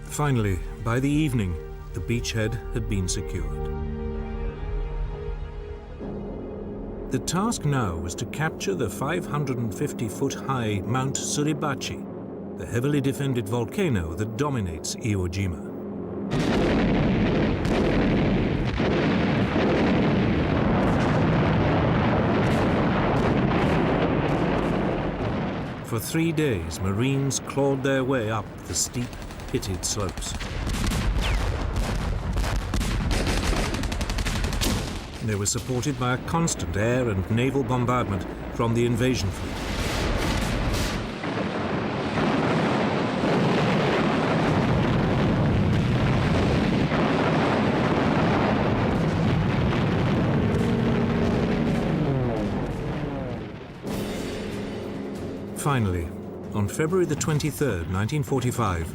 Finally, by the evening, the beachhead had been secured. The task now was to capture the 550-foot-high Mount Suribachi, the heavily defended volcano that dominates Iwo Jima. For 3 days, Marines clawed their way up the steep, pitted slopes. They were supported by a constant air and naval bombardment from the invasion fleet. Finally, on February the 23rd, 1945,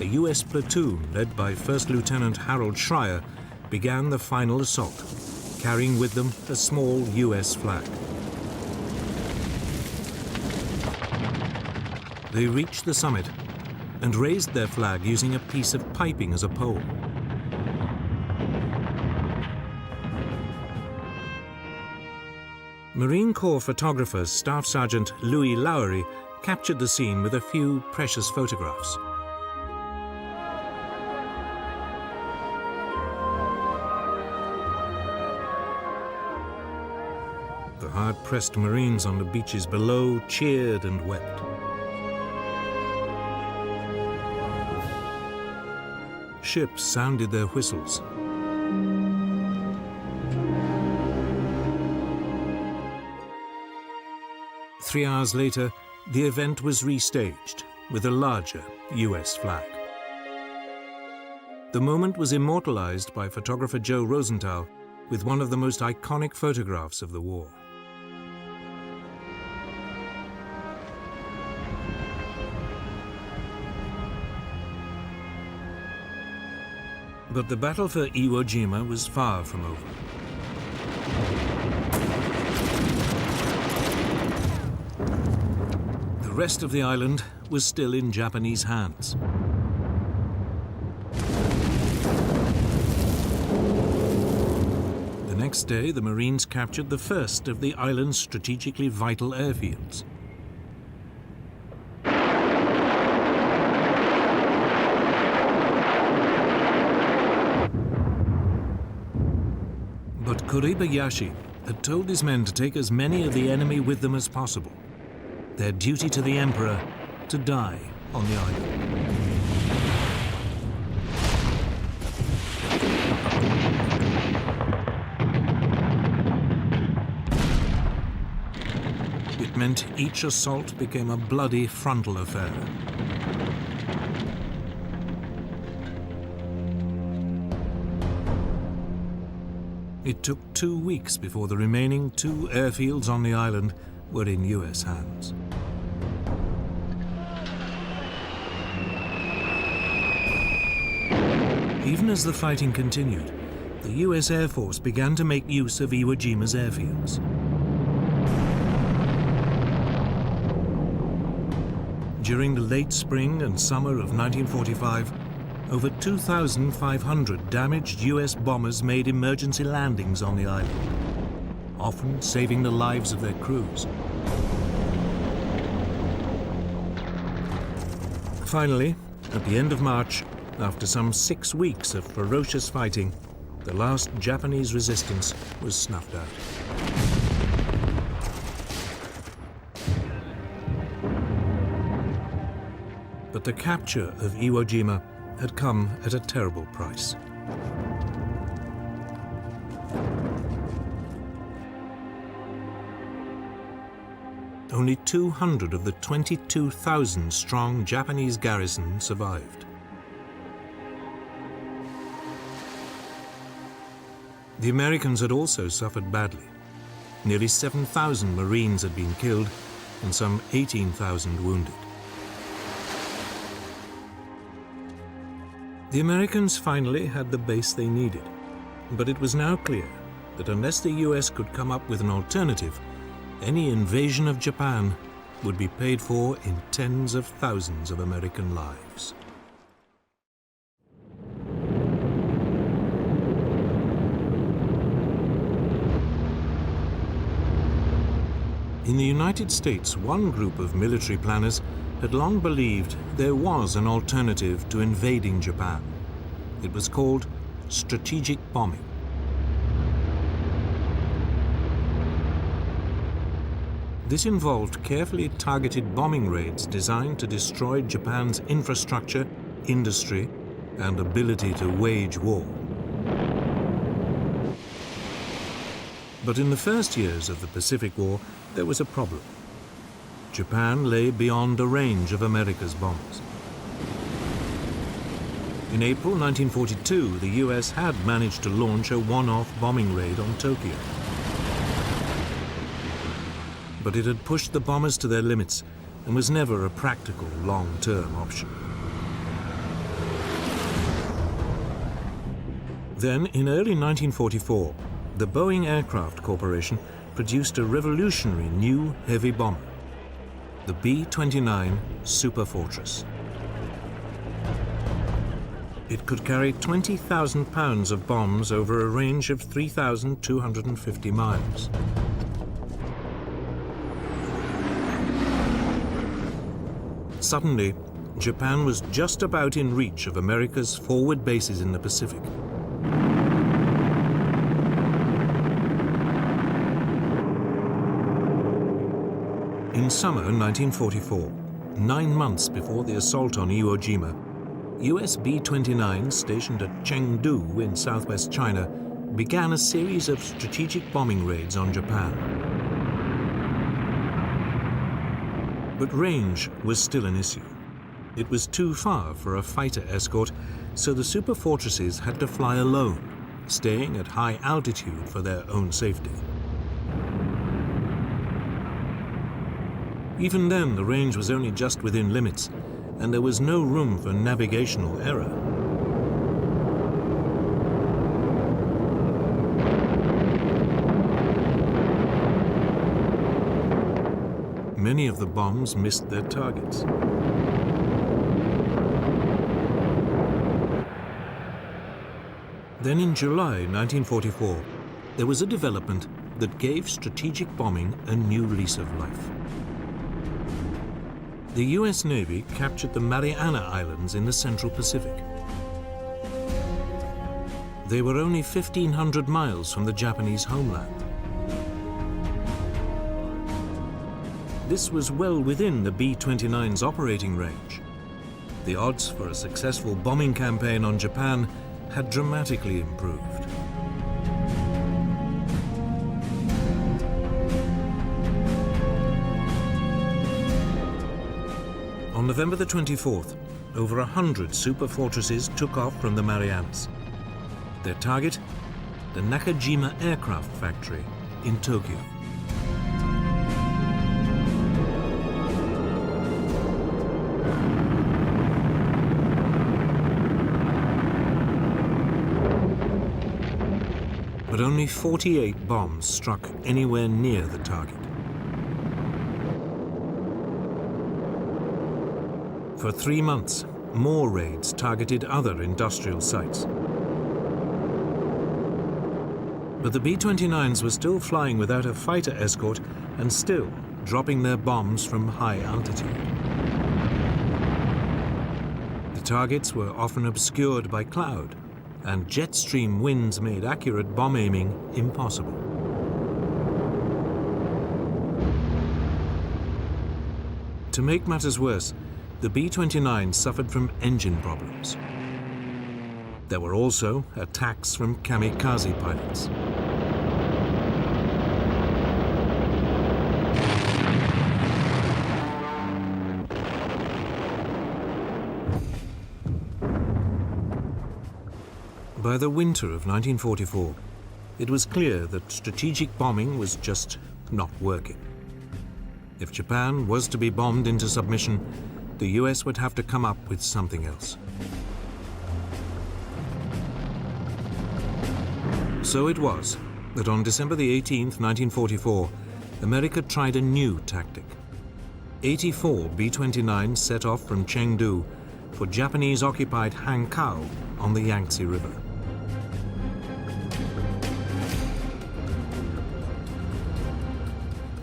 a US platoon led by First Lieutenant Harold Schreier began the final assault, carrying with them a small US flag. They reached the summit and raised their flag using a piece of piping as a pole. Marine Corps photographer Staff Sergeant Louis Lowery captured the scene with a few precious photographs. The hard-pressed Marines on the beaches below cheered and wept. Ships sounded their whistles. Three hours later, the event was restaged with a larger US flag. The moment was immortalized by photographer Joe Rosenthal with one of the most iconic photographs of the war. But the battle for Iwo Jima was far from over. The rest of the island was still in Japanese hands. The next day, the Marines captured the first of the island's strategically vital airfields. But Kuribayashi had told his men to take as many of the enemy with them as possible. Their duty to the Emperor to die on the island. It meant each assault became a bloody frontal affair. It took 2 weeks before the remaining 2 airfields on the island were in US hands. Even as the fighting continued, the US Air Force began to make use of Iwo Jima's airfields. During the late spring and summer of 1945, over 2,500 damaged US bombers made emergency landings on the island, often saving the lives of their crews. Finally, at the end of March, after some 6 weeks of ferocious fighting, the last Japanese resistance was snuffed out. But the capture of Iwo Jima had come at a terrible price. Only 200 of the 22,000-strong Japanese garrison survived. The Americans had also suffered badly. Nearly 7,000 Marines had been killed and some 18,000 wounded. The Americans finally had the base they needed, but it was now clear that unless the US could come up with an alternative, any invasion of Japan would be paid for in tens of thousands of American lives. In the United States, one group of military planners had long believed there was an alternative to invading Japan. It was called strategic bombing. This involved carefully targeted bombing raids designed to destroy Japan's infrastructure, industry, and ability to wage war. But in the first years of the Pacific War, there was a problem. Japan lay beyond a range of America's bombers. In April 1942, the US had managed to launch a one-off bombing raid on Tokyo. But it had pushed the bombers to their limits and was never a practical long-term option. Then, in early 1944, the Boeing Aircraft Corporation produced a revolutionary new heavy bomber, the B-29 Superfortress. It could carry 20,000 pounds of bombs over a range of 3,250 miles. Suddenly, Japan was just about in reach of America's forward bases in the Pacific. In summer 1944, 9 months before the assault on Iwo Jima, US B-29s stationed at Chengdu in southwest China began a series of strategic bombing raids on Japan. But range was still an issue. It was too far for a fighter escort, so the superfortresses had to fly alone, staying at high altitude for their own safety. Even then, the range was only just within limits, and there was no room for navigational error. Many of the bombs missed their targets. Then in July 1944, there was a development that gave strategic bombing a new lease of life. The US Navy captured the Mariana Islands in the Central Pacific. They were only 1,500 miles from the Japanese homeland. This was well within the B-29's operating range. The odds for a successful bombing campaign on Japan had dramatically improved. On November the 24th, over 100 superfortresses took off from the Marianas. Their target? The Nakajima Aircraft Factory in Tokyo. But only 48 bombs struck anywhere near the target. For 3 months, more raids targeted other industrial sites. But the B-29s were still flying without a fighter escort and still dropping their bombs from high altitude. The targets were often obscured by cloud, and jet stream winds made accurate bomb aiming impossible. To make matters worse, the B-29 suffered from engine problems. There were also attacks from kamikaze pilots. By the winter of 1944, it was clear that strategic bombing was just not working. If Japan was to be bombed into submission, the US would have to come up with something else. So it was that on December the 18th, 1944, America tried a new tactic. 84 B-29s set off from Chengdu for Japanese-occupied Hankow on the Yangtze River.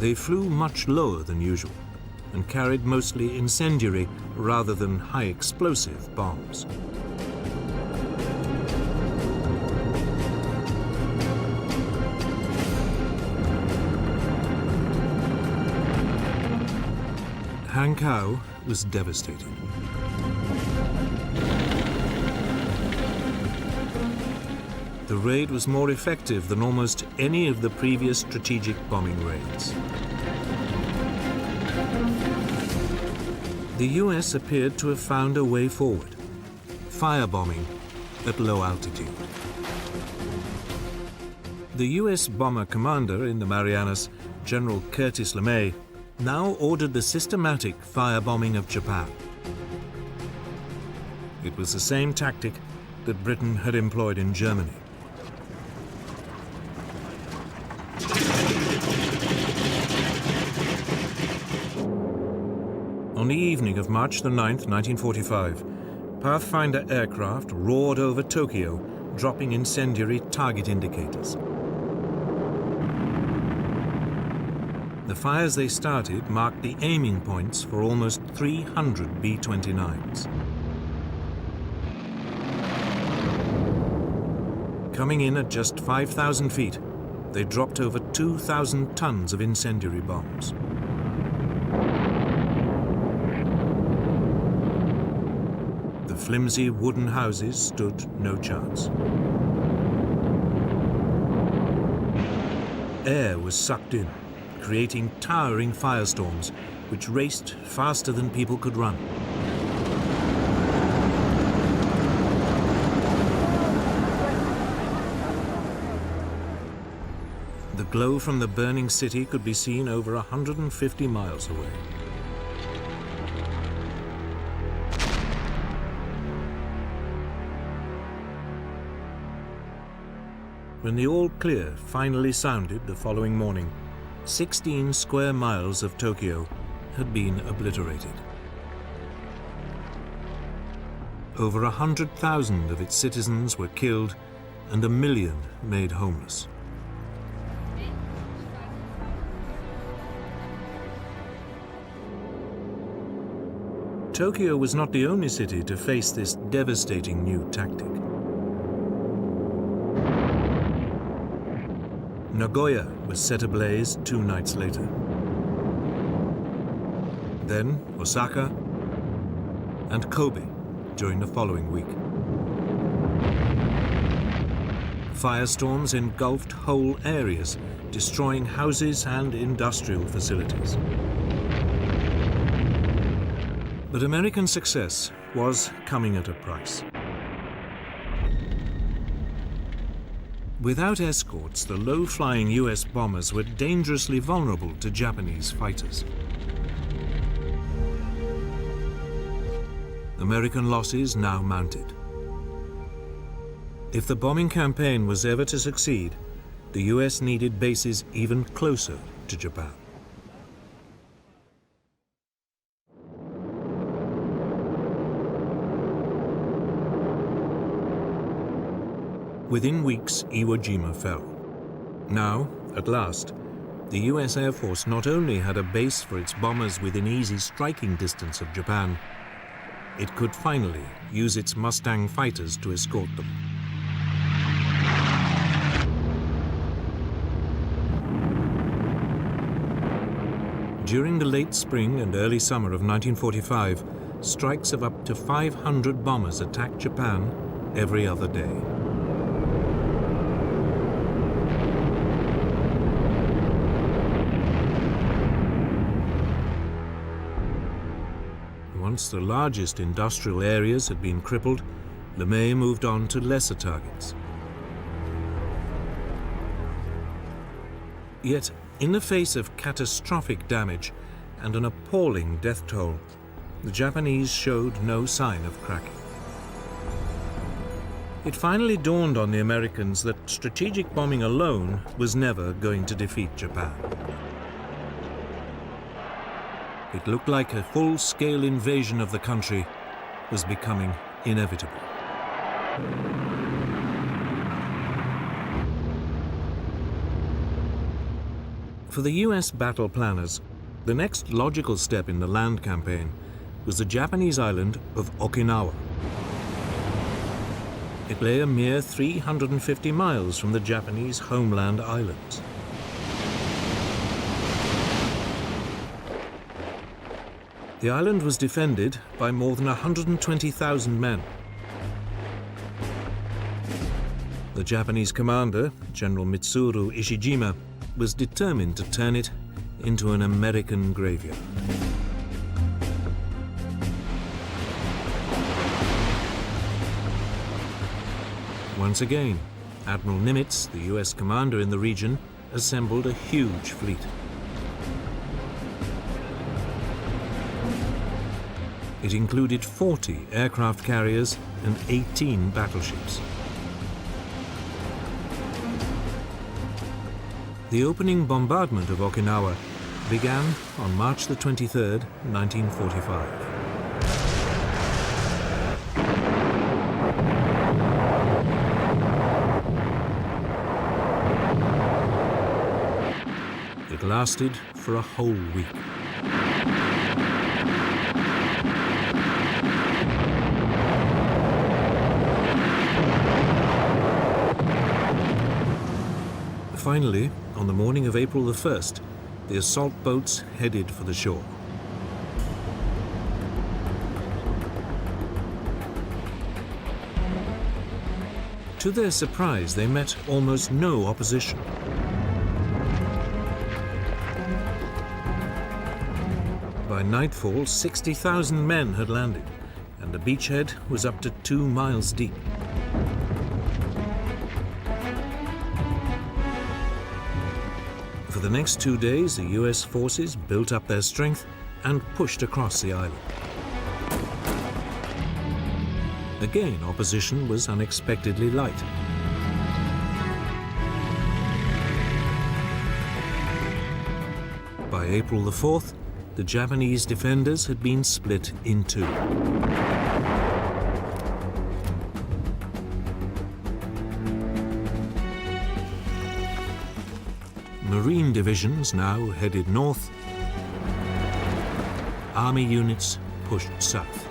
They flew much lower than usual and carried mostly incendiary rather than high-explosive bombs. Hankow was devastated. the raid was more effective than almost any of the previous strategic bombing raids. The US appeared to have found a way forward: firebombing at low altitude. The US bomber commander in the Marianas, General Curtis LeMay, now ordered the systematic firebombing of Japan. It was the same tactic that Britain had employed in Germany. On the evening of March the 9th, 1945, Pathfinder aircraft roared over Tokyo, dropping incendiary target indicators. The fires they started marked the aiming points for almost 300 B-29s. Coming in at just 5,000 feet, they dropped over 2,000 tons of incendiary bombs. The flimsy wooden houses stood no chance. Air was sucked in, creating towering firestorms which raced faster than people could run. The glow from the burning city could be seen over 150 miles away. When the all clear finally sounded the following morning, 16 square miles of Tokyo had been obliterated. Over 100,000 of its citizens were killed and 1 million made homeless. Tokyo was not the only city to face this devastating new tactic. Nagoya was set ablaze 2 nights later. Then Osaka and Kobe during the following week. Firestorms engulfed whole areas, destroying houses and industrial facilities. But American success was coming at a price. Without escorts, the low-flying US bombers were dangerously vulnerable to Japanese fighters. American losses now mounted. If the bombing campaign was ever to succeed, the US needed bases even closer to Japan. Within weeks, Iwo Jima fell. Now, at last, the US Air Force not only had a base for its bombers within easy striking distance of Japan, it could finally use its Mustang fighters to escort them. During the late spring and early summer of 1945, strikes of up to 500 bombers attacked Japan every other day. Once the largest industrial areas had been crippled, LeMay moved on to lesser targets. Yet, in the face of catastrophic damage and an appalling death toll, the Japanese showed no sign of cracking. It finally dawned on the Americans that strategic bombing alone was never going to defeat Japan. It looked like a full-scale invasion of the country was becoming inevitable. For the US battle planners, the next logical step in the land campaign was the Japanese island of Okinawa. It lay a mere 350 miles from the Japanese homeland islands. The island was defended by more than 120,000 men. The Japanese commander, General Mitsuru Ishijima, was determined to turn it into an American graveyard. Once again, Admiral Nimitz, the US commander in the region, assembled a huge fleet. It included 40 aircraft carriers and 18 battleships. The opening bombardment of Okinawa began on March the 23rd, 1945. It lasted for a whole week. Finally, on the morning of April the 1st, the assault boats headed for the shore. To their surprise, they met almost no opposition. By nightfall, 60,000 men had landed, and the beachhead was up to 2 miles deep. For the next 2 days, the US forces built up their strength and pushed across the island. Again, opposition was unexpectedly light. By April the 4th, the Japanese defenders had been split in two. Marine divisions now headed north. Army units pushed south.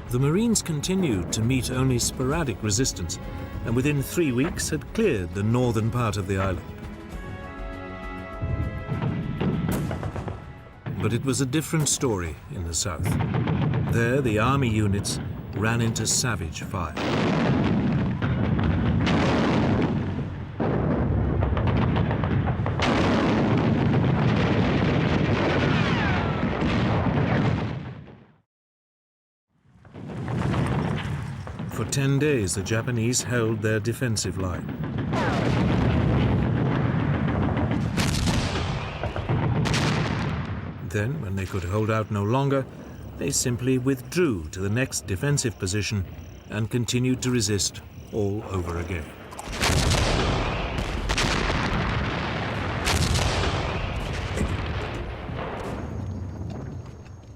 The Marines continued to meet only sporadic resistance, and within 3 weeks had cleared the northern part of the island. But it was a different story in the south. There, the army units ran into savage fire. For 10 days, the Japanese held their defensive line. Then, when they could hold out no longer, they simply withdrew to the next defensive position and continued to resist all over again.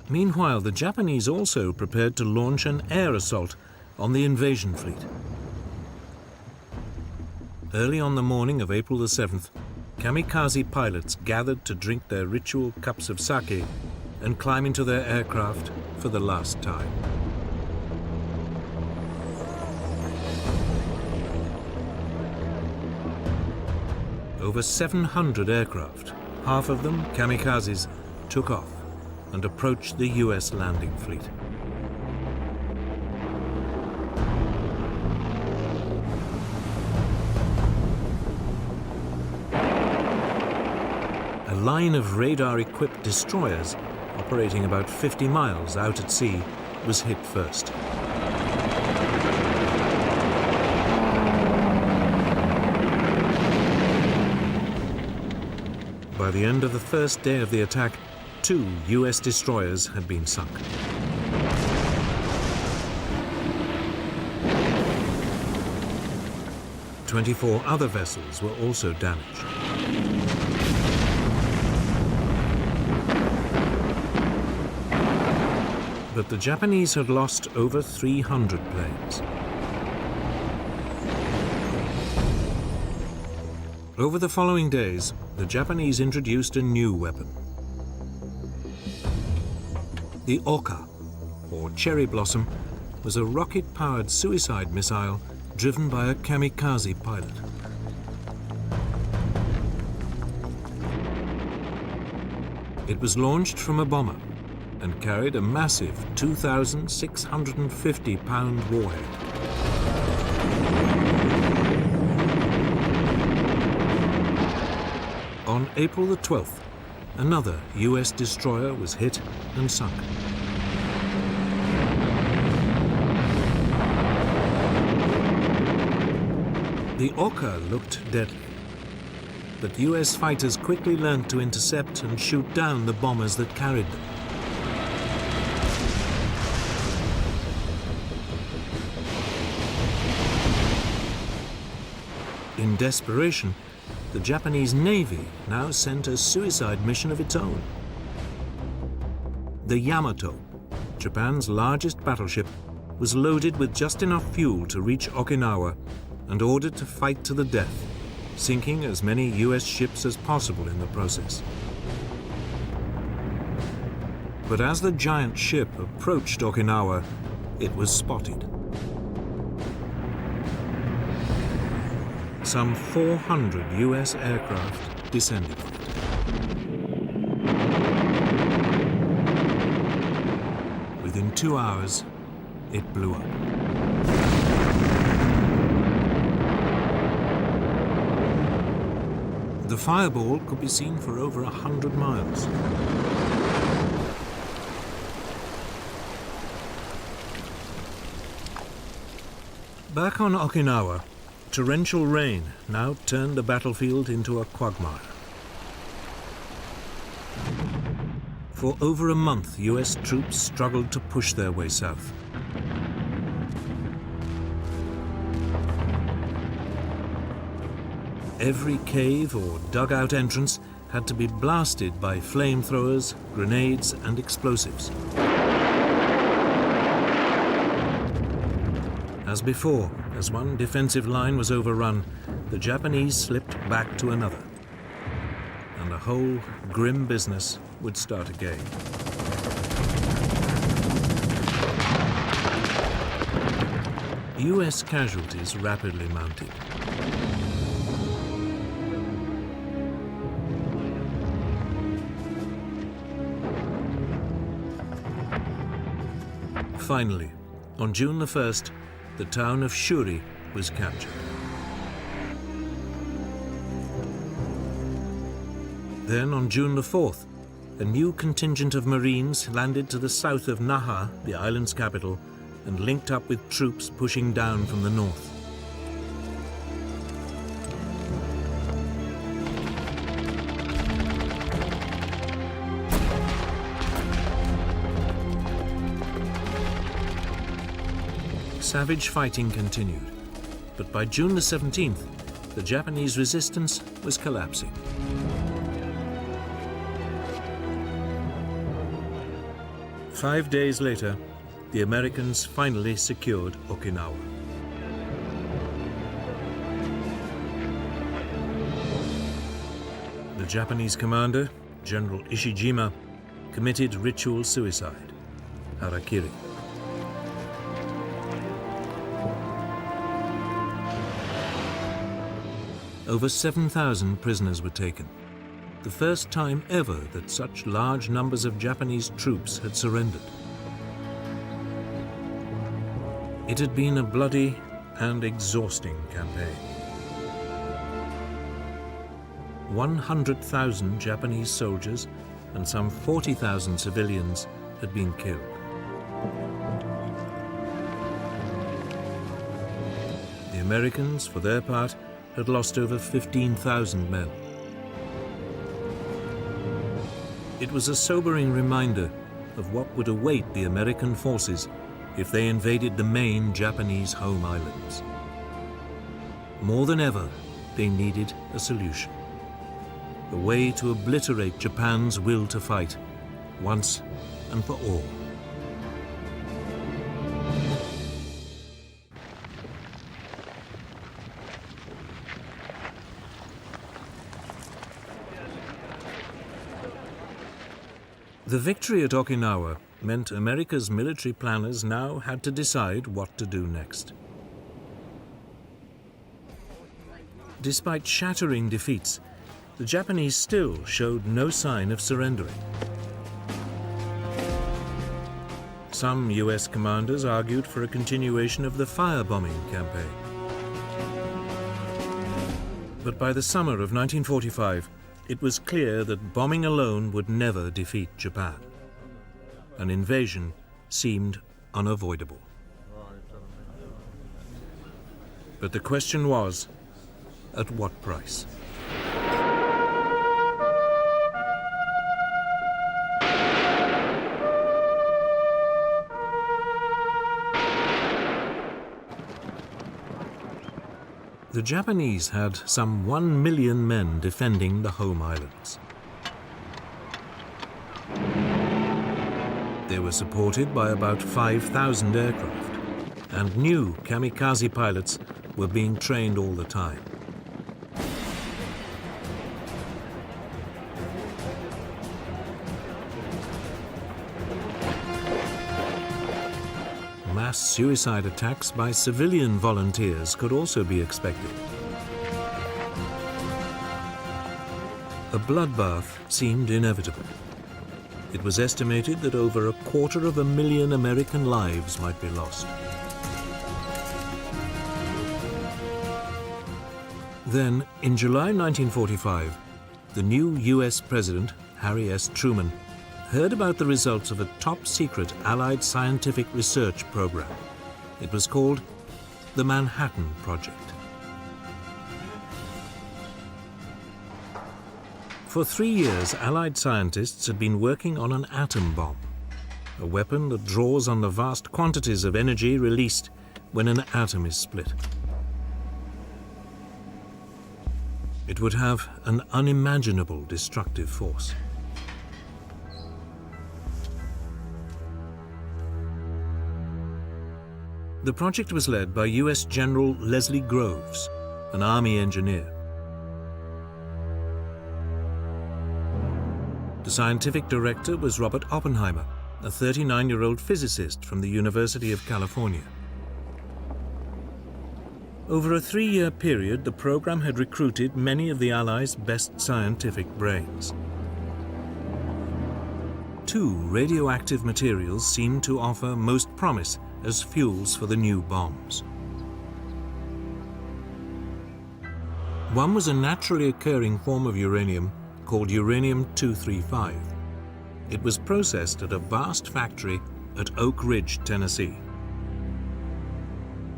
Meanwhile, the Japanese also prepared to launch an air assault on the invasion fleet. Early on the morning of April the 7th, kamikaze pilots gathered to drink their ritual cups of sake and climb into their aircraft for the last time. Over 700 aircraft, half of them kamikazes, took off and approached the US landing fleet. A line of radar-equipped destroyers, operating about 50 miles out at sea, was hit first. By the end of the first day of the attack, 2 US destroyers had been sunk. "24 other vessels were also damaged. But the Japanese had lost over 300 planes. Over the following days, the Japanese introduced a new weapon. The Oka, or cherry blossom, was a rocket-powered suicide missile driven by a kamikaze pilot. It was launched from a bomber and carried a massive 2,650-pound warhead. April the 12th, another US destroyer was hit and sunk. The Oka looked deadly, but US fighters quickly learned to intercept and shoot down the bombers that carried them. In desperation, the Japanese Navy now sent a suicide mission of its own. The Yamato, Japan's largest battleship, was loaded with just enough fuel to reach Okinawa and ordered to fight to the death, sinking as many US ships as possible in the process. But as the giant ship approached Okinawa, it was spotted. Some 400 US aircraft descended on it. Within 2 hours, it blew up. The fireball could be seen for over 100 miles. Back on Okinawa, torrential rain now turned the battlefield into a quagmire. For over a month, US troops struggled to push their way south. Every cave or dugout entrance had to be blasted by flamethrowers, grenades, and explosives. As before, as one defensive line was overrun, the Japanese slipped back to another, and the whole grim business would start again. US casualties rapidly mounted. Finally, on June the 1st, the town of Shuri was captured. Then, on June the 4th, a new contingent of Marines landed to the south of Naha, the island's capital, and linked up with troops pushing down from the north. Savage fighting continued, but by June the 17th, the Japanese resistance was collapsing. Five days later, the Americans finally secured Okinawa. The Japanese commander, General Ishijima, committed ritual suicide, harakiri. Over 7,000 prisoners were taken, the first time ever that such large numbers of Japanese troops had surrendered. It had been a bloody and exhausting campaign. 100,000 Japanese soldiers and some 40,000 civilians had been killed. The Americans, for their part, had lost over 15,000 men. It was a sobering reminder of what would await the American forces if they invaded the main Japanese home islands. More than ever, they needed a solution. A way to obliterate Japan's will to fight, once and for all. The victory at Okinawa meant America's military planners now had to decide what to do next. Despite shattering defeats, the Japanese still showed no sign of surrendering. Some US commanders argued for a continuation of the firebombing campaign. But by the summer of 1945, it was clear that bombing alone would never defeat Japan. An invasion seemed unavoidable. But the question was, at what price? The Japanese had some 1 million men defending the home islands. They were supported by about 5,000 aircraft, and new kamikaze pilots were being trained all the time. Mass suicide attacks by civilian volunteers could also be expected. A bloodbath seemed inevitable. It was estimated that over 250,000 American lives might be lost. Then, in July 1945, the new US President, Harry S. Truman, heard about the results of a top-secret Allied scientific research program. It was called the Manhattan Project. For 3 years, Allied scientists had been working on an atom bomb, a weapon that draws on the vast quantities of energy released when an atom is split. It would have an unimaginable destructive force. The project was led by US General Leslie Groves, an Army engineer. The scientific director was Robert Oppenheimer, a 39-year-old physicist from the University of California. Over a 3-year period, the program had recruited many of the Allies' best scientific brains. 2 radioactive materials seemed to offer most promise as fuels for the new bombs. One was a naturally occurring form of uranium called uranium-235. It was processed at a vast factory at Oak Ridge, Tennessee.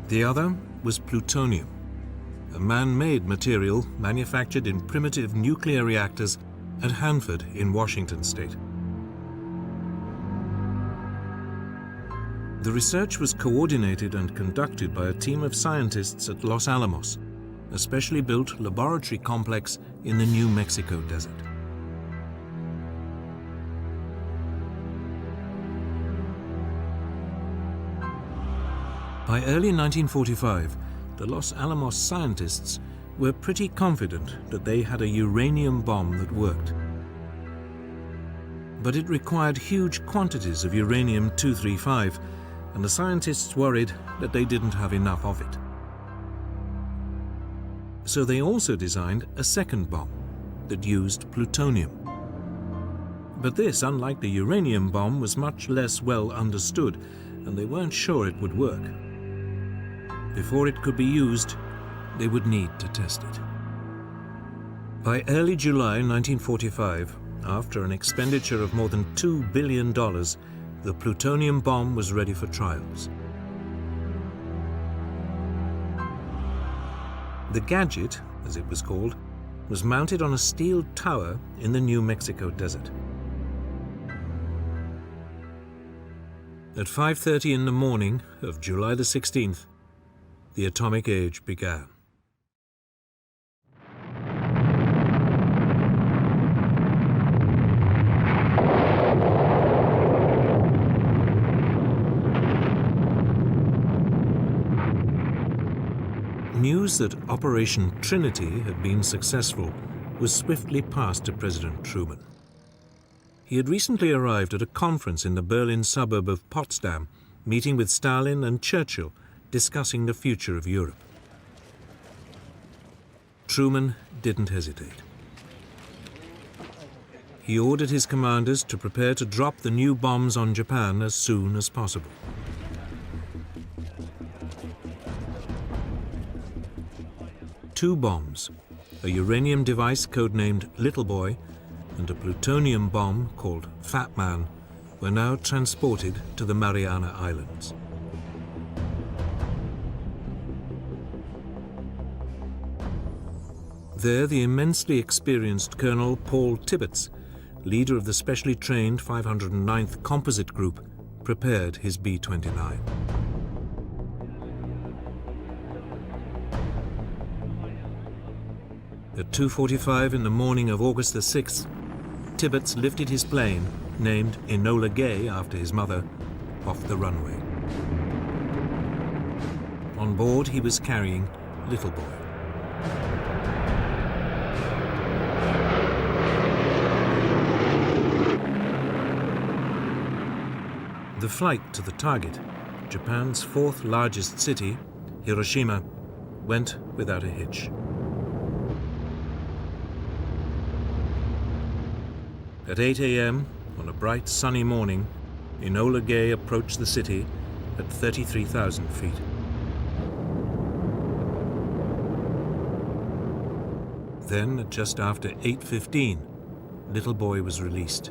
The other was plutonium, a man-made material manufactured in primitive nuclear reactors at Hanford in Washington state. The research was coordinated and conducted by a team of scientists at Los Alamos, a specially built laboratory complex in the New Mexico desert. By early 1945, the Los Alamos scientists were pretty confident that they had a uranium bomb that worked. But it required huge quantities of uranium-235, and the scientists worried that they didn't have enough of it. So they also designed a second bomb that used plutonium. But this, unlike the uranium bomb, was much less well understood, and they weren't sure it would work. Before it could be used, they would need to test it. By early July 1945, after an expenditure of more than $2 billion, the plutonium bomb was ready for trials. The gadget, as it was called, was mounted on a steel tower in the New Mexico desert. At 5:30 in the morning of July the 16th, the atomic age began. News that Operation Trinity had been successful was swiftly passed to President Truman. He had recently arrived at a conference in the Berlin suburb of Potsdam, meeting with Stalin and Churchill, discussing the future of Europe. Truman didn't hesitate. He ordered his commanders to prepare to drop the new bombs on Japan as soon as possible. Two bombs, a uranium device codenamed Little Boy, and a plutonium bomb called Fat Man were now transported to the Mariana Islands. There, the immensely experienced Colonel Paul Tibbets, leader of the specially trained 509th Composite Group, prepared his B-29. At 2:45 in the morning of August the 6th, Tibbets lifted his plane, named Enola Gay after his mother, off the runway. On board, he was carrying Little Boy. The flight to the target, Japan's fourth largest city, Hiroshima, went without a hitch. At 8 a.m. on a bright sunny morning, Enola Gay approached the city at 33,000 feet. Then, at just after 8:15, Little Boy was released.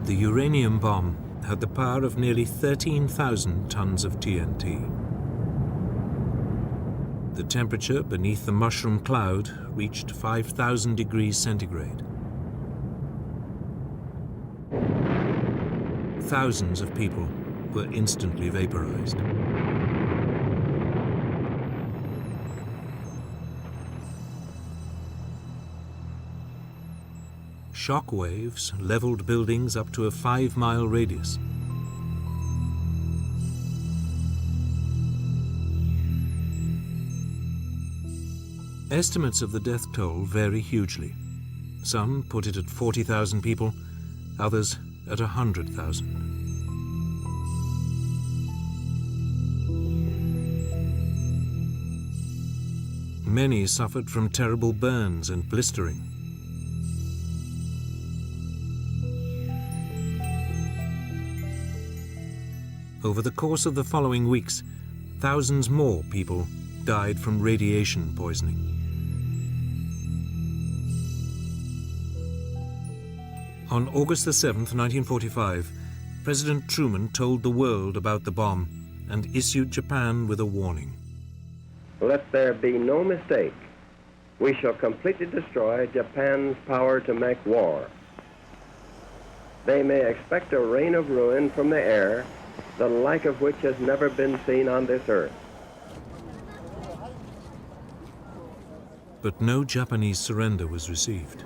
The uranium bomb had the power of nearly 13,000 tons of TNT. The temperature beneath the mushroom cloud reached 5,000 degrees centigrade. Thousands of people were instantly vaporized. Shock waves leveled buildings up to a 5-mile radius. Estimates of the death toll vary hugely. Some put it at 40,000 people, others at 100,000. Many suffered from terrible burns and blistering. Over the course of the following weeks, thousands more people died from radiation poisoning. On August the 7th, 1945, President Truman told the world about the bomb and issued Japan with a warning. Let there be no mistake. We shall completely destroy Japan's power to make war. They may expect a rain of ruin from the air, the like of which has never been seen on this earth. But no Japanese surrender was received.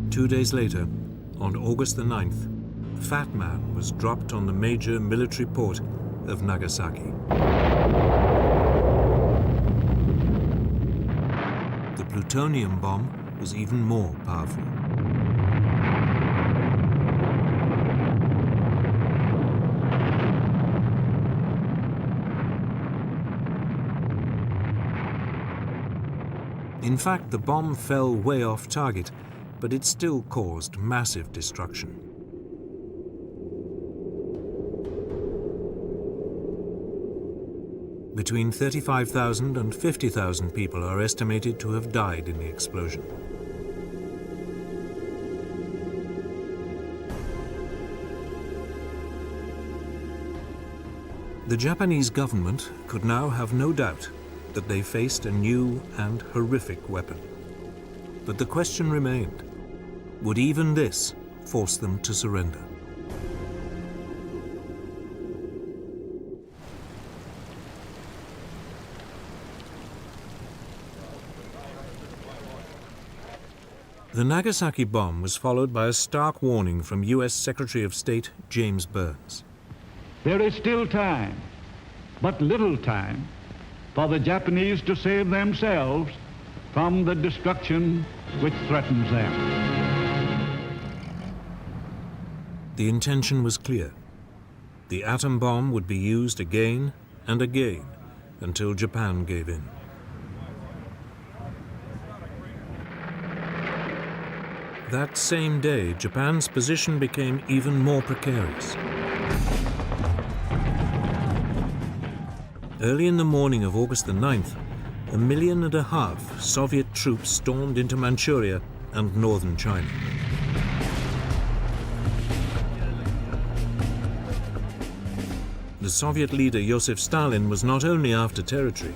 2 days later, on August the 9th, Fat Man was dropped on the major military port of Nagasaki. The plutonium bomb was even more powerful. In fact, the bomb fell way off target, but it still caused massive destruction. Between 35,000 and 50,000 people are estimated to have died in the explosion. The Japanese government could now have no doubt that they faced a new and horrific weapon. But the question remained, would even this force them to surrender? The Nagasaki bomb was followed by a stark warning from U.S. Secretary of State James Burns. There is still time, but little time, for the Japanese to save themselves from the destruction which threatens them. The intention was clear. The atom bomb would be used again and again until Japan gave in. That same day, Japan's position became even more precarious. Early in the morning of August the 9th, 1.5 million Soviet troops stormed into Manchuria and northern China. The Soviet leader Joseph Stalin was not only after territory,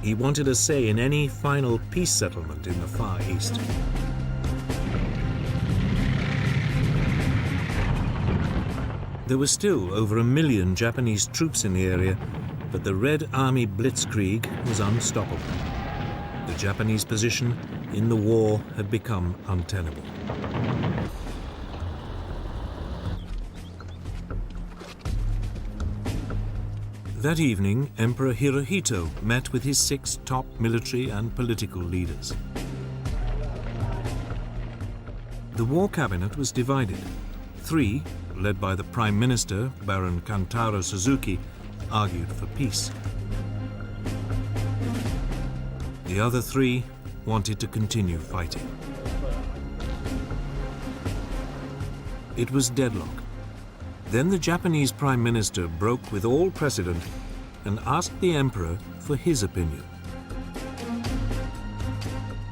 he wanted a say in any final peace settlement in the Far East. There were still over 1 million Japanese troops in the area, but the Red Army blitzkrieg was unstoppable. The Japanese position in the war had become untenable. That evening, Emperor Hirohito met with his 6 top military and political leaders. The war cabinet was divided. 3, led by the Prime Minister, Baron Kantaro Suzuki, argued for peace. The other 3 wanted to continue fighting. It was deadlock. Then the Japanese Prime Minister broke with all precedent and asked the Emperor for his opinion.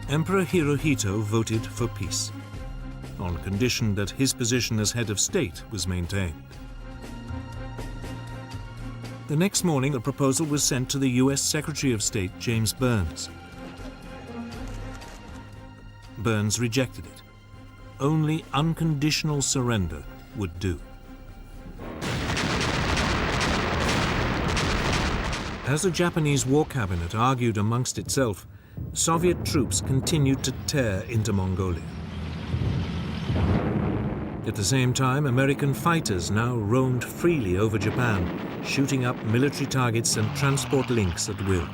Emperor Hirohito voted for peace, on condition that his position as head of state was maintained. The next morning, a proposal was sent to the US Secretary of State, James Burns. Burns rejected it. Only unconditional surrender would do. As the Japanese war cabinet argued amongst itself, Soviet troops continued to tear into Mongolia. At the same time, American fighters now roamed freely over Japan, shooting up military targets and transport links at will.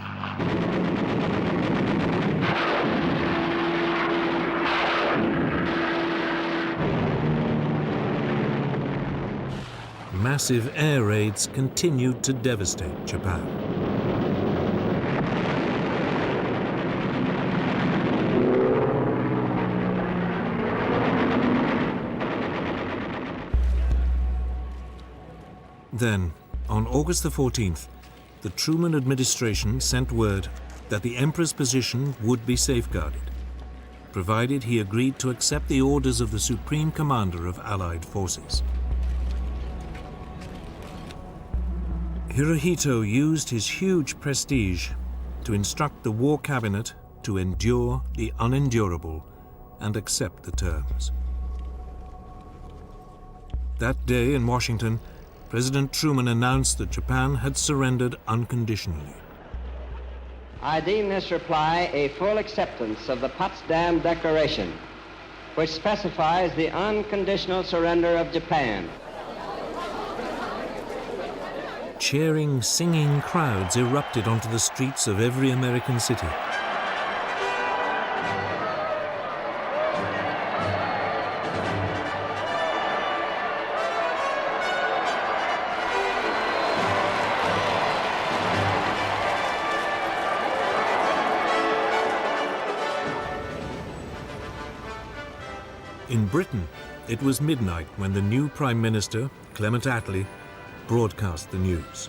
Massive air raids continued to devastate Japan. Then, on August the 14th, the Truman administration sent word that the Emperor's position would be safeguarded, provided he agreed to accept the orders of the Supreme Commander of Allied forces. Hirohito used his huge prestige to instruct the war cabinet to endure the unendurable and accept the terms. That day in Washington, President Truman announced that Japan had surrendered unconditionally. I deem this reply a full acceptance of the Potsdam Declaration, which specifies the unconditional surrender of Japan. Cheering, singing crowds erupted onto the streets of every American city. In Britain, it was midnight when the new Prime Minister, Clement Attlee, broadcast the news.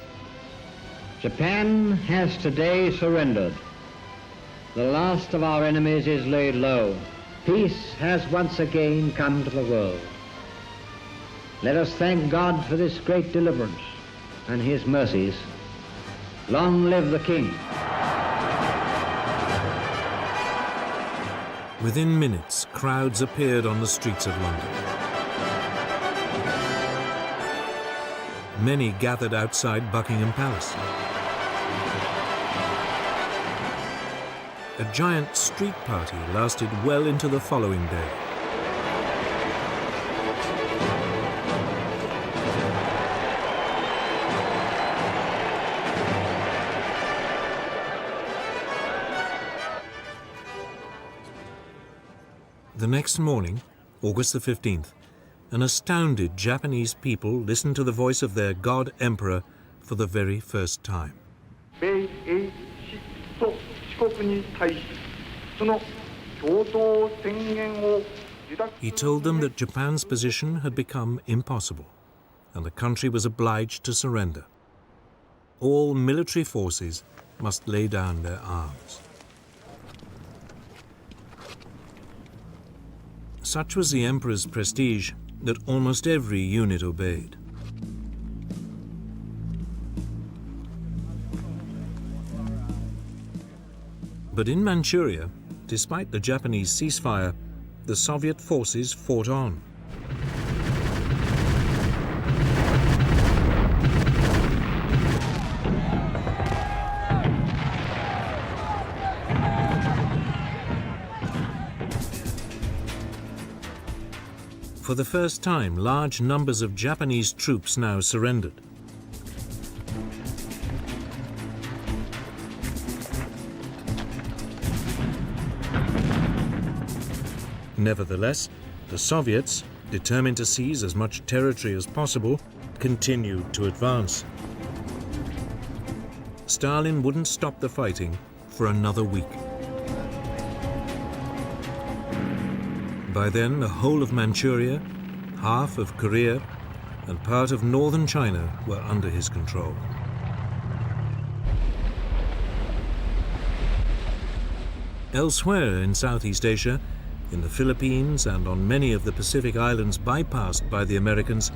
Japan has today surrendered. The last of our enemies is laid low. Peace has once again come to the world. Let us thank God for this great deliverance and his mercies. Long live the King. Within minutes, crowds appeared on the streets of London. Many gathered outside Buckingham Palace. A giant street party lasted well into the following day. The next morning, August the 15th, an astounded Japanese people listened to the voice of their God Emperor for the very first time. He told them that Japan's position had become impossible, and the country was obliged to surrender. All military forces must lay down their arms. Such was the emperor's prestige that almost every unit obeyed. But in Manchuria, despite the Japanese ceasefire, the Soviet forces fought on. For the first time, large numbers of Japanese troops now surrendered. Nevertheless, the Soviets, determined to seize as much territory as possible, continued to advance. Stalin wouldn't stop the fighting for another week. By then, the whole of Manchuria, half of Korea, and part of northern China were under his control. Elsewhere in Southeast Asia, in the Philippines and on many of the Pacific islands bypassed by the Americans,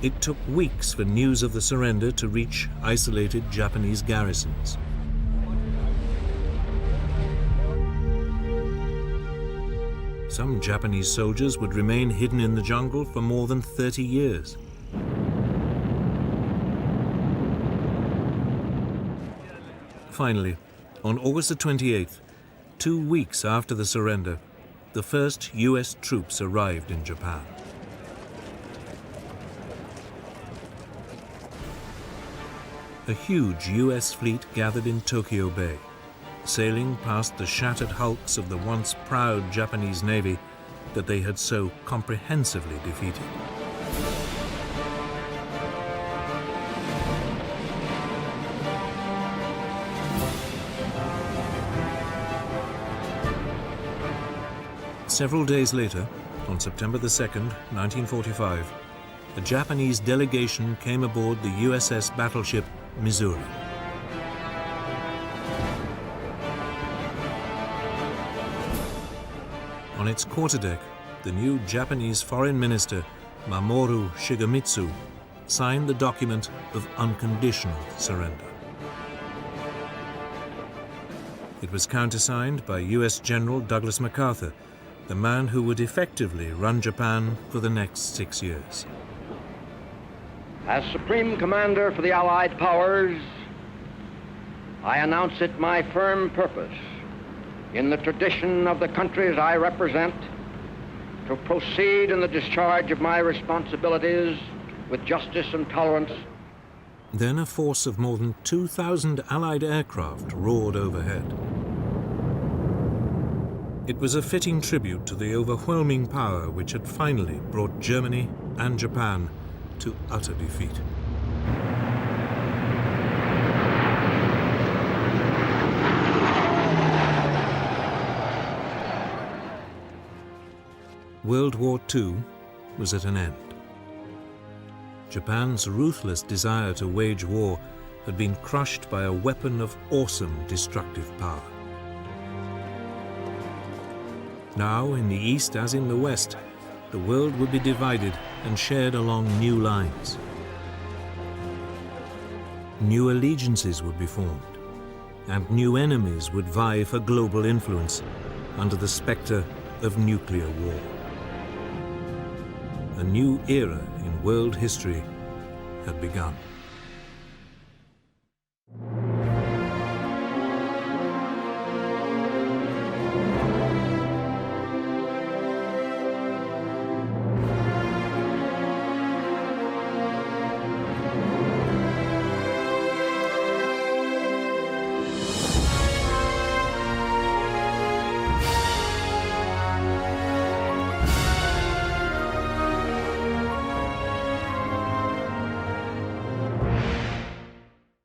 it took weeks for news of the surrender to reach isolated Japanese garrisons. Some Japanese soldiers would remain hidden in the jungle for more than 30 years. Finally, on August the 28th, 2 weeks after the surrender, the first US troops arrived in Japan. A huge US fleet gathered in Tokyo Bay, sailing past the shattered hulks of the once proud Japanese Navy that they had so comprehensively defeated. Several days later, on September the 2nd, 1945, a Japanese delegation came aboard the USS battleship Missouri. On its quarterdeck, the new Japanese Foreign Minister, Mamoru Shigemitsu, signed the document of unconditional surrender. It was countersigned by US General Douglas MacArthur, the man who would effectively run Japan for the next 6 years. As Supreme Commander for the Allied Powers, I announce it my firm purpose, in the tradition of the countries I represent, to proceed in the discharge of my responsibilities with justice and tolerance. Then a force of more than 2,000 Allied aircraft roared overhead. It was a fitting tribute to the overwhelming power which had finally brought Germany and Japan to utter defeat. World War II was at an end. Japan's ruthless desire to wage war had been crushed by a weapon of awesome destructive power. Now, in the East as in the West, the world would be divided and shared along new lines. New allegiances would be formed, and new enemies would vie for global influence under the specter of nuclear war. A new era in world history had begun.